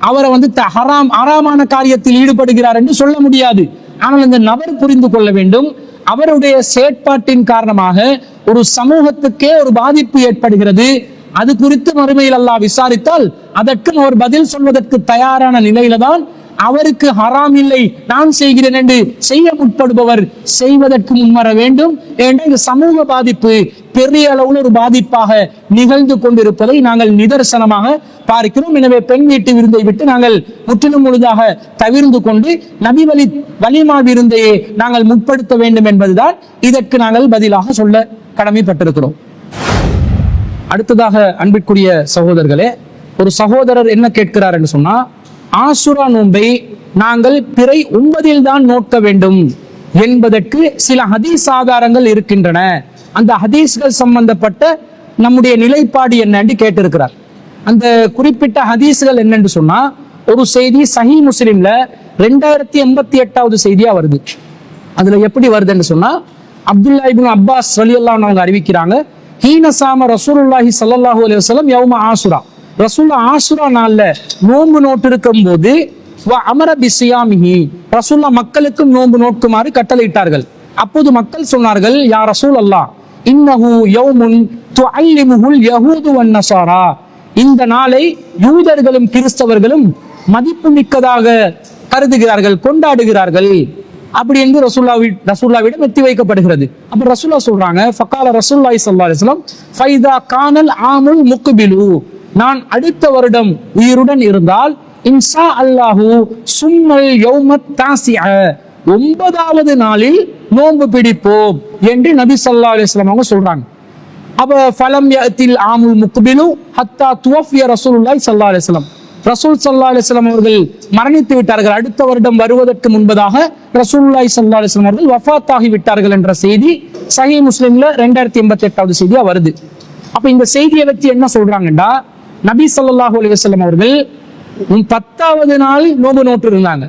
அவரை வந்து ஹராமான காரியத்தில் ஈடுபடுகிறார் என்று சொல்ல முடியாது. ஆனால் இந்த நபர் புரிந்து கொள்ள வேண்டும், அவருடைய செயற்பாட்டின் காரணமாக ஒரு சமூகத்துக்கே ஒரு பாதிப்பு ஏற்படுகிறது. அது குறித்து மறுமையில் அல்லாஹ் விசாரித்தால் அதற்கும் அவர் பதில் சொல்வதற்கு தயாரான நிலையில தான் அவருக்கு ஹராம் இல்லை, நான் செய்கிறேன் என்று செய்ய முற்படுபவர் செய்வதற்கு முன்வர வேண்டும் என்ற இந்த சமூக பாதிப்பு பெரிய அளவில் ஒரு பாதிப்பாக நிகழ்ந்து கொண்டிருப்பதை நாங்கள் நிதர்சனமாக பார்க்கிறோம். எனவே பெண் வீட்டு விருந்தை விட்டு நாங்கள் முற்றிலும் முழுதாக தவிர்ந்து கொண்டு நபி வலிமா விருந்தையே நாங்கள் முற்படுத்த வேண்டும் என்பதுதான் இதற்கு நாங்கள் பதிலாக சொல்ல கடமைப்பட்டிருக்கிறோம். அடுத்ததாக அன்பிற்குரிய சகோதரர்களே, ஒரு சகோதரர் என்ன கேட்கிறார் என்று சொன்னா, ஆசுரா நோன்பை நாங்கள் பிறை 9 தான் நோக்க வேண்டும் என்பதற்கு சில ஹதீஸ் ஆதாரங்கள் இருக்கின்றன, அந்த ஹதீஸ்கள் சம்பந்தப்பட்ட நம்முடைய நிலைப்பாடு என்னன்னு கேட்டிருக்கிறார். அந்த குறிப்பிட்ட ஹதீஸ்கள் என்னன்னு சொன்னா, ஒரு செய்தி சஹீ முஸ்லிம்ல 2088வது செய்தியா வருது. அதுல எப்படி வருதுன்னு சொன்னா, அப்துல்லா இப்னு அப்பாஸ் ரலியல்லாஹு அன்ஹு அவங்க அறிவிக்கிறாங்க, ஹீனசாம ரசூலுல்லாஹி ஸல்லல்லாஹு அலைஹி வஸல்லம் யௌம ஆசுரா, ரசூல் ஆசுரா நாள்ல நோன்பு நோட்டு இருக்கும் போது அமர பிசியாமிஹி, ரசூல்லா மக்களுக்கும் நோன்பு நோக்குமாறு கட்டளையிட்டார்கள். அப்போது மக்கள் சொன்னார்கள், யா ரசூல் அல்லாஹ், இன்னஹு யௌமுன் துஅல்லிமுஹுல் யஹூது வன் நஸாரா, இந்த நாளை யூதர்களும் கிறிஸ்தவர்களும் மதிப்பு மிக்கதாக கருதுகிறார்கள், கொண்டாடுகிறார்கள் அப்படி என்று ரசூல்லாவிடம் எத்தி வைக்கப்படுகிறது. அப்ப ரசூல்லா சொல்றாங்க, ஃபகால ரசூலுல்லாஹி ஸல்லல்லாஹு அலைஹி வஸல்லம் ஃபைதா கானல் ஆமுல் முக்பிலு, நான் அடுத்த வருடம் உயிருடன் இருந்தால் இன்ஷா அல்லாஹு சும்மல் யௌமத் தாசிஅ, 9வது நாளில் நோன்பு பிடிப்போம் என்று நபி ஸல்லல்லாஹு அலைஹி வஸல்லம் அவங்க சொல்றாங்க. அப்ப ஃபலம் யஅத்தில் ஆமுல் முக்பிலு ஹத்தா துவஃபிய ரசூலுல்லாஹி ஸல்லல்லாஹு அலைஹி வஸல்லம், ரசூல் ஸல்லல்லாஹு அலைஹி வஸல்லம் அவர்கள் மரணித்து விட்டார்கள், அடுத்த வருடம் வருவதற்கு முன்பதாக ரசூலுல்லாஹி ஸல்லல்லாஹு அலைஹி வஸல்லம் அவர்கள் வஃபாத் ஆகி விட்டார்கள் என்ற செய்தி சஹீ முஸ்லிம்ல 2088வது செய்தியா வருது. அப்ப இந்த செய்தியை வச்சு என்ன சொல்றாங்கன்னா, நபி ஸல்லல்லாஹு அலைஹி வஸல்லம் அவர்கள் 10வது நாள் நோன்பு நோட்டு இருந்தாங்க,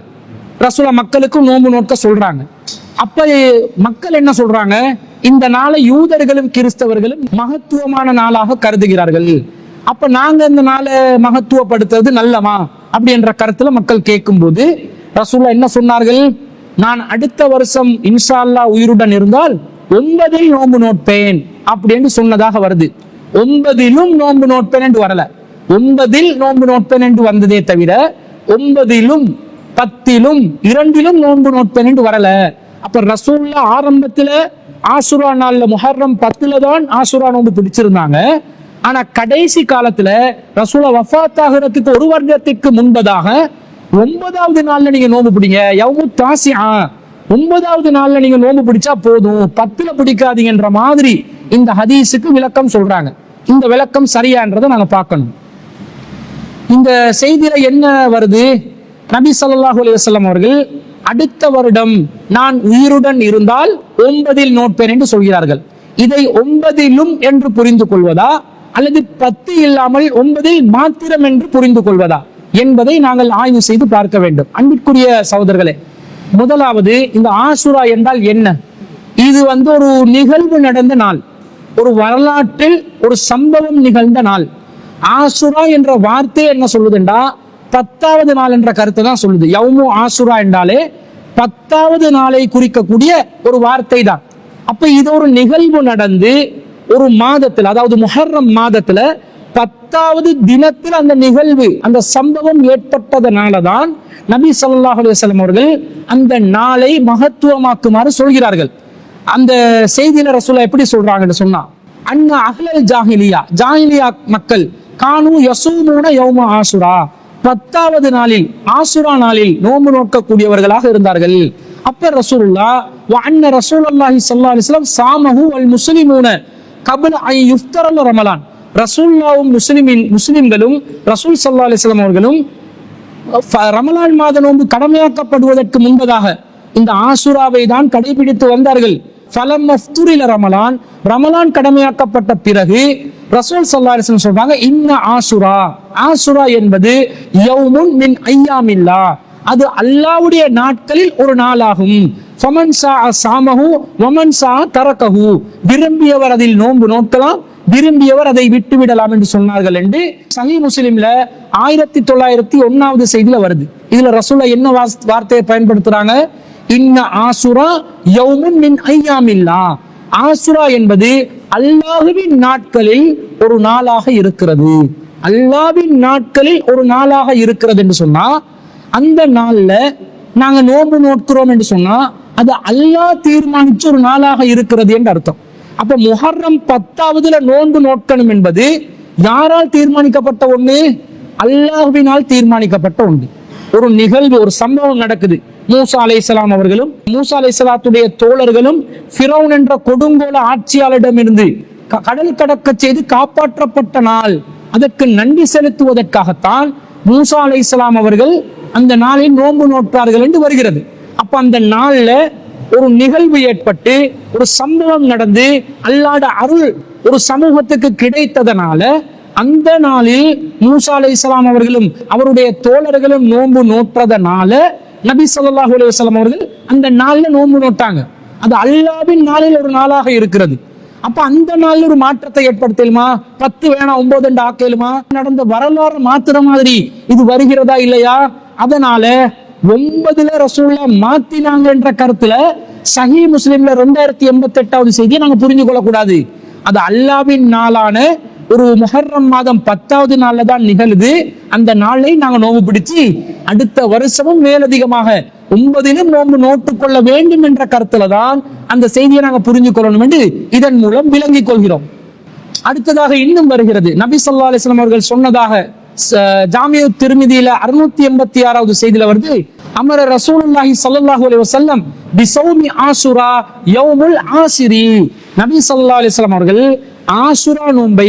ரசூலா மக்களுக்கும் நோன்பு நோக்க சொல்றாங்க. அப்ப மக்கள் என்ன சொல்றாங்க, இந்த நாளை யூதர்களும் கிறிஸ்தவர்களும் மகத்துவமான நாளாக கருதுகிறார்கள், அப்ப நாங்க இந்த நாளை மகத்துவப்படுத்துறது நல்லமா அப்படி என்ற கருத்துல மக்கள் கேட்கும் போது ரசூலா என்ன சொன்னார்கள், நான் அடுத்த வருஷம் இன்ஷா அல்லாஹ் உயிருடன் இருந்தால் 9ல் நோன்பு நோட்பேன் அப்படின்னு சொன்னதாக வருது. 9லும் நோன்பு நோட்பேன் என்று வரல, 9ல் நோன்பு நோட்பேன் என்று வந்ததே தவிர 9லும் 10லும் 2லும் நோன்பு நோட்பேன் என்று வரல. அப்ப ரசூல்லா ஆரம்பத்துல ஆசுரா நாள்ல முஹர்ரம் 10ல தான் ஆசுரா நோன்பு பிடிச்சிருந்தாங்க. ஆனா கடைசி காலத்துல ரசூலா வஃபாத் ஆகிறதுக்கு ஒரு வருடத்திற்கு முன்பதாக 9வது நாள்ல நீங்க நோன்பு பிடிங்க, யௌமு தாசிஆ, 9வது நாள்ல நீங்க நோன்பு பிடிச்சா போதும், 10ல பிடிக்காதீங்கன்ற மாதிரி இந்த ஹதீஸுக்கு விளக்கம் சொல்றாங்க. இந்த விளக்கம் சரியான்றதை நாங்க பார்க்கணும். இந்த செய்தியில என்ன வருது, நபி ஸல்லல்லாஹு அலைஹி வஸல்லம் அவர்கள் அடுத்த வருடம் நான் உயிருடன் இருந்தால் 9ல் நோட்பேன் என்று சொல்கிறார்கள். இதை 9லும் என்று புரிந்து கொள்வதா அல்லது 10 இல்லாமல் 9ல் மாத்திரம் என்று புரிந்து கொள்வதா என்பதை நாங்கள் ஆய்வு செய்து பார்க்க வேண்டும். அன்பிற்குரிய சகோதரர்களே, முதலாவது இந்த ஆசுரா என்றால் என்ன? இது ஒரு நிகழ்வு நடந்த நாள், ஒரு வரலாற்றில் ஒரு சம்பவம் நிகழ்ந்த நாள். ஆசுரா என்ற வார்த்தை என்ன சொல்லுதுண்டா, 10வது நாள் என்ற கருத்தை தான் சொல்லுது. யௌமு ஆசுரா என்றாலே 10வது நாளை குறிக்கக்கூடிய ஒரு வார்த்தை தான். அப்ப இது ஒரு நிகழ்வு நடந்து ஒரு மாதத்துல, அதாவது முஹர்ரம் மாதத்துல 10வது தினத்தில் அந்த நிகழ்வு, அந்த சம்பவம் ஏற்பட்டதனாலதான் நபி ஸல்லல்லாஹு அலைஹி வஸல்லம் அவர்கள் அந்த நாளை மகத்துவமாக்குமாறு சொல்கிறார்கள். அந்த செய்தியில ரசூலா எப்படி சொல்றாங்கன்னு சொன்னா, அன்ன அஹ்லல் ஜாஹிலியா மக்கள் கானு யஸூமுன யௌம ஆசுரா, 10வது நாளில் ஆசுரா நாளில் நோன்பு நோக்கக்கூடியவர்களாக இருந்தார்கள். அப்ப ரசூலுல்லாஹ் வ அன்ன ரசூலுல்லாஹி ஸல்லல்லாஹு அலைஹி வஸல்லம் சாமஹு வல் முஸ்லிமூன கப்ல ஐ யுஃப்தரல் ரமலான், ரசூலுல்லாஹும் முஸ்லிம்களும் ரசூல் ஸல்லல்லாஹு அலைஹி வஸல்லம் அவர்களும் ரமலான் மாத நோன்பு கடமையாக்கப்படுவதற்கு முன்பதாக இந்த ஆசுராவை தான் கடைபிடித்து வந்தார்கள். ஃபலம் மஃப்துரில ரமலான், ரமலான் கடமையாக்கப்பட்ட பிறகு ரசூல் ஸல்லல்லாஹு அலைஹி வஸல்லம் சொல்றாங்க, இன்ன ஆசுரா, ஆசுரா என்பது யௌமுன் மின் ஐயாமில்லாஹ், அது அல்லாஹ்வுடைய நாட்களில் ஒரு நாளாகும். ஃபமன் ஸாஅ ஸாமஹு வமன் ஸாஅ தரகஹு, விரும்பியவர் அதில் நோன்பு நோக்கலாம், விரும்பியவர் அதை விட்டு விடலாம் என்று சொன்னார்கள் என்று சஹீஹ் முஸ்லிம்ல 1901வது செய்தியில வருது. இதுல ரசூலா என்ன வார்த்தையை பயன்படுத்துறாங்க, இன்ன ஆசுரா யௌமுன் மின் ஐயாமில்லாஹ், ஆசுரா என்பது அல்லாஹ்வின் நாட்களில் ஒரு நாளாக இருக்கிறது, அல்லாஹ்வின் நாட்களில் ஒரு நாளாக இருக்கிறது என்று சொன்னா அந்த நாள்ல நாங்க நோன்பு நோட்கிறோம் என்று சொன்னா அது அல்லாஹ் தீர்மானிச்ச ஒரு நாளாக இருக்கிறது என்று அர்த்தம். அப்ப முஹர்ரம் 10ஆவதுல நோன்பு நோட்கணும் என்பது யாரால் தீர்மானிக்கப்பட்ட ஒண்ணு? அல்லாஹ்வினால் தீர்மானிக்கப்பட்ட ஒன்று. ஒரு நிகழ்வு, ஒரு சம்பவம் நடக்குது. மூசா அலைஹிஸ்ஸலாம் அவர்களும் மூசா அலைஹிஸ்ஸலாத்துடைய தோழர்களும் ஃபிரௌன் என்ற கொடுங்கோல ஆட்சியாளரிடம் இருந்து கடல் கடக்க செய்து காப்பாற்றப்பட்ட நாள். அதற்கு நன்றி செலுத்துவதற்காகத்தான் மூசா அலைஹிஸ்ஸலாம் அவர்கள் அந்த நாளில் நோன்பு நோற்றார்கள் என்று வருகிறது. அப்ப அந்த நாள்ல ஒரு நிகழ்வு ஏற்பட்டு ஒரு சம்பவம் நடந்து அல்லாஹ்வுடைய அருள் ஒரு சமூகத்துக்கு கிடைத்ததனால அந்த நாளில் மூசா அலைஹிஸ்ஸலாம் அவர்களும் அவருடைய தோழர்களும் நோன்பு நோற்றதனால நபி ஸல்லல்லாஹு அலைஹி வஸல்லம் அவர்கள் அந்த நாள்ல நோன்பு நோட்டாங்க. அது அல்லாஹ்வின் நாளில் ஒரு நாளாக இருக்கிறது. அப்ப அந்த நாள்ல ஒரு மாற்றத்தை ஏற்படுத்தலுமா? 10 வேணாம் 9 என்று ஆக்கலுமா? நடந்த வரலாறு மாத்திர மாதிரி இது வருகிறதா இல்லையா? அதனால 9ல ரசூலுல்லாஹ் மாத்தினாங்க என்ற கருத்துல சஹீஹ் முஸ்லிம்ல 2088வது செய்தியை நாங்க புரிந்து கொள்ளக்கூடாது. அது அல்லாஹ்வின் நாளான ஒரு முஹர்ரம் மாதம் 10வது நாள்ல தான் நிகழுது. அந்த நாளை நாங்க நோன்பு பிடிச்சு அடுத்த வருஷமும் மேலதிகமாக 9லும் நோன்பு நோட்டுக் கொள்ள வேண்டும் என்ற கருத்துல தான் அந்த செய்தியை நாங்க புரிஞ்சு கொள்ளணும் என்று இதன் மூலம் விளங்கிக் கொள்கிறோம். அடுத்ததாக இன்னும் வருகிறது. நபி ஸல்லல்லாஹு அலைஹி வஸல்லம் அவர்கள் சொன்னதாக ஜாமிஉ திர்மிதியில 686வது செய்தியில வருது, அமர ரசூலுல்லாஹி ஸல்லல்லாஹு அலைஹி வஸல்லம் பிஸௌமி ஆஷுரா யௌமுல் ஆஷிரி. நபி ஸல்லல்லாஹு அலைஹி வஸல்லம் அவர்கள் ஆஷுரா நோன்பை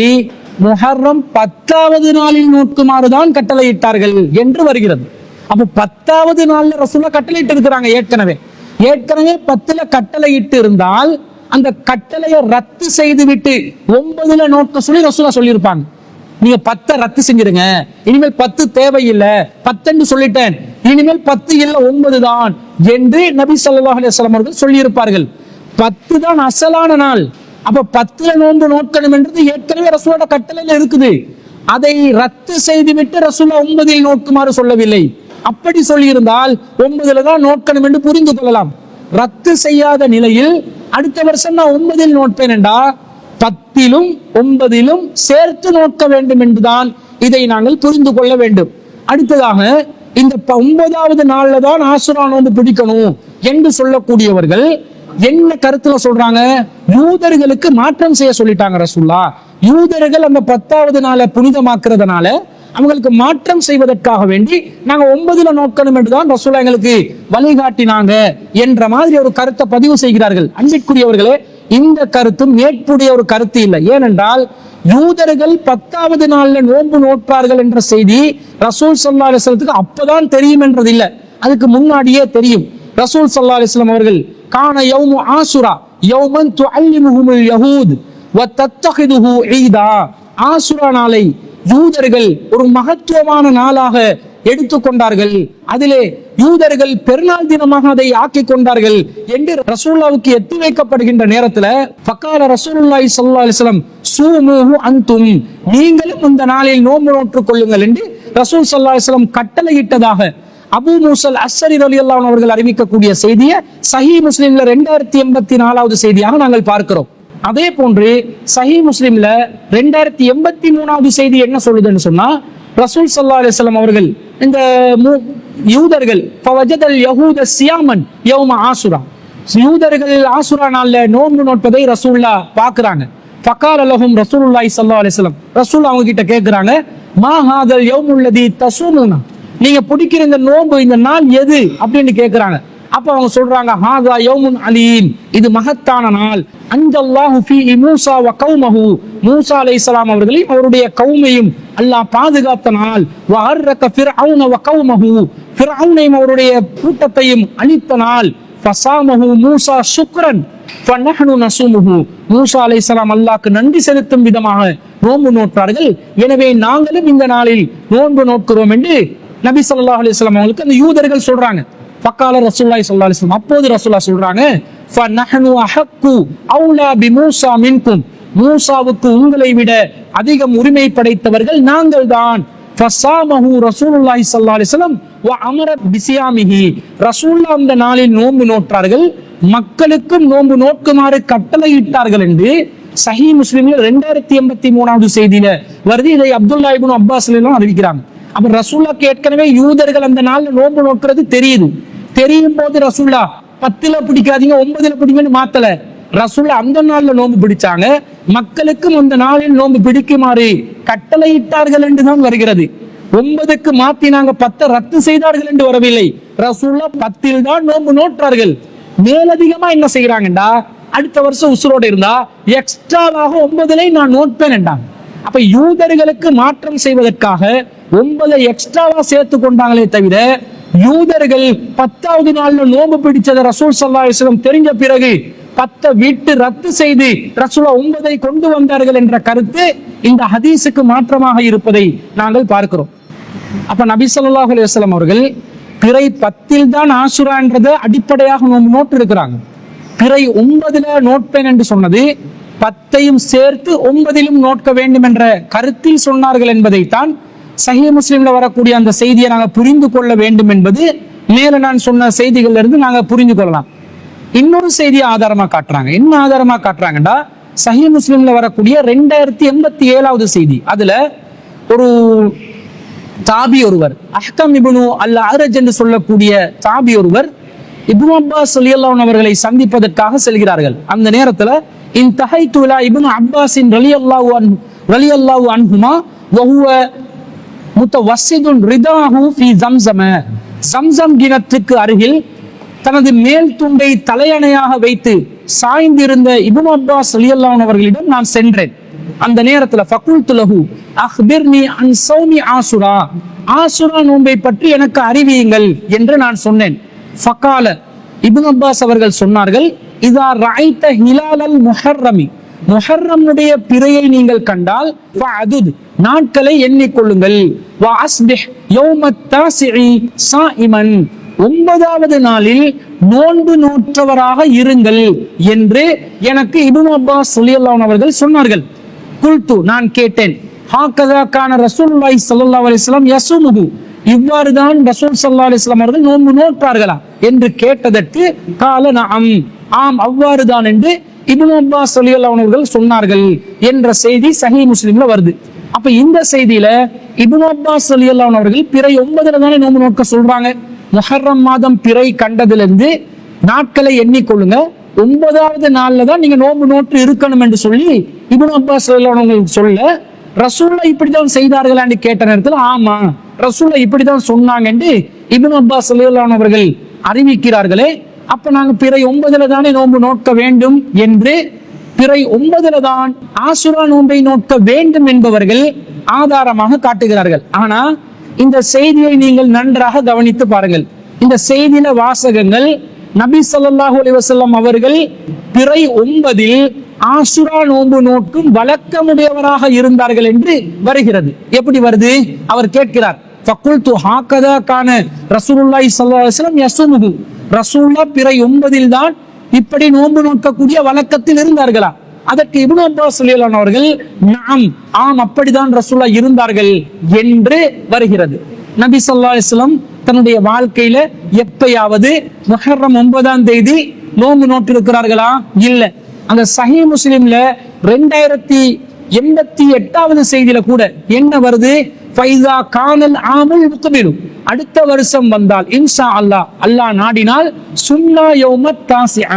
முஹர்ரம் 10வது நாளில் நோக்குமாறு தான் கட்டளையிட்டார்கள் என்று வருகிறது. அப்ப 10வது நாள்ல ரசூலுல்லாஹ் கட்டளையிட்டு இருக்கிறாங்க. ஏற்கனவே 10ல கட்டளையிட்டு இருந்தால் அந்த கட்டளையை ரத்து செய்து விட்டு 9ல நோக்க சொல்லி ரசூலுல்லாஹ் சொல்லியிருப்பாங்க. நீங்க 10 ரத்து செஞ்சிருங்க, இனிமேல் 10 தேவையில்லை, 10 சொல்லிட்டேன், இனிமேல் 10 இல்ல 9 தான் என்று நபி ஸல்லல்லாஹு அலைஹி வஸல்லம் அவர்கள் சொல்லி இருப்பார்கள். 10 தான் அசலான நாள். அப்ப 10ல நோன்பு நோக்கணும் என்றது ஏற்கனவே ரசூலோட கட்டளையில இருக்குது. அதை ரத்து செய்துவிட்டு ரசூலுல்லாஹ் 9ல் நோக்குமாறு சொல்லவில்லை. அப்படி சொல்லி இருந்தால் 9ல தான் நோக்கணும் என்று புரிந்து கொள்ளலாம். ரத்து செய்யாத நிலையில் அடுத்த வருஷம் நான் 9ல் நோட்பேன் என்றா 10லும் 9லும் சேர்த்து நோக்க வேண்டும் என்றுதான் இதை நாங்கள் புரிந்து கொள்ள வேண்டும். அடுத்ததாக இந்த 9வது நாள்ல தான் ஆஷுரா நோன்பு பிடிக்கணும் என்று சொல்லக்கூடியவர்கள் என்ன கருத்துல சொல்றாங்க? யூதர்களுக்கு மாற்றம் செய்ய சொல்லிட்டாங்க ரசூலுல்லாஹ். யூதர்கள் அந்த 10வது நாளை புனிதமாக்குறதுனால அவங்களுக்கு மாற்றம் செய்வதற்காக வேண்டி நாங்க 9ல நோக்கணும் என்றுதான் ரசூலுல்லாஹ் எங்களுக்கு வழிகாட்டினாங்க என்ற மாதிரி ஒரு கருத்தை பதிவு செய்கிறார்கள். அன்பிற்குரியவர்களே, இந்த கருத்தும் ஏற்புடைய ஒரு கருத்து இல்லை. ஏனென்றால் யூதர்கள் 10வது நாள்ல நோன்பு நோற்றார்கள் என்ற செய்தி ரசூல் ஸல்லல்லாஹு அலைஹி வஸல்லத்துக்கு அப்பதான் தெரியும் என்றது இல்லை, அதுக்கு முன்னாடியே தெரியும். ரசூல் ஸல்லல்லாஹு அலைஹி வஸல்லம் அவர்கள் கான யௌமு ஆஷுரா யௌமன் துஅல்லிமுஹுல் யஹூத் வ தத்தகிதுஹு ஈதா. ஆஷுரா நாளை யூதர்கள் ஒரு மகத்துவமான நாளாக எடுத்துக்கொண்டார்கள், அதிலே யூதர்கள் பெருநாள் தினமாக அதை ஆக்கிக் கொண்டார்கள் என்று ரசூலுல்லாஹ்வுக்கு எத்தி வைக்கப்படுகின்ற நேரத்துல ஃபகால ரசூலுல்லாஹி ஸல்லல்லாஹு அலைஹி வஸல்லம் சூமுஹு அன்தும், நீங்களும் இந்த நாளில் நோன்பு நோற்றுக் கொள்ளுங்கள் என்று ரசூல் ஸல்லல்லாஹு அலைஹி வஸல்லம் கட்டளையிட்டதாக அபூ மூஸல் அஸ்ஸரி ரலியல்லாஹு அன்ஹு அவர்கள் அறிவிக்கக்கூடிய செய்தியை சஹீஹ் முஸ்லிம்ல 2084வது செய்தியாக நாங்கள் பார்க்கிறோம். அதே போன்று சஹீஹ் முஸ்லிம்ல 2083வது செய்தி என்ன சொல்லுதுன்னு சொன்னா, ரசூல் ஸல்லல்லாஹு அலைஹி வஸல்லம் அவர்கள் இந்த யூதர்கள் ஃபவஜதல் யஹூத சியாமன் யௌம ஆஷுரா, யூதர்கள் ஆஷுரா நாள்ல நோன்பு நோட்பதை ரசூலுல்லாஹ் பார்க்கறாங்க. ஃபகால லஹும் ரசூலுல்லாஹி ஸல்லல்லாஹு அலைஹி வஸல்லம், ரசூலுல்லாஹ் அவங்க கிட்ட கேக்குறாங்க, மா ஹாதல் யௌமுல்லதி தஸூமுனா, நீங்க பிடிக்கிற இந்த நோன்பு இந்த நாள் எது அப்படின்னு கேக்குறாங்க. அப்ப அவங்க சொல்றாங்க, ஹாதா யௌமுன் அலீம், இது மகத்தான நாள். அன்ஜல்லாஹு ஃபீ மூஸா வ கௌமஹு, மூஸா அலைஹிஸ்ஸலாம் அவர்களையும் அவருடைய கௌமையும் அல்லாஹ் பாதுகாத்த நாள். வ அர்ரக ஃபிர்அவுன வ கௌமஹு, ஃபிர்அவுனையும் அவருடைய கூட்டத்தையும் அழித்த நாள். ஃபஸாமஹு மூஸா ஷுக்ரன் ஃபநஹ்னு நஸூமுஹு, மூஸா அலைஹிஸ்ஸலாம் அல்லாஹ்க்கு நன்றி செலுத்தும் விதமாக நோன்பு நோற்றார்கள், எனவே நாங்களும் இந்த நாளில் நோன்பு நோக்கிறோம் என்று நபி ஸல்லல்லாஹு அலைஹி வஸல்லம் அவங்களுக்கு அந்த யூதர்கள் சொல்றாங்க. ஃபகால ரசூலுல்லாஹி ஸல்லல்லாஹு அலைஹி வஸல்லம், அப்போது ரசூலுல்லாஹ் சொல்றாங்க, ஃபநஹ்னு அஹக்கு அவுலா பிமூஸா மின்கும், மூஸாவுக்கு உங்களை விட அதிகம் உரிமை படைத்தவர்கள் நாங்கள் தான். ஃபஸாமஹு ரசூலுல்லாஹி ஸல்லல்லாஹு அலைஹி வஸல்லம் வ அமர பிஸியாமிஹி, ரசூலுல்லாஹ் அந்த நாளில் நோன்பு நோற்றார்கள், மக்களுக்கும் நோன்பு நோக்குமாறு கட்டளையிட்டார்கள் என்று சஹீஹ் முஸ்லிம்ல 2083வது செய்தியில வருது. இதை அப்துல்லா இப்னு அப்பாஸ் எல்லாம் அறிவிக்கிறாங்க. அப்ப ரசூலுல்லாஹ்க்கு ஏற்கனவே யூதர்கள் அந்த நாள்ல நோன்பு நோக்கிறது தெரியும் போது ரசூலுல்லாஹ் 10ல பிடிக்காதீங்க 9ல பிடிங்கன்னு மாத்தல. ரசூலுல்லாஹ் அந்த நாள்ல நோன்பு பிடிச்சாங்க, மக்களுக்கும் அந்த நாளில் நோன்பு பிடிக்குமாறு கட்டளையிட்டார்கள் என்றுதான் வருகிறது. 9க்கு மாத்தினாங்க, 10 ரத்து செய்தார்கள் என்று வரவில்லை. ரசூலுல்லாஹ் 10ல் தான் நோன்பு நோற்றார்கள். மேலதிகமா என்ன செய்யறாங்கடா, அடுத்த வருஷம் உசுரோட இருந்தா எக்ஸ்ட்ராவாக 9லை நான் நோட்பேன் என்றாங்க. அப்ப யூதர்களுக்கு மாற்றம் செய்வதற்காக 9 எக்ஸ்ட்ராவா சேர்த்து கொண்டாங்களே தவிர, யூதர்கள் 10வது நாள்ல நோன்பு பிடிச்சத ரசூல் ஸல்லல்லாஹு அலைஹி வஸல்லம் தெரிஞ்ச பிறகு 10 விட்டு ரத்து செய்து ரசூலுல்லாஹ் 9ஐ கொண்டு வந்தார்கள் என்ற கருத்து இந்த ஹதீஸுக்கு மாற்றமாக இருப்பதை நாங்கள் பார்க்கிறோம். அப்ப நபி ஸல்லல்லாஹு அலைஹி வஸல்லம் அவர்கள் பிறை 10ல் தான் ஆஷுரா என்றதை அடிப்படையாக நோட்டு இருக்கிறாங்க. பிறை 9ல நோட்பேன் என்று சொன்னது 10ஐயும் சேர்த்து 9லும் நோட்க வேண்டும் என்ற கருத்தில் சொன்னார்கள் என்பதைத்தான் சஹீஹ் முஸ்லிம்ல வரக்கூடிய அந்த செய்தியை நாங்கள் புரிந்து கொள்ள வேண்டும் என்பது மேல நான் சொன்ன செய்திகள்ல இருந்து நாங்க புரிந்து கொள்ளலாம். இன்னொரு செய்தியை ஆதாரமா காட்டுறாங்க. என்ன ஆதாரமா காட்டுறாங்கடா, சஹீஹ் முஸ்லிம்ல வரக்கூடிய 2087வது செய்தி. அதுல ஒரு தாபி ஒருவர், அஹ்கம் இப்னு அல் அர்ஜ் என்று சொல்லக்கூடிய தாபி ஒருவர் இப்னு அப்பாஸ் ரலியல்லாஹு அன்ஹு அவர்களை சந்திப்பதற்காக செல்கிறார்கள். அந்த நேரத்துல இன்தஹைது இலா இப்னு அப்பாஸின் ரலியல்லாஹு அன்ஹுமா வஹுவ முத்தவஸ்ஸிதுன் ரிதாஹு ஃபீ ஸம்ஸம். ஸம்ஸம் கிணற்றுக்கு அருகில் தனது மேல் துண்டை தலையணையாக வைத்து சாய்ந்திருந்த இப்னு அப்பாஸ் ரலியல்லாஹு அன்ஹு அவர்களிடம் நான் சென்றேன். அந்த நேரத்துல ஃபகுல்து லஹு அக்பிர்னி அன் ஸௌமி ஆஷுரா, ஆஷுரா நோன்பை பற்றி எனக்கு அறிவியுங்கள் என்று நான் சொன்னேன். ஃபகால, இப்னு அப்பாஸ் அவர்கள் சொன்னார்கள், இதா ரஅய்த ஹிலாலல் முஹர்ரமி, முஹர்ரமுடைய பிறையை நீங்கள் கண்டால் ஃபஅதுத், நாட்களை எண்ணிக்கொள்ளுங்கள். வ அஸ்பிஹ் யௌமத் தாசிஇ ஸாயிமன், 9வது நாளில் நோன்பு நோற்றவராக இருங்கள் என்று எனக்கு இப்னு அப்பாஸ் ரலியல்லாஹு அன்ஹு அவர்கள் சொன்னார்கள். குல்து, நான் கேட்டேன், ஹாகதா கான ரசூலுல்லாஹி ஸல்லல்லாஹு அலைஹி வஸல்லம் யஸூமுஹு, இவ்வாறுதான் ரசூல் ஸல்லல்லாஹு அலைஹி வஸல்லம் அவர்கள் நோன்பு நோற்றார்களா என்று கேட்டதற்கு கால நஅம், ஆம் அவ்வாறுதான் என்று இப்னு அப்பாஸ் ரலியல்லாஹு அன்ஹு அவர்கள் சொன்னார்கள் என்ற செய்தி சஹீஹ் முஸ்லிம்ல வருது. அப்ப இந்த செய்தியில இப்னு அப்பாஸ் ரலியல்லாஹு அன்ஹு அவர்கள் பிறை 9ல தானே நோன்பு நோக்க சொல்றாங்க. முஹர்ரம் மாதம் பிறை கண்டதிலிருந்து நாட்களை எண்ணிக்கொள்ளுங்க, 9வது நாள்ல தான் நீங்க நோன்பு நோற்று இருக்கணும் என்று சொல்லி இப்னு அப்பாஸ் ரலியல்லாஹு அன்ஹு சொல்ல, ரசூலுல்லாஹ் இப்படிதான் செய்தார்களான்னு கேட்ட நேரத்தில் ஆமா ரசூலுல்லாஹ் இப்படிதான் சொன்னாங்க என்று இப்னு அப்பாஸ் ரலியல்லாஹு அன்ஹு அவர்கள் அறிவிக்கிறார்களே, அப்ப நாங்க பிறை 9ல தானே நோன்பு நோக்க வேண்டும் என்று பிறை 9ல தான் ஆஷுரா நோன்பை நோக்க வேண்டும் என்பவர்கள் ஆதாரமாக காட்டுகிறார்கள். ஆனா இந்த செய்தியை நீங்கள் நன்றாக கவனித்து பாருங்கள். இந்த செய்தியில வாசகங்கள் நபி ஸல்லல்லாஹு அலைஹி வஸல்லம் அவர்கள் பிறை 9ல் ஆஷுரா நோன்பு நோக்கும் வழக்கமுடையவராக இருந்தார்கள் என்று வருகிறது. எப்படி வருது? அவர் கேட்கிறார், ஃபகுல்து ஹாகதா கான ரசூலுல்லாஹி ஸல்லல்லாஹு அலைஹி வஸல்லம் யஸூமுஹு, ரசூலுல்லாஹ் பிறை 9ல் தான் இப்படி நோன்பு நோக்கக்கூடிய வழக்கத்தில் இருந்தார்களா? அதற்கு இப்னு அப்பாஸ் ரலியல்லாஹு அன்ஹு அவர்கள் நஅம், ஆம் அப்படிதான் ரசூலுல்லாஹ் இருந்தார்கள் என்று வருகிறது. நபி ஸல்லல்லாஹு அலைஹி வஸல்லம் தன்னுடைய வாழ்க்கையில எப்பயாவது முஹர்ரம் 9ஆம் தேதி நோன்பு நோட்டு இருக்கிறார்களா? இல்ல. அந்த சஹீஹ் முஸ்லிம்ல 2088வது செய்தியில கூட என்ன வருது? ஃபைஸா கானல் ஆமுல் முக்பிலு, அடுத்த வருஷம் வந்தால் இன்ஷா அல்லாஹ், அல்லாஹ் நாடினால் சுன்னா யௌமத் தாசிஅ,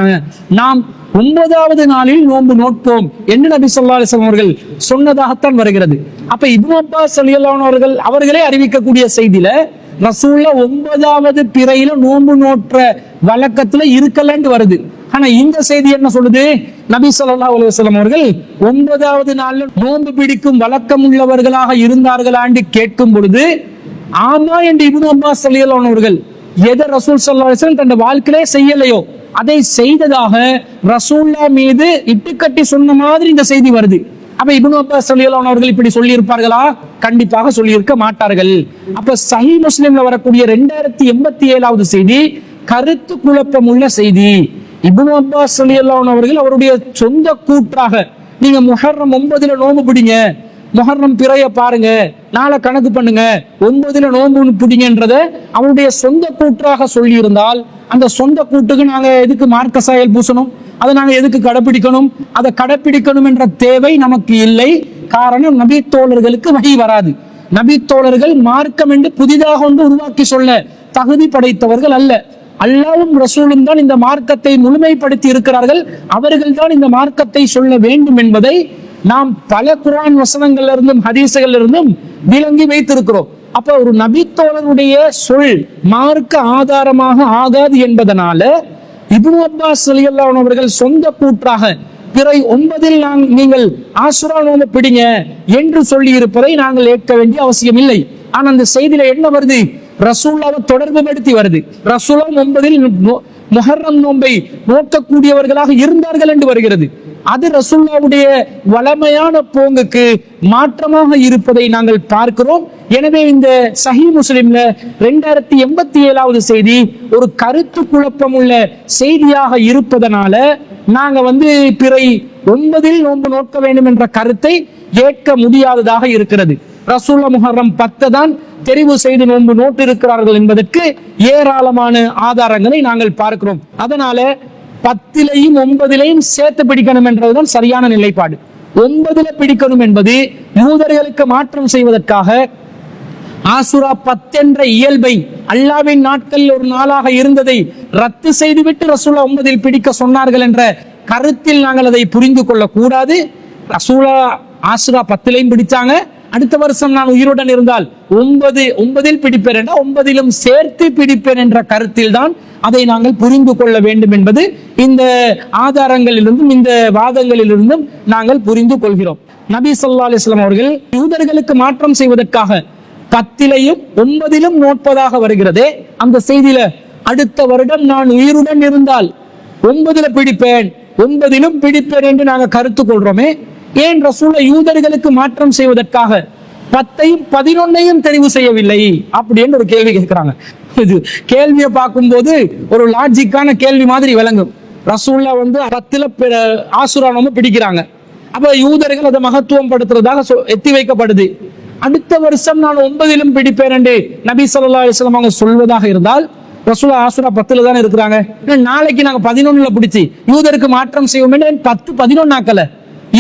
நாம் 9வது நாளில் நோன்பு நோட்போம் என்று நபி ஸல்லல்லாஹு அலைஹி வஸல்லம் அவர்கள் சொன்னதாகத்தான் வருகிறது. அப்ப இப்னு அப்பாஸ் ரலியல்லாஹு அன்ஹு அவர்களே அறிவிக்கக்கூடிய செய்தியில ரசூலுல்லாஹ் 9வது பிறையில நோன்பு நோற்ற வழக்கத்துல இருக்கலன்னு வருது. ஆனா இந்த செய்தி என்ன சொல்லுது? நபி ஸல்லல்லாஹு அலைஹி வஸல்லம் அவர்கள் 9வது நாள்ல நோன்பு பிடிக்கும் வழக்கம் உள்ளவர்களாக இருந்தார்களான்னு கேட்கும் பொழுது ஆமா என்று இப்னு அப்பாஸ் ரலியல்லாஹு அன்ஹு அவர்கள் எதை ரசூல் ஸல்லல்லாஹு அலைஹி வஸல்லம் தன் வாழ்க்கையிலே செய்யலையோ அதை செய்ததாக ரசூலுல்லாஹ் மீது இட்டுக்கட்டி சொன்ன மாதிரி இந்த செய்தி வருது. அப்ப இப்னு அப்பாஸ் ரலியல்லாஹு அன்ஹு அவர்கள் இப்படி சொல்லி இருப்பார்களா? கண்டிப்பாக சொல்லி இருக்க மாட்டார்கள். அப்ப சஹீஹ் முஸ்லிம்ல வரக்கூடிய 2087வது செய்தி கருத்து குழப்பம் உள்ள செய்தி. இப்னு அப்பாஸ் ரலியல்லாஹு அன்ஹு அவர்கள் அவருடைய சொந்த கூற்றாக நீங்க முஹர்ரம் 9ல நோன்பு பிடிங்க, முஹர்ரம் பிறைய பாருங்க, நாளை கணக்கு பண்ணுங்க, 9ல நோன்பு பிடிங்கன்றத அவருடைய சொந்த கூற்றாக சொல்லி இருந்தால் அந்த சொந்த கூட்டுக்கு நாங்க எதுக்கு மார்க்க சாயல் பூசணும்? அதை நாங்க எதுக்கு கடைப்பிடிக்கணும்? அதை கடைப்பிடிக்கணும் என்ற தேவை நமக்கு இல்லை. காரணம் நபி தோழர்களுக்கு வஹி வராது. நபித்தோழர்கள் மார்க்கம் என்று புதிதாக ஒன்று உருவாக்கி சொல்ல தகுதி படைத்தவர்கள் அல்ல. அல்லாஹ்வும் ரசூலும் தான் இந்த மார்க்கத்தை முழுமைப்படுத்தி இருக்கிறார்கள். அவர்கள் தான் இந்த மார்க்கத்தை சொல்ல வேண்டும் என்பதை நாம் பல குர்ஆன் வசனங்கள்ல இருந்தும் ஹதீஸ்கள்ல இருந்தும் விளங்கி வைத்திருக்கிறோம். அப்ப ஒரு நபித்தோழருடைய சொல் மார்க்க ஆதாரமாக ஆகாது என்பதனால இப்னு அப்பாஸ் ரலியல்லாஹு அன்ஹு அவர்கள் சொந்த கூற்றாக பிறை 9 நீங்கள் ஆசுரா நோன்பு பிடிங்க என்று சொல்லி இருப்பதை நாங்கள் ஏற்க வேண்டிய அவசியம் இல்லை. ஆனா அந்த செய்தியில என்ன வருது? ரசூலுல்லாஹ்வை தொடர்பு படுத்தி வருது. ரசூலுல்லாஹ் 9 முஹர்ரம் நோன்பை நோக்கக்கூடியவர்களாக இருந்தார்கள் என்று வருகிறது. அது ரசூலுல்லாஹ்வுடைய வளமையான போங்குக்கு மாற்றமாக இருப்பதை நாங்கள் பார்க்கிறோம். எனவே இந்த சஹீஹ் முஸ்லிம்ல 2087வது செய்தி ஒரு கருத்து குழப்பம் உள்ள செய்தியாக இருப்பதனால நாங்க பிறை 9 நோன்பு நோக்க வேண்டும் என்ற கருத்தை ஏற்க முடியாததாக இருக்கிறது. ரசூலுல்லாஹ் முஹர்ரம் 10 தான் தெரிவு செய்து நோன்பு நோட்டு இருக்கிறார்கள் என்பதற்கு ஏராளமான ஆதாரங்களை நாங்கள் பார்க்கிறோம். அதனால 10லையும் 9லையும் சேர்த்து பிடிக்கணும் என்றதுதான் சரியான நிலைப்பாடு. 9ல பிடிக்கணும் என்பது யூதர்களுக்கு மாற்றம் செய்வதற்காக ஆசுரா 10 என்ற இயல்பை அல்லாஹ்வின் நாட்களில் ஒரு நாளாக இருந்ததை ரத்து செய்துவிட்டு ரசூலுல்லாஹ் 9ல் பிடிக்க சொன்னார்கள் என்ற கருத்தில் நாங்கள் அதை புரிந்து கொள்ள கூடாது. ரசூலுல்லாஹ் ஆசுரா 10லையும் பிடிச்சாங்க. அடுத்த வருஷம் நான் உயிருடன் இருந்தால் 9ல் பிடிப்பேன் என்ற 9லும் சேர்த்து பிடிப்பேன் என்ற கருத்தில் தான் அதை நாங்கள் புரிந்து கொள்ள வேண்டும் என்பது இந்த ஆதாரங்களிலிருந்தும் இந்த வாதங்களிலிருந்தும் நாங்கள் புரிந்து கொள்கிறோம். நபி ஸல்லல்லாஹு அலைஹி வஸல்லம் அவர்கள் யூதர்களுக்கு மாற்றம் செய்வதற்காக 10லையும் 9லும் நோட்பதாக வருகிறதே, அந்த செய்தியில அடுத்த வருடம் நான் உயிருடன் இருந்தால் 9ல பிடிப்பேன் 9லும் பிடிப்பேன் என்று நாங்கள் கருத்து கொள்றோமே, ஏன் ரசூலுல்லாஹ் யூதர்களுக்கு மாற்றம் செய்வதற்காக 10ஐயும் 11ஐயும் தெரிவு செய்யவில்லை அப்படின்னு ஒரு கேள்வி கேட்கிறாங்க. இது கேள்வியை பார்க்கும்போது ஒரு லாஜிக்கான கேள்வி மாதிரி விளங்கும். ரசூலுல்லாஹ் 10ல ஆசுரா நோன்பு பிடிக்கிறாங்க. அப்ப யூதர்கள் அதை மகத்துவம் படுத்துறதாக எத்தி வைக்கப்படுது. அடுத்த வருஷம் நான் 9லும் பிடிப்பேன் என்று நபி ஸல்லல்லாஹு அலைஹி வஸல்லம் அவங்க சொல்வதாக இருந்தால் ரசூலுல்லாஹ் ஆசுரா 10ல தானே இருக்கிறாங்க. நாளைக்கு நாங்க 11ல பிடிச்சி யூதருக்கு மாற்றம் செய்வோம் 10 11 ஆக்கல,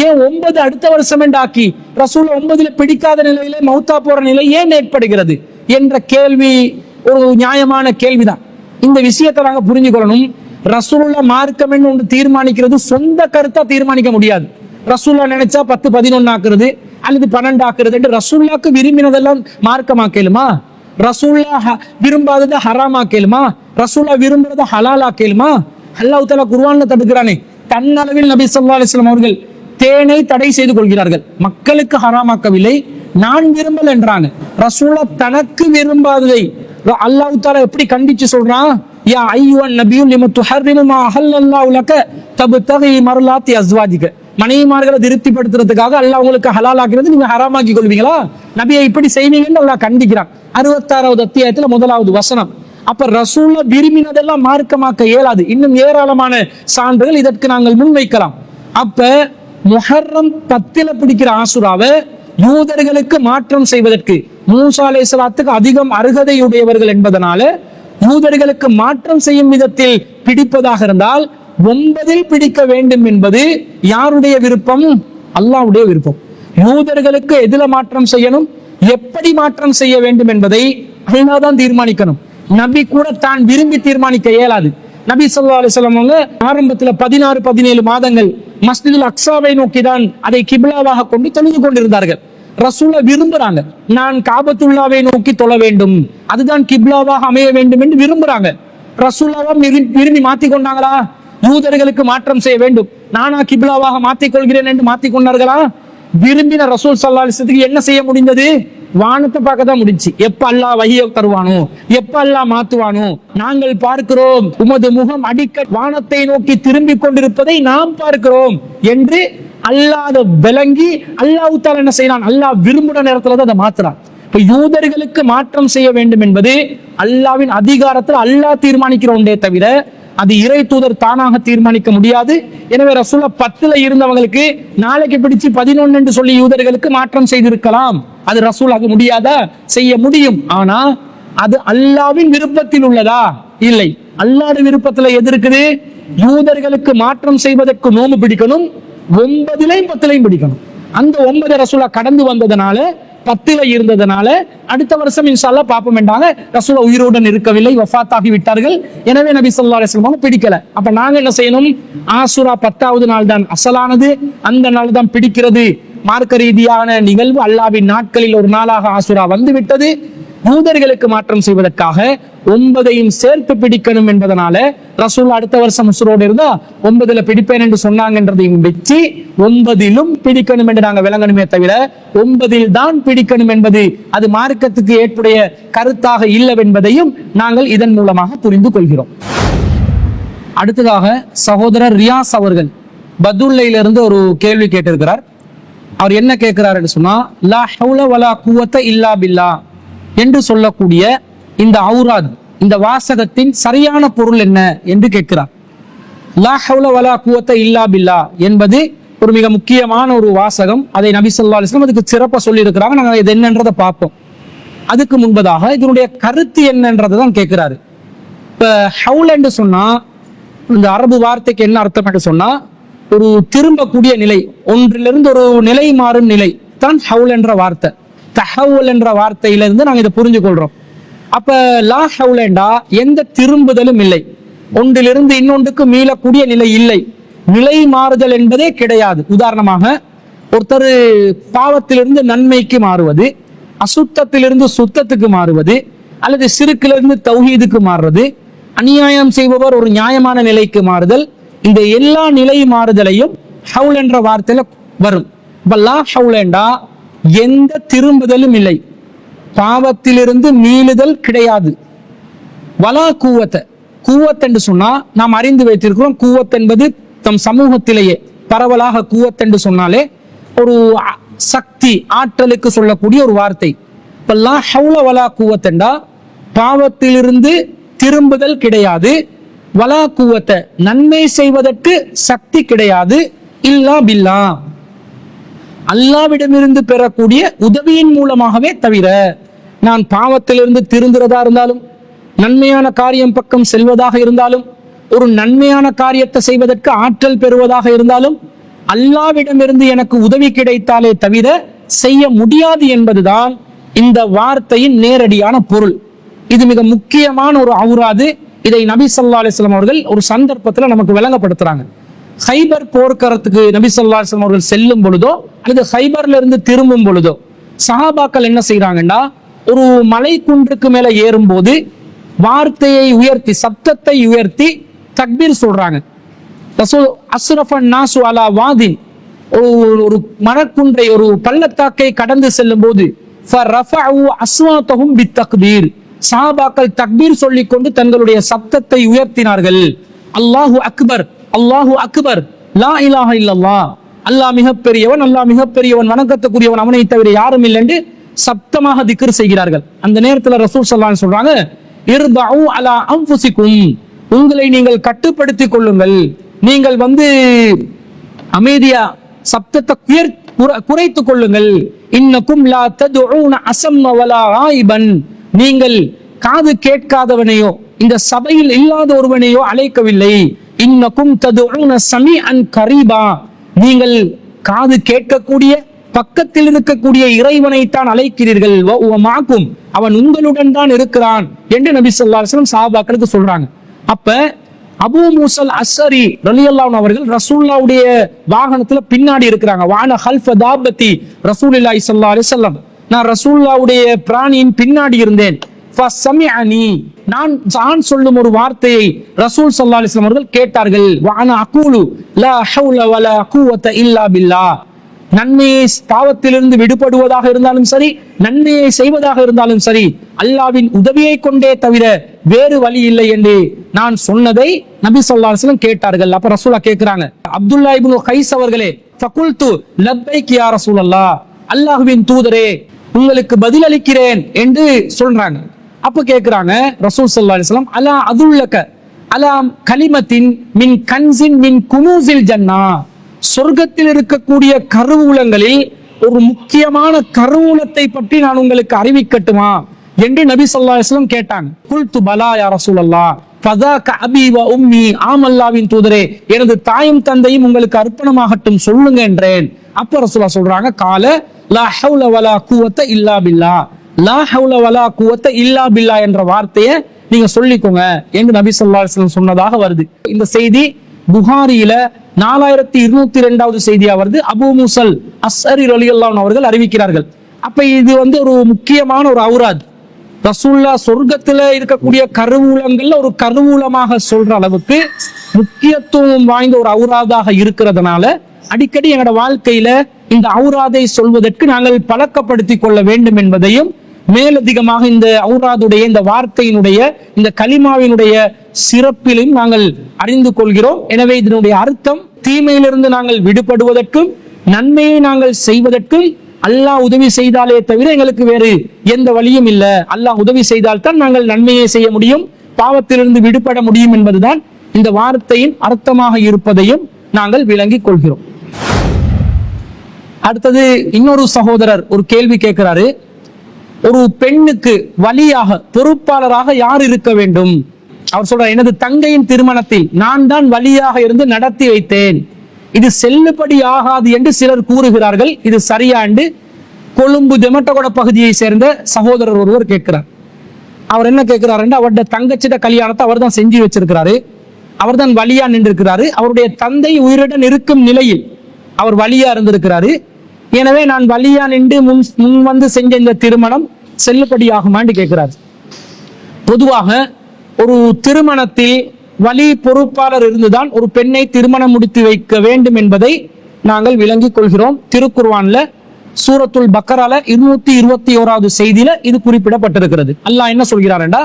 ஏன் 9 அடுத்த வருஷம் என்று ஆக்கி ரசூலுல்லாஹ் 9ல பிடிக்காத நிலையிலே மௌத்தா போற நிலை ஏன் ஏற்படுகிறது என்ற கேள்வி ஒரு நியாயமான கேள்விதான். இந்த விஷயத்தை நாங்க புரிஞ்சு கொள்ளணும். ரசூலுல்லாஹ் மார்க்கம் என்று ஒன்று தீர்மானிக்கிறது சொந்த கருத்தா தீர்மானிக்க முடியாது. ரசூலுல்லாஹ் நினைச்சா 10 11 ஆக்குறது அல்லது 12 ஆக்குறது என்று ரசூலுல்லாஹ்க்கு விரும்பினதெல்லாம் மார்க்கமாக்கலுமா? ரசூலுல்லாஹ் விரும்பாததை ஹராமாக்கலுமா? ரசூலுல்லாஹ் விரும்புறதை ஹலாலாக்கலுமா? அல்லாஹ் தஆலா குர்ஆன்ல தடுக்கிறானே, தன்னளவில் நபி ஸல்லல்லாஹு அலைஹி வஸல்லம் அவர்கள் தேனை தடை செய்து கொள்கிறார்கள், மக்களுக்கு ஹராமாக்கவில்லை, நான் விரும்பல் என்றாங்க. ரசூலுல்லாஹ் தனக்கு விரும்பாததை அல்லாஹ் தஆலா எப்படி கண்டிச்சு சொல்றான்? யா அய்யுஹன் நபியு லிம துஹர்ரிமு மா அஹல்லல்லாஹு லக தப்தகி மர்லாத்தி அஸ்வாஜிக, மனைவிமார்களை திருப்திப்படுத்துறதுக்காக அல்லாஹ் உங்களுக்கு ஹலால் ஆக்கிறது நீங்க ஹராமாக்கி கொள்வீங்களா? நபியை இப்படி செய்வீங்கன்னு அல்லாஹ் கண்டிக்கிறான். 66வது அத்தியாயத்துல 1வது வசனம். அப்ப ரசூலுல்லாஹ் விரும்பினதெல்லாம் மார்க்கமாக்க இயலாது. இன்னும் ஏராளமான சான்றுகள் இதற்கு நாங்கள் முன்வைக்கலாம். அப்ப முஹர்ரம் 10ல பிடிக்கிற ஆசுராவை யூதர்களுக்கு மாற்றம் செய்வதற்கு மூசா அலைஹிஸ்ஸலாத்துக்கு அதிகம் அருகதையுடையவர்கள் என்பதனால யூதர்களுக்கு மாற்றம் செய்யும் விதத்தில் பிடிப்பதாக இருந்தால் 9ல் பிடிக்க வேண்டும் என்பது யாருடைய விருப்பம்? அல்லாஹ்வுடைய விருப்பம். யூதர்களுக்கு எதில மாற்றம் செய்யணும், எப்படி மாற்றம் செய்ய வேண்டும் என்பதை அல்லாஹ் தான் தீர்மானிக்கணும். நபி கூட தான் விரும்பி தீர்மானிக்க இயலாது. நபி ஸல்லல்லாஹு அலைஹி வஸல்லம் அவங்க ஆரம்பத்துல 16 17 மாதங்கள் மஸ்ஜிதுல் அக்ஸாவை நோக்கி தான் அதை கிப்லாவாக கொண்டு தொழுது கொண்டிருந்தார்கள். ரசூலுல்லாஹ் விரும்புறாங்க, நான் காபத்துல்லாவை நோக்கி தொழ வேண்டும், அதுதான் கிப்லாவாக அமைய வேண்டும் என்று விரும்புறாங்க. ரசூலுல்லாஹ் விரும்பி மாத்தி கொண்டாங்களா? யூதர்களுக்கு மாற்றம் செய்ய வேண்டும், நானா கிப்லாவாக மாத்திக் கொள்கிறேன் என்று மாத்திக் கொண்டார்களா? விரும்பின ரசூல் ஸல்லல்லாஹு அலைஹி வஸல்லம் என்ன செய்ய முடிந்தது? வானத்தை பார்க்க தான் முடிஞ்சு. எப்ப அல்லாஹ் வஹியை தருவானோ, எப்ப அல்லாஹ் மாத்துவானோ, நாங்கள் பார்க்கிறோம் உமது முகம் அடிக்கடி வானத்தை நோக்கி திரும்பி கொண்டிருப்பதை நாம் பார்க்கிறோம் என்று அல்லாஹ் விளங்கி அல்லாஹ் தஆலா என்ன செய்யறான்? அல்லாஹ் விரும்புற நேரத்துல தான் அதை மாத்துறான். இப்ப யூதர்களுக்கு மாற்றம் செய்ய வேண்டும் என்பது அல்லாஹ்வின் அதிகாரத்தில் அல்லாஹ் தீர்மானிக்கிற ஒன்றே தவிர அது இறை தூதர் தானாக தீர்மானிக்க முடியாது. எனவே ரசூலுல்லாஹ் 10ல இருந்தவங்களுக்கு நாளைக்கு பிடிச்சு 11 என்று சொல்லி யூதர்களுக்கு மாற்றம் செய்திருக்கலாம். அது ரசூலுல்லாஹ்க்கு முடியாதா? செய்ய முடியும். ஆனா அது அல்லாஹ்வின் விருப்பத்தில் உள்ளதா? இல்லை. அல்லாஹ்வுடைய விருப்பத்துல எது இருக்குது? யூதர்களுக்கு மாற்றம் செய்வதற்கு நோன்பு பிடிக்கணும், 9லையும் 10லையும் பிடிக்கணும். அந்த 9 ரசூலுல்லாஹ் கடந்து வந்ததனால 10ல இருந்ததுனால அடுத்த வருஷம் இன்ஷா அல்லாஹ் பாப்போம் என்றாங்க. ரசூல் உயிரோடன் இருக்கவில்லை, வஃபாத்தாகி விட்டார்கள். எனவே நபி ஸல்லல்லாஹு அலைஹி வஸல்லம் பிடிக்கல. அப்ப நாங்க என்ன செய்யணும்? ஆசுரா 10வது நாள் தான் அசலானது, அந்த நாள் தான் பிடிக்கிறது. மார்க்க ரீதியான நிகழ்வு, அல்லாஹ்வின் நாட்களில் ஒரு நாளாக ஆசுரா வந்து விட்டது. யூதர்களுக்கு மாற்றம் செய்வதற்காக 9ஐயும் சேர்த்து பிடிக்கணும் என்பதனால ரசூல் அடுத்த வருஷம் உசுரோடு இருந்தா 9ல பிடிப்பேன் என்று சொன்னாங்கன்றதையும் வச்சு 9லும் பிடிக்கணும் என்று நாங்க விளங்கணுமே தவிர 9ல் தான் பிடிக்கணும் என்பது அது மார்க்கத்துக்கு ஏற்புடைய கருத்தாக இல்லவென்பதையும் நாங்கள் இதன் மூலமாக புரிந்து கொள்கிறோம். அடுத்ததாக சகோதரர் ரியாஸ் அவர்கள் பதுல்லையிலிருந்து ஒரு கேள்வி கேட்டிருக்கிறார். அவர் என்ன கேட்கிறார் என்று சொன்னா, லா ஹவுல வலா குவத்த இல்லா பில்லா என்று சொல்லக்கூடிய இந்த அவுராத், இந்த வாசகத்தின் சரியான பொருள் என்ன என்று கேட்கிறார். லா ஹவுல வலா குவத்த இல்லா பில்லா என்பது ஒரு மிக முக்கியமான ஒரு வாசகம். அதை நபி ஸல்லல்லாஹு அலைஹி வஸல்லம் அதுக்கு சிறப்பா சொல்லி இருக்கிறாங்க. நாங்கள் இது என்னன்றதை பார்ப்போம். அதுக்கு முன்பதாக இதனுடைய கருத்து என்னன்றதை தான் கேட்கிறாரு. இப்ப ஹவுல் என்று சொன்னா, இந்த அரபு வார்த்தைக்கு என்ன அர்த்தம் என்று சொன்னா, ஒரு திரும்பக்கூடிய நிலை, ஒன்றிலிருந்து ஒரு நிலை மாறும் நிலை தான் ஹவுல் என்ற வார்த்தை. தஹவுல் என்ற வார்த்தையிலிருந்து நாங்க இதை புரிஞ்சு கொள்றோம். அப்ப லா ஹவுலண்டா எந்த திரும்புதலும் இல்லை, ஒன்றிலிருந்து இன்னொன்றுக்கு மீளக்கூடிய நிலை இல்லை, நிலை மாறுதல் என்பதே கிடையாது. உதாரணமாக ஒருத்தர் பாவத்திலிருந்து நன்மைக்கு மாறுவது, அசுத்தத்திலிருந்து சுத்தத்துக்கு மாறுவது, அல்லது சிறுக்கிலிருந்து தௌஹீதுக்கு மாறுவது, அநியாயம் செய்பவர் ஒரு நியாயமான நிலைக்கு மாறுதல், இந்த எல்லா நிலை மாறுதலையும் ஹவுல் என்ற வார்த்தையில வரும். இப்ப லா ஹவுலண்டா எந்த திரும்புதலும் இல்லை, பாவத்திலிருந்து மீளுதல் கிடையாது. வலா கூவத்த, கூவத் என்று சொன்னா நாம் அறிந்து வைத்திருக்கிறோம். கூவத் என்பது தம் சமூகத்திலேயே பரவலாக கூவத் என்று சொன்னாலே ஒரு சக்தி, ஆற்றலுக்கு சொல்லக்கூடிய ஒரு வார்த்தை. இப்ப லா ஹவுல வலா கூவத் என்றா பாவத்திலிருந்து திரும்புதல் கிடையாது, வலா கூவத்த நன்மை செய்வதற்கு சக்தி கிடையாது, இல்லா பில்லா அல்லாவிடமிருந்து பெறக்கூடிய உதவியின் மூலமாகவே தவிர. நான் பாவத்திலிருந்து திருந்துறதா இருந்தாலும், நன்மையான காரியம் பக்கம் செல்வதாக இருந்தாலும், ஒரு நன்மையான காரியத்தை செய்வதற்கு ஆற்றல் பெறுவதாக இருந்தாலும், அல்லாவிடமிருந்து எனக்கு உதவி கிடைத்தாலே தவிர செய்ய முடியாது என்பதுதான் இந்த வார்த்தையின் நேரடியான பொருள். இது மிக முக்கியமான ஒரு அவுராது. இதை நபி ஸல்லல்லாஹு அலைஹி வஸல்லம் அவர்கள் ஒரு சந்தர்ப்பத்தில் நமக்கு விளங்கப்படுத்துறாங்க. ஹைபர் போர்க்களத்துக்கு நபி ஸல்லல்லாஹு அலைஹி வஸல்லம் அவர்கள் செல்லும் பொழுதோ அல்லது ஹைபர்ல இருந்து திரும்பும் பொழுதோ சஹாபாக்கள் என்ன செய்யறாங்கன்னா, ஒரு மலை குன்றுக்கு மேல ஏறும்போது வார்த்தையை உயர்த்தி, சப்தத்தை உயர்த்தி தக்பீர் சொல்றாங்க. ரசூல் அஸ்ரஃபன் நாசு அலா வாதின், ஒரு மரக்குன்றை, ஒரு பள்ளத்தாக்கை கடந்து செல்லும் போது ஃபரஃபஉ அஸ்வாத்தஹும் பித்தக்பீர், சஹாபாக்கள் தக்பீர் சொல்லிக் கொண்டு தங்களுடைய சப்தத்தை உயர்த்தினார்கள். அல்லாஹு அக்பர், அல்லாஹு அக்பர், லா இலாஹ இல்லல்லாஹ், அல்லாஹ் மிகப்பெரியவன், அல்லாஹ் மிகப்பெரியவன், வணக்கத்துக்குரியவன் அவனை தவிர யாரும் இல்லை என்று சப்தமாக திக்ர் செய்கிறார்கள். அந்த நேரத்தில் ரசூல் ஸல்லல்லாஹு அலைஹி வஸல்லம் சொல்றாங்க, இர்பஉ அலா அன்ஃபுசிக்கும், உங்களை நீங்கள் கட்டுப்படுத்திக் கொள்ளுங்கள், நீங்கள் அமைதியா சப்தத்தை குறைத்துக் கொள்ளுங்கள். இன்னக்கும் லா ததுஊன அஸம்ம வலா ஆயிபன், நீங்கள் காது கேட்காதவனையோ இந்த சபையில் இல்லாத ஒருவனையோ அழைக்கவில்லை. இன்னக்கும் ததுஊன ஸமீஅன் கரீபா, நீங்கள் காது கேட்கக்கூடிய பக்கத்தில் இருக்கக்கூடிய இறைவனைத்தான் அழைக்கிறீர்கள். வமாக்கும், அவன் உங்களுடன் தான் இருக்கிறான் என்று நபி ஸல்லல்லாஹு அலைஹி வஸல்லம் சஹாபாக்களுக்கு சொல்றாங்க. அப்ப அபூ மூஸல் அஸ்ஸரி ரலியல்லாஹு அன்ஹு அவர்கள் ரசூலுல்லாஹ்வுடைய வாகனத்துல பின்னாடி இருக்கிறாங்க. வான ஹல்ஃப தாபத்தி ரசூலுல்லாஹி ஸல்லல்லாஹு அலைஹி வஸல்லம், நான் ரசூலுல்லாஹ்வுடைய பிராணியின் பின்னாடி இருந்தேன். ஃபஸமிஅனி, நான் சொல்லும் ஒரு வார்த்தையை ரசூல் ஸல்லல்லாஹு அலைஹி வஸல்லம் அவர்கள் கேட்டார்கள். வான அகூலு லா ஹவுல வலா குவத இல்லா பில்லாஹ், நன்மையை பாவத்திலிருந்து விடுபடுவதாக இருந்தாலும் சரி, நன்மையை செய்வதாக இருந்தாலும் சரி, அல்லாஹ்வின் உதவியை கொண்டே தவிர வேறு வழி இல்லை என்று நான் சொன்னதை நபி ஸல்லல்லாஹு அலைஹி வஸல்லம் கேட்டார்கள். அப்ப ரசூலா கேக்குறாங்க, அப்துல்லா இப்னு கைஸ் அவர்களே, ஃபகுல்து லப்பைக் யா ரசூலல்லாஹ், அல்லாஹ்வின் தூதரே உங்களுக்கு பதில் அளிக்கிறேன் என்று சொல்றாங்க. அப்ப கேக்குறாங்க ரசூல் ஸல்லல்லாஹு அலைஹி வஸல்லம், அலா அதுல்லக அலா கலிமத்தின் மின் கன்ஸின் மின் குனூஸில் ஜன்னா, சொர்க்கத்தில் இருக்கக்கூடிய கருவூலங்களில் ஒரு முக்கியமான கருவூலத்தை பற்றி நான் உங்களுக்கு அறிவிக்கட்டுமா என்று நபி ஸல்லல்லாஹு அலைஹி வஸல்லம் கேட்டாங்க. குல்து பலா யா ரசூலல்லாஹ், ஃபதாக அபி வ உம்மி, ஆமல்லாவின் தூதரே எனது தாயும் தந்தையும் உங்களுக்கு அர்ப்பணமாகட்டும் சொல்லுங்க என்றேன். அப்ப ரசூலுல்லாஹ் சொல்றாங்க, கால லா ஹவுல வலா குவத்த இல்லா பில்லா, லா ஹவுல வலா குவத்த இல்லா பில்லா என்ற வார்த்தையை நீங்க சொல்லிக்கோங்க என்று நபி ஸல்லல்லாஹு அலைஹி வஸல்லம் சொன்னதாக வருது. இந்த செய்தி புகாரியில 4202வது செய்தியா வருது. அபூ மூஸல் அஸ்அரி ரலியல்லாஹு அன்ஹு அவர்கள் அறிவிக்கிறார்கள். அப்ப இது ஒரு முக்கியமான ஒரு அவுராத். ரசூலுல்லாஹ் சொர்க்கத்துல இருக்கக்கூடிய கருவூலங்கள்ல ஒரு கருவூலமாக சொல்ற அளவுக்கு முக்கியத்துவம் வாய்ந்த ஒரு அவுராதாக இருக்கிறதுனால அடிக்கடி எங்களோட வாழ்க்கையில இந்த அவுராதை சொல்வதற்கு நாங்கள் பழக்கப்படுத்திக் கொள்ள வேண்டும் என்பதையும், மேலதிகமாக இந்த அவுராதுடைய இந்த வார்த்தையினுடைய இந்த கலிமாவினுடைய சிறப்பிலும் நாங்கள் அறிந்து கொள்கிறோம். எனவே இதனுடைய அர்த்தம் தீமையிலிருந்து நாங்கள் விடுபடுவதற்கும் நன்மையை நாங்கள் செய்வதற்கும் அல்லாஹ் உதவி செய்தாலே தவிர எங்களுக்கு வேறு எந்த வழியும் இல்லை. அல்லாஹ் உதவி செய்தால்தான் நாங்கள் நன்மையை செய்ய முடியும், பாவத்திலிருந்து விடுபட முடியும் என்பதுதான் இந்த வார்த்தையின் அர்த்தமாக இருப்பதையும் நாங்கள் விளங்கிக் கொள்கிறோம். அடுத்தது இன்னொரு சகோதரர் ஒரு கேள்வி கேட்கிறாரு. ஒரு பெண்ணுக்கு வலியாக பொறுப்பாளராக யார் இருக்க வேண்டும்? அவர் சொல்றார், எனது தங்கையின் திருமணத்தில் நான் தான் வலியாக இருந்து நடத்தி வைத்தேன், இது செல்லுபடி ஆகாது என்று சிலர் கூறுகிறார்கள், இது சரியா என்று கொழும்பு தெமட்டகொட பகுதியை சேர்ந்த சகோதரர் ஒருவர் கேட்கிறார். அவர் என்ன கேட்கிறார் என்று, அவருடைய தங்கச்சிட கல்யாணத்தை அவர் தான் செஞ்சு வச்சிருக்கிறாரு, அவர் தான் வலியா நின்றிருக்கிறாரு, அவருடைய தந்தை உயிருடன் இருக்கும் நிலையில் அவர் வலியா இருந்திருக்கிறாரு, எனவே நான் வலியா நின்று முன் வந்து செஞ்ச இந்த திருமணம் செல்லுபடியாகுமான்னு கேட்கிறார். பொதுவாக ஒரு திருமணத்தில் வலி பொறுப்பாளர் இருந்துதான் ஒரு பெண்ணை திருமணம் முடித்து வைக்க வேண்டும் என்பதை நாங்கள் விளங்கிக் கொள்கிறோம். திருக்குர்ஆன்ல சூரத்துல் பக்கரால 221வது செய்தியில இது குறிப்பிடப்பட்டிருக்கிறது. அல்லாஹ் என்ன சொல்கிறார் என்றா,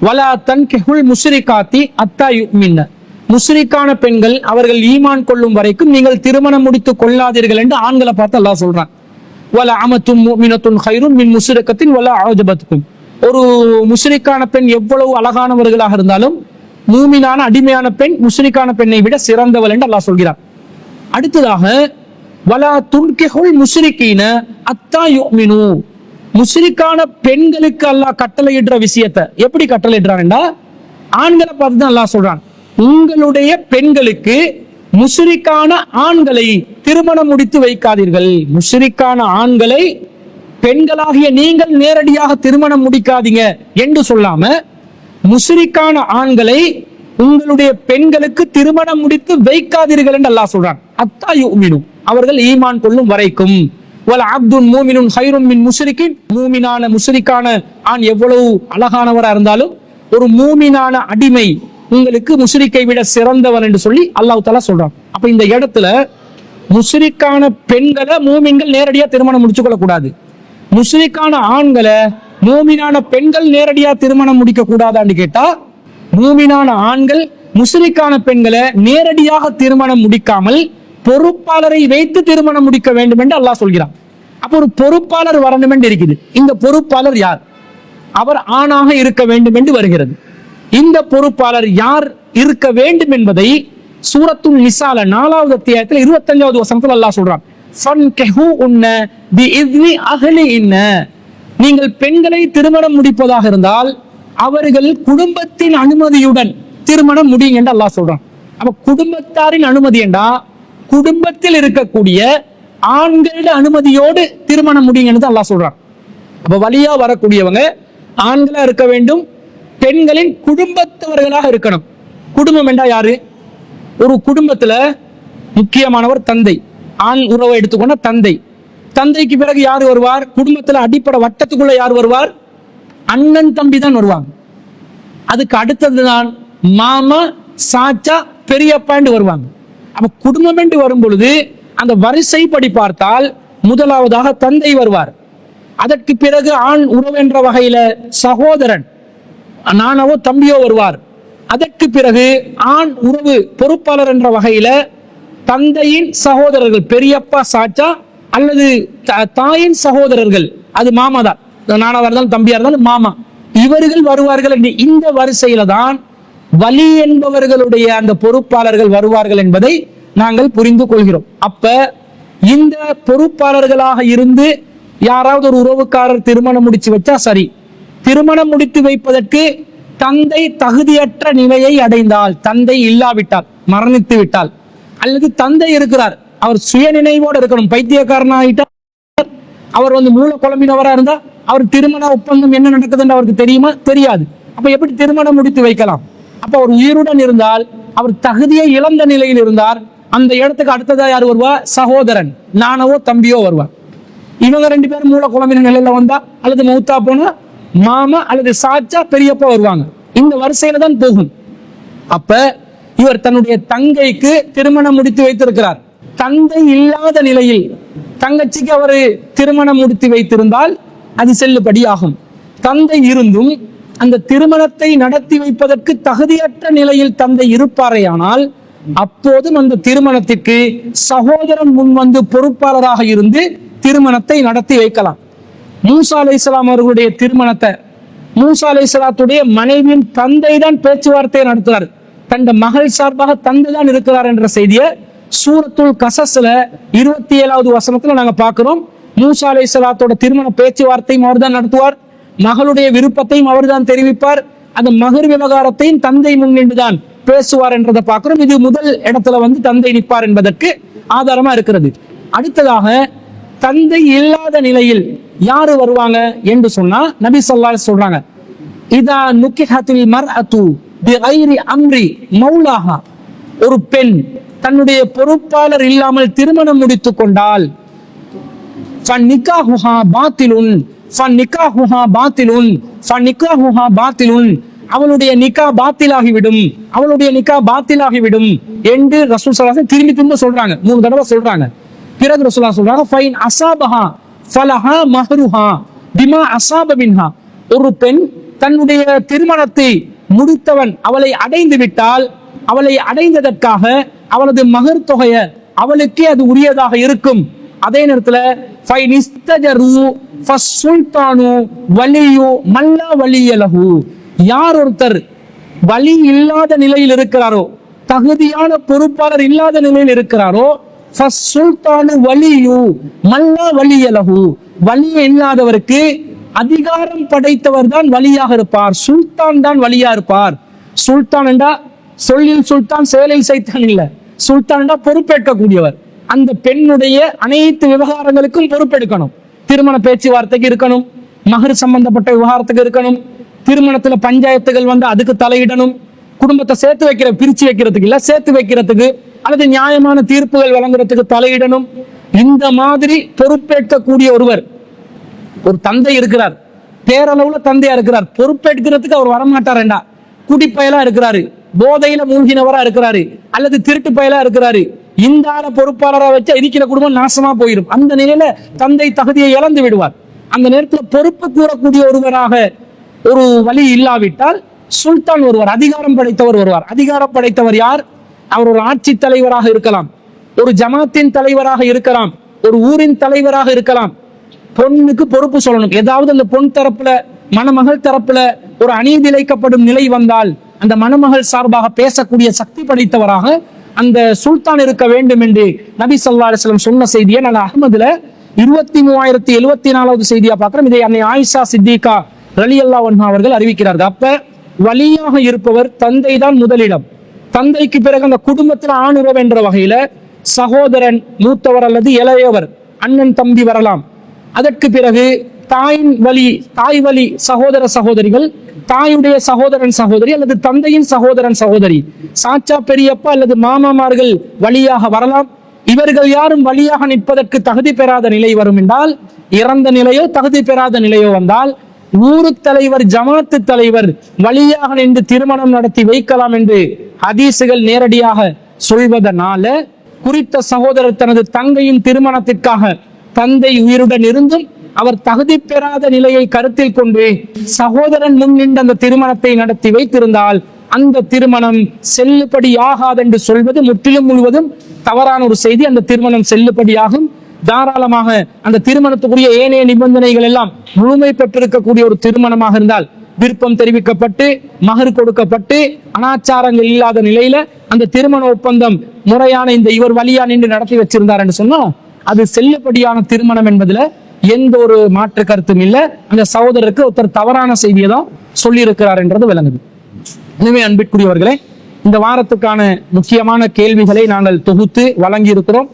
வலா தன்கிஹுல் முஸ்ரிகாத்தி அத்தா யுமின்ன, முஸ்ரிக்கான பெண்கள் அவர்கள் ஈமான் கொள்ளும் வரைக்கும் நீங்கள் திருமணம் முடித்து கொள்ளாதீர்கள் என்று ஆண்களை பார்த்து அல்லாஹ் சொல்றான். வலா அமத்தும் முஃமினத்துன் கைரும் மின் முஸ்ரிகத்தின் வலா அஜபத்துக்கும், ஒரு முஸ்ரிக்கான பெண் எவ்வளவு அழகானவர்களாக இருந்தாலும் மூமினான அடிமையான பெண் முஸ்ரிக்கான பெண்ணை விட சிறந்தவள் என்று அல்லாஹ் சொல்கிறார். அடுத்ததாக வலா துன்கிஹுல் முஸ்ரிகீன அத்தா யுமினு, முஸ்ரிக்கான பெண்களுக்கு அல்லாஹ் கட்டளையிடுற விஷயத்தை எப்படி கட்டளையிடுறான்டா, ஆண்களை பார்த்து தான் அல்லாஹ் சொல்றான், உங்களுடைய பெண்களுக்கு முஸ்ரிக்கான ஆண்களை திருமணம் முடித்து வைக்காதீர்கள். முஸ்ரிக்கான ஆண்களை பெண்களாகிய நீங்கள் நேரடியாக திருமணம் முடிக்காதீங்க என்று சொல்லாம, முஸ்ரிக்கான ஆண்களை உங்களுடைய பெண்களுக்கு திருமணம் முடித்து வைக்காதீர்கள் என்று அல்லாஹ் சொல்றான். அத்தா யுமினு, அவர்கள் ஈமான் கொள்ளும் வரைக்கும். வல அப்துன் மூமினுன் கைரும் மின் முஸ்ரிகின், மூமினான முஸ்ரிக்கான ஆண் எவ்வளவு அழகானவரா இருந்தாலும் ஒரு மூமினான அடிமை உங்களுக்கு முஸ்ரிக்கை விட சிறந்தவன் என்று சொல்லி அல்லாஹ் தஆலா சொல்றான். அப்ப இந்த இடத்துல முஸ்ரிக்கான பெண்களை மூமின்கள் நேரடியா திருமணம் முடிச்சுக் கொள்ள கூடாது, முஸ்ரிக்கான ஆண்களை மூமினான பெண்கள் நேரடியா திருமணம் முடிக்க கூடாதான்னு கேட்டா, மூமினான ஆண்கள் முஸ்ரிக்கான பெண்களை நேரடியாக திருமணம் முடிக்காமல் பொறுப்பாளரை வைத்து திருமணம் முடிக்க வேண்டும் என்று அல்லாஹ் சொல்கிறான். அப்ப ஒரு பொறுப்பாளர் வரணும் என்று இருக்குது. இந்த பொறுப்பாளர் யார்? அவர் ஆணாக இருக்க வேண்டும் என்று வருகிறது. இந்த பொறுப்பாளர் யார் இருக்க வேண்டும் என்பதை சூரத்துல் நிசால 4வது அத்தியாயத்தில் 25வது வசனத்தில் அல்லாஹ் சொல்றான். ஃபன்கிஹு உன்ன பிஇذن அஹ்லிஹின்ன, நீங்கள் பெண்களை திருமணம் முடிப்பதாக இருந்தால் அவர்கள் குடும்பத்தின் அனுமதியுடன் திருமணம் முடியுங்க என்று அல்லாஹ் சொல்றான். அப்ப குடும்பத்தாரின் அனுமதி என்றா குடும்பத்தில் இருக்கக்கூடிய ஆண்களோட அனுமதியோடு திருமணம் முடியுங்க என்று அல்லாஹ் சொல்றான். அப்ப வலியா வரக்கூடியவங்க ஆண்களா இருக்க வேண்டும், பெண்களின் குடும்பத்தவர்களாக இருக்கணும். குடும்பம் என்றா யாரு? ஒரு குடும்பத்துல முக்கியமானவர் தந்தை, ஆண் உறவை எடுத்துக்கொண்ட தந்தை. தந்தைக்கு பிறகு யார் வருவார்? குடும்பத்துல அடிப்படை வட்டத்துக்குள்ள யார் வருவார்? அண்ணன் தம்பி தான் வருவாங்க. அதுக்கு அடுத்ததுதான் மாமா, சாச்சா, பெரியப்பா வருவாங்க. அப்ப குடும்பம் என்று வரும் பொழுது அந்த வரிசைப்படி பார்த்தால் முதலாவதாக தந்தை வருவார், அதற்கு பிறகு ஆண் உறவு என்ற வகையில சகோதரன் நானவோ தம்பியோ வருவார், அதற்கு பிறகு ஆண் உறவு பொறுப்பாளர் என்ற வகையில தந்தையின் சகோதரர்கள் பெரியப்பா சாச்சா அல்லது தாயின் சகோதரர்கள், அது மாமா தான், நானாவா இருந்தாலும் தம்பியா இருந்தாலும் மாமா, இவர்கள் வருவார்கள் என்று இந்த வரிசையில தான் வலி என்பவர்களுடைய அந்த பொறுப்பாளர்கள் வருவார்கள் என்பதை நாங்கள் புரிந்து கொள்கிறோம். அப்ப இந்த பொறுப்பாளர்களாக இருந்து யாராவது ஒரு உறவுக்காரர் திருமணம் முடிச்சு வச்சா சரி. திருமணம் முடித்து வைப்பதற்கு தந்தை தகுதியற்ற நிலையை அடைந்தால், தந்தை இல்லாவிட்டால், மரணித்து விட்டால், அல்லது தந்தை இருக்கிறார் அவர் சுய நினைவோடு இருக்கணும், பைத்தியக்காரனாயிட்டார் அவர் வந்து மூல குழம்பினவரா இருந்தா அவர் திருமண ஒப்பந்தம் என்ன நடக்குதுன்னு அவருக்கு தெரியுமா? தெரியாது. அப்ப எப்படி திருமணம் முடித்து வைக்கலாம்? அப்ப அவர் உயிருடன் இருந்தால், அவர் தகுதியை இழந்த நிலையில் இருந்தார், அந்த இடத்துக்கு அடுத்ததா யார் வருவா? சகோதரன், நானவோ தம்பியோ வருவார். இவங்க 2 பேரும் மூல குழம்பின நிலையில வந்தா, அல்லது மௌத்தா போனா மாமா அல்லது சாச்சா பெரியப்பா வருவாங்க. இந்த வரிசையில தான் போகும். அப்ப இவர் தன்னுடைய தங்கைக்கு திருமணம் முடித்து வைத்திருக்கிறார். தந்தை இல்லாத நிலையில் தங்கச்சிக்கு அவர் திருமணம் முடித்து வைத்திருந்தால் அது செல்லுபடி ஆகும். தந்தை இருந்தும் அந்த திருமணத்தை நடத்தி வைப்பதற்கு தகுதியற்ற நிலையில் தந்தை இருப்பாரேயானால் அப்போதும் அந்த திருமணத்திற்கு சகோதரன் முன் வந்து பொறுப்பாளராக இருந்து திருமணத்தை நடத்தி வைக்கலாம். மூசா அலைஹிஸ்ஸலாம் அவர்களுடைய திருமணத்தை மூசா அலைஹிஸ்ஸலாத்துடைய மனைவியின் தந்தை தான் பேச்சுவார்த்தையை நடத்துறார். தன் மகள் சார்பாக தந்தை தான் இருக்கிறார் என்ற செய்தியை சூரத்துல் கசஸ்ல 27வது வசனத்துல நாங்க பார்க்கிறோம். மூசா அலைஹிஸ்ஸலாத்தோட திருமண பேச்சுவார்த்தையும் அவர் தான் நடத்துவார். மகளுடைய விருப்பத்தையும் அவர் தான் தெரிவிப்பார். அந்த மகர் விவகாரத்தையும் தந்தை முன்னின்றுதான் பேசுவார் என்றதை பார்க்கிறோம். இது முதல் இடத்துல வந்து தந்தை நிற்பார் என்பதற்கு ஆதாரமா இருக்கிறது. அடுத்ததாக தந்தை இல்லாத நிலையில் யாரு வருவாங்க என்று சொன்னா நபி ஸல்லல்லாஹு அலைஹி சொல்றாங்க, இதா நுகிஹத்தில் மர்அத்து பிகைரி அம்ரி மௌலாஹா, ஒரு பெண் தன்னுடைய பொறுப்பாளர் இல்லாமல் திருமணம் முடித்துக் கொண்டால் ஃபநிகாஹுஹா பாத்திலுன் ஃபநிகாஹுஹா பாத்திலுன் ஃபநிகாஹுஹா பாத்திலுன், அவளுடைய நிகா பாத்திலாகிவிடும், அவளுடைய நிகா பாத்திலாகிவிடும் என்று ரசூல் ஸல்லல்லாஹு அலைஹி திரும்பி திரும்ப சொல்றாங்க. 3 தடவை சொல்றாங்க. பிறகு ரசூலுல்லாஹ் சொல்றாங்க, ஃபைன் அஸாபஹா ஃபலஹா மஹ்ருஹா பிமா அஸாப மின்ஹா, ஒரு பெண் தன்னுடைய திருமணத்தை முடித்தவன் அவளை அடைந்து விட்டால் அவளை அடைந்ததற்காக அவளது மகர் தொகையை அவளுக்கே அது உரியதாக இருக்கும். அதே நேரத்துல யார் ஒருத்தர் வலி இல்லாத நிலையில் இருக்கிறாரோ, தகுதியான பொறுப்பாளர் இல்லாத நிலையில் இருக்கிறாரோ, வலி இல்லாதவருக்கு அதிகாரம் படைத்தவர் தான் வலியாக இருப்பார். சுல்தான் தான் வலியா இருப்பார். சுல்தான் என்றா சொல்லில் சுல்தான் செயலில் சைத்தான் இல்ல. சுல்தான் என்றா பொறுப்பேற்கக்கூடியவர். அந்த பெண்ணுடைய அனைத்து விவகாரங்களுக்கும் பொறுப்பெடுக்கணும். திருமண பேச்சுவார்த்தைக்கு இருக்கணும், மகர் சம்பந்தப்பட்ட விவகாரத்துக்கு இருக்கணும், திருமணத்துல பஞ்சாயத்துகள் வந்து அதுக்கு தலையிடணும், குடும்பத்தை சேர்த்து வைக்கிற பிரிச்சு வைக்கிறதுக்கு இல்ல சேர்த்து வைக்கிறதுக்கு அல்லது நியாயமான தீர்ப்புகள் வழங்குறதுக்கு தலையிடணும். இந்த மாதிரி பொறுப்பேற்கக்கூடிய ஒருவர், ஒரு தந்தை இருக்கிறார், பேரளவுல தந்தையா இருக்கிறார், பொறுப்பேற்கிறதுக்கு அவர் வரமாட்டாரண்டா, குடிப்பயலா இருக்கிறாரு, போதையில மூழ்கினவரா இருக்கிறாரு, அல்லது திருட்டு பயலா இருக்கிறாரு, இந்த ஆள பொறுப்பாளரா வச்சு இருக்கிற குடும்பம் நாசமா போயிடும். அந்த நிலையில தந்தை தகுதியை இழந்து விடுவார். அந்த நேரத்தில் பொறுப்பு கூறக்கூடிய ஒருவராக ஒரு வழி இல்லாவிட்டால் சுல்தான் ஒருவர், அதிகாரம் படைத்தவர் வருவார். அதிகாரம் படைத்தவர் யார்? அவர் ஒரு ஆட்சி தலைவராக இருக்கலாம், ஒரு ஜமாத்தின் தலைவராக இருக்கலாம், ஒரு ஊரின் தலைவராக இருக்கலாம். பொண்ணுக்கு பொறுப்பு சொல்லணும். ஏதாவது அந்த பொன் தரப்புல மணமகள் தரப்புல ஒரு அநீதி இழைக்கப்படும் நிலை வந்தால் அந்த மணமகள் சார்பாக பேசக்கூடிய சக்தி படைத்தவராக அந்த சுல்தான் இருக்க வேண்டும் என்று நபி ஸல்லல்லாஹு அலைஹி வஸல்லம் சொன்ன செய்தியை நான் அஹ்மதுல 23074வது செய்தியா பார்க்கிறோம். இதை அன்னை ஆயிஷா சித்திகா ரலியல்லாஹு அன்ஹா அவர்கள் அறிவிக்கிறார்கள். அப்ப வலியாக இருப்பவர் தந்தை தான் முதலிடம். தந்தைக்கு பிறகு அந்த குடும்பத்தில் ஆணுறவு என்ற வகையில சகோதரன், மூத்தவர் அல்லது இளையவர், அண்ணன் தம்பி வரலாம். அதற்கு பிறகு தாயின் வழி, தாய் வழி சகோதர சகோதரிகள், தாயுடைய சகோதரன் சகோதரி அல்லது தந்தையின் சகோதரன் சகோதரி, சாச்சா பெரியப்பா அல்லது மாமாமார்கள் வழியாக வரலாம். இவர்கள் யாரும் வழியாக நிற்பதற்கு தகுதி பெறாத நிலை வரும் என்றால், இறந்த நிலையோ தகுதி பெறாத நிலையோ வந்தால் ஊரு தலைவர், ஜமாத்து தலைவர் வழியாக நின்று திருமணம் நடத்தி வைக்கலாம் என்று ஹதீசுகள் நேரடியாக சொல்வதனால குறித்த சகோதரர் தனது தங்கையின் திருமணத்திற்காக தந்தை உயிருடன் இருந்தும் அவர் தகுதி பெறாத நிலையை கருத்தில் கொண்டு சகோதரன் முன் நின்று அந்த திருமணத்தை நடத்தி வைத்திருந்தால் அந்த திருமணம் செல்லுபடியாகாது என்று சொல்வது முற்றிலும் முழுவதும் தவறான ஒரு செய்தி. அந்த திருமணம் செல்லுபடியாகும். தாராளமாக அந்த திருமணத்துக்குரிய ஏனைய நிபந்தனைகள் எல்லாம் முழுமை பெற்றிருக்கக்கூடிய ஒரு திருமணமாக இருந்தால் விருப்பம் தெரிவிக்கப்பட்டு மகர் கொடுக்கப்பட்டு அனாச்சாரங்கள் இல்லாத நிலையில அந்த திருமண ஒப்பந்தம் முறையான இந்த இவர் வழியா நின்று நடத்தி வச்சிருந்தார் என்று சொன்னா அது செல்லுபடியான திருமணம் என்பதுல எந்த ஒரு மாற்று கருத்தும் இல்லை. அந்த சகோதரருக்கு ஒருத்தர் தவறான செய்தியை தான் சொல்லி இருக்கிறார் என்றது விளங்குது. எனவே அன்பிற்குரியவர்களே, இந்த வாரத்துக்கான முக்கியமான கேள்விகளை நாங்கள் தொகுத்து வழங்கி இருக்கிறோம்.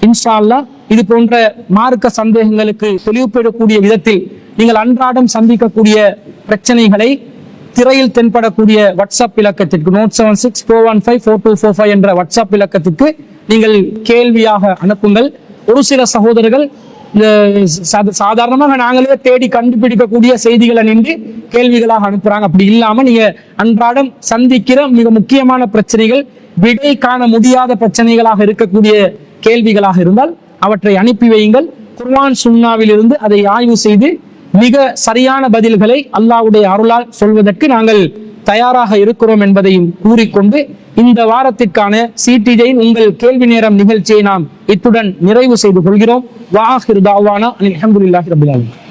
இன்ஷா அல்லாஹ் இது போன்ற மார்க்க சந்தேகங்களுக்கு தெளிவுபடக்கூடிய விதத்தில் நீங்கள் அன்றாடம் சந்திக்கக்கூடிய பிரச்சனைகளை திரையில் தென்படக்கூடிய வாட்ஸ்அப் இலக்கத்திற்கு 9764154245 என்ற வாட்ஸ்அப் இலக்கத்திற்கு நீங்கள் கேள்வியாக அனுப்புங்கள். ஒரு சில சகோதரர்கள் சாதாரணமாக நாங்களே தேடி கண்டுபிடிக்கக்கூடிய செய்திகளை நின்று கேள்விகளாக அனுப்புறாங்க. அப்படி இல்லாம நீங்க அன்றாடம் சந்திக்கிற மிக முக்கியமான பிரச்சனைகள், விடை காண முடியாத பிரச்சனைகளாக இருக்கக்கூடிய கேள்விகளாக இருந்தால் அவற்றை அனுப்பி வையுங்கள். குர்ஆன் சுன்னாவில் இருந்து அதை ஆய்வு செய்து மிக சரியான பதில்களை அல்லாஹ்வுடைய அருளால் சொல்வதற்கு நாங்கள் தயாராக இருக்கிறோம் என்பதையும் கூறிக்கொண்டு இந்த வாரத்திற்கான சிடிஜையின் உங்கள் கேள்வி நேரம் நிகழ்ச்சியை நாம் இத்துடன் நிறைவு செய்து கொள்கிறோம். வஆகிரு தஅவானா அல்ஹம்துலில்லாஹி ரப்பில் ஆலமீன்.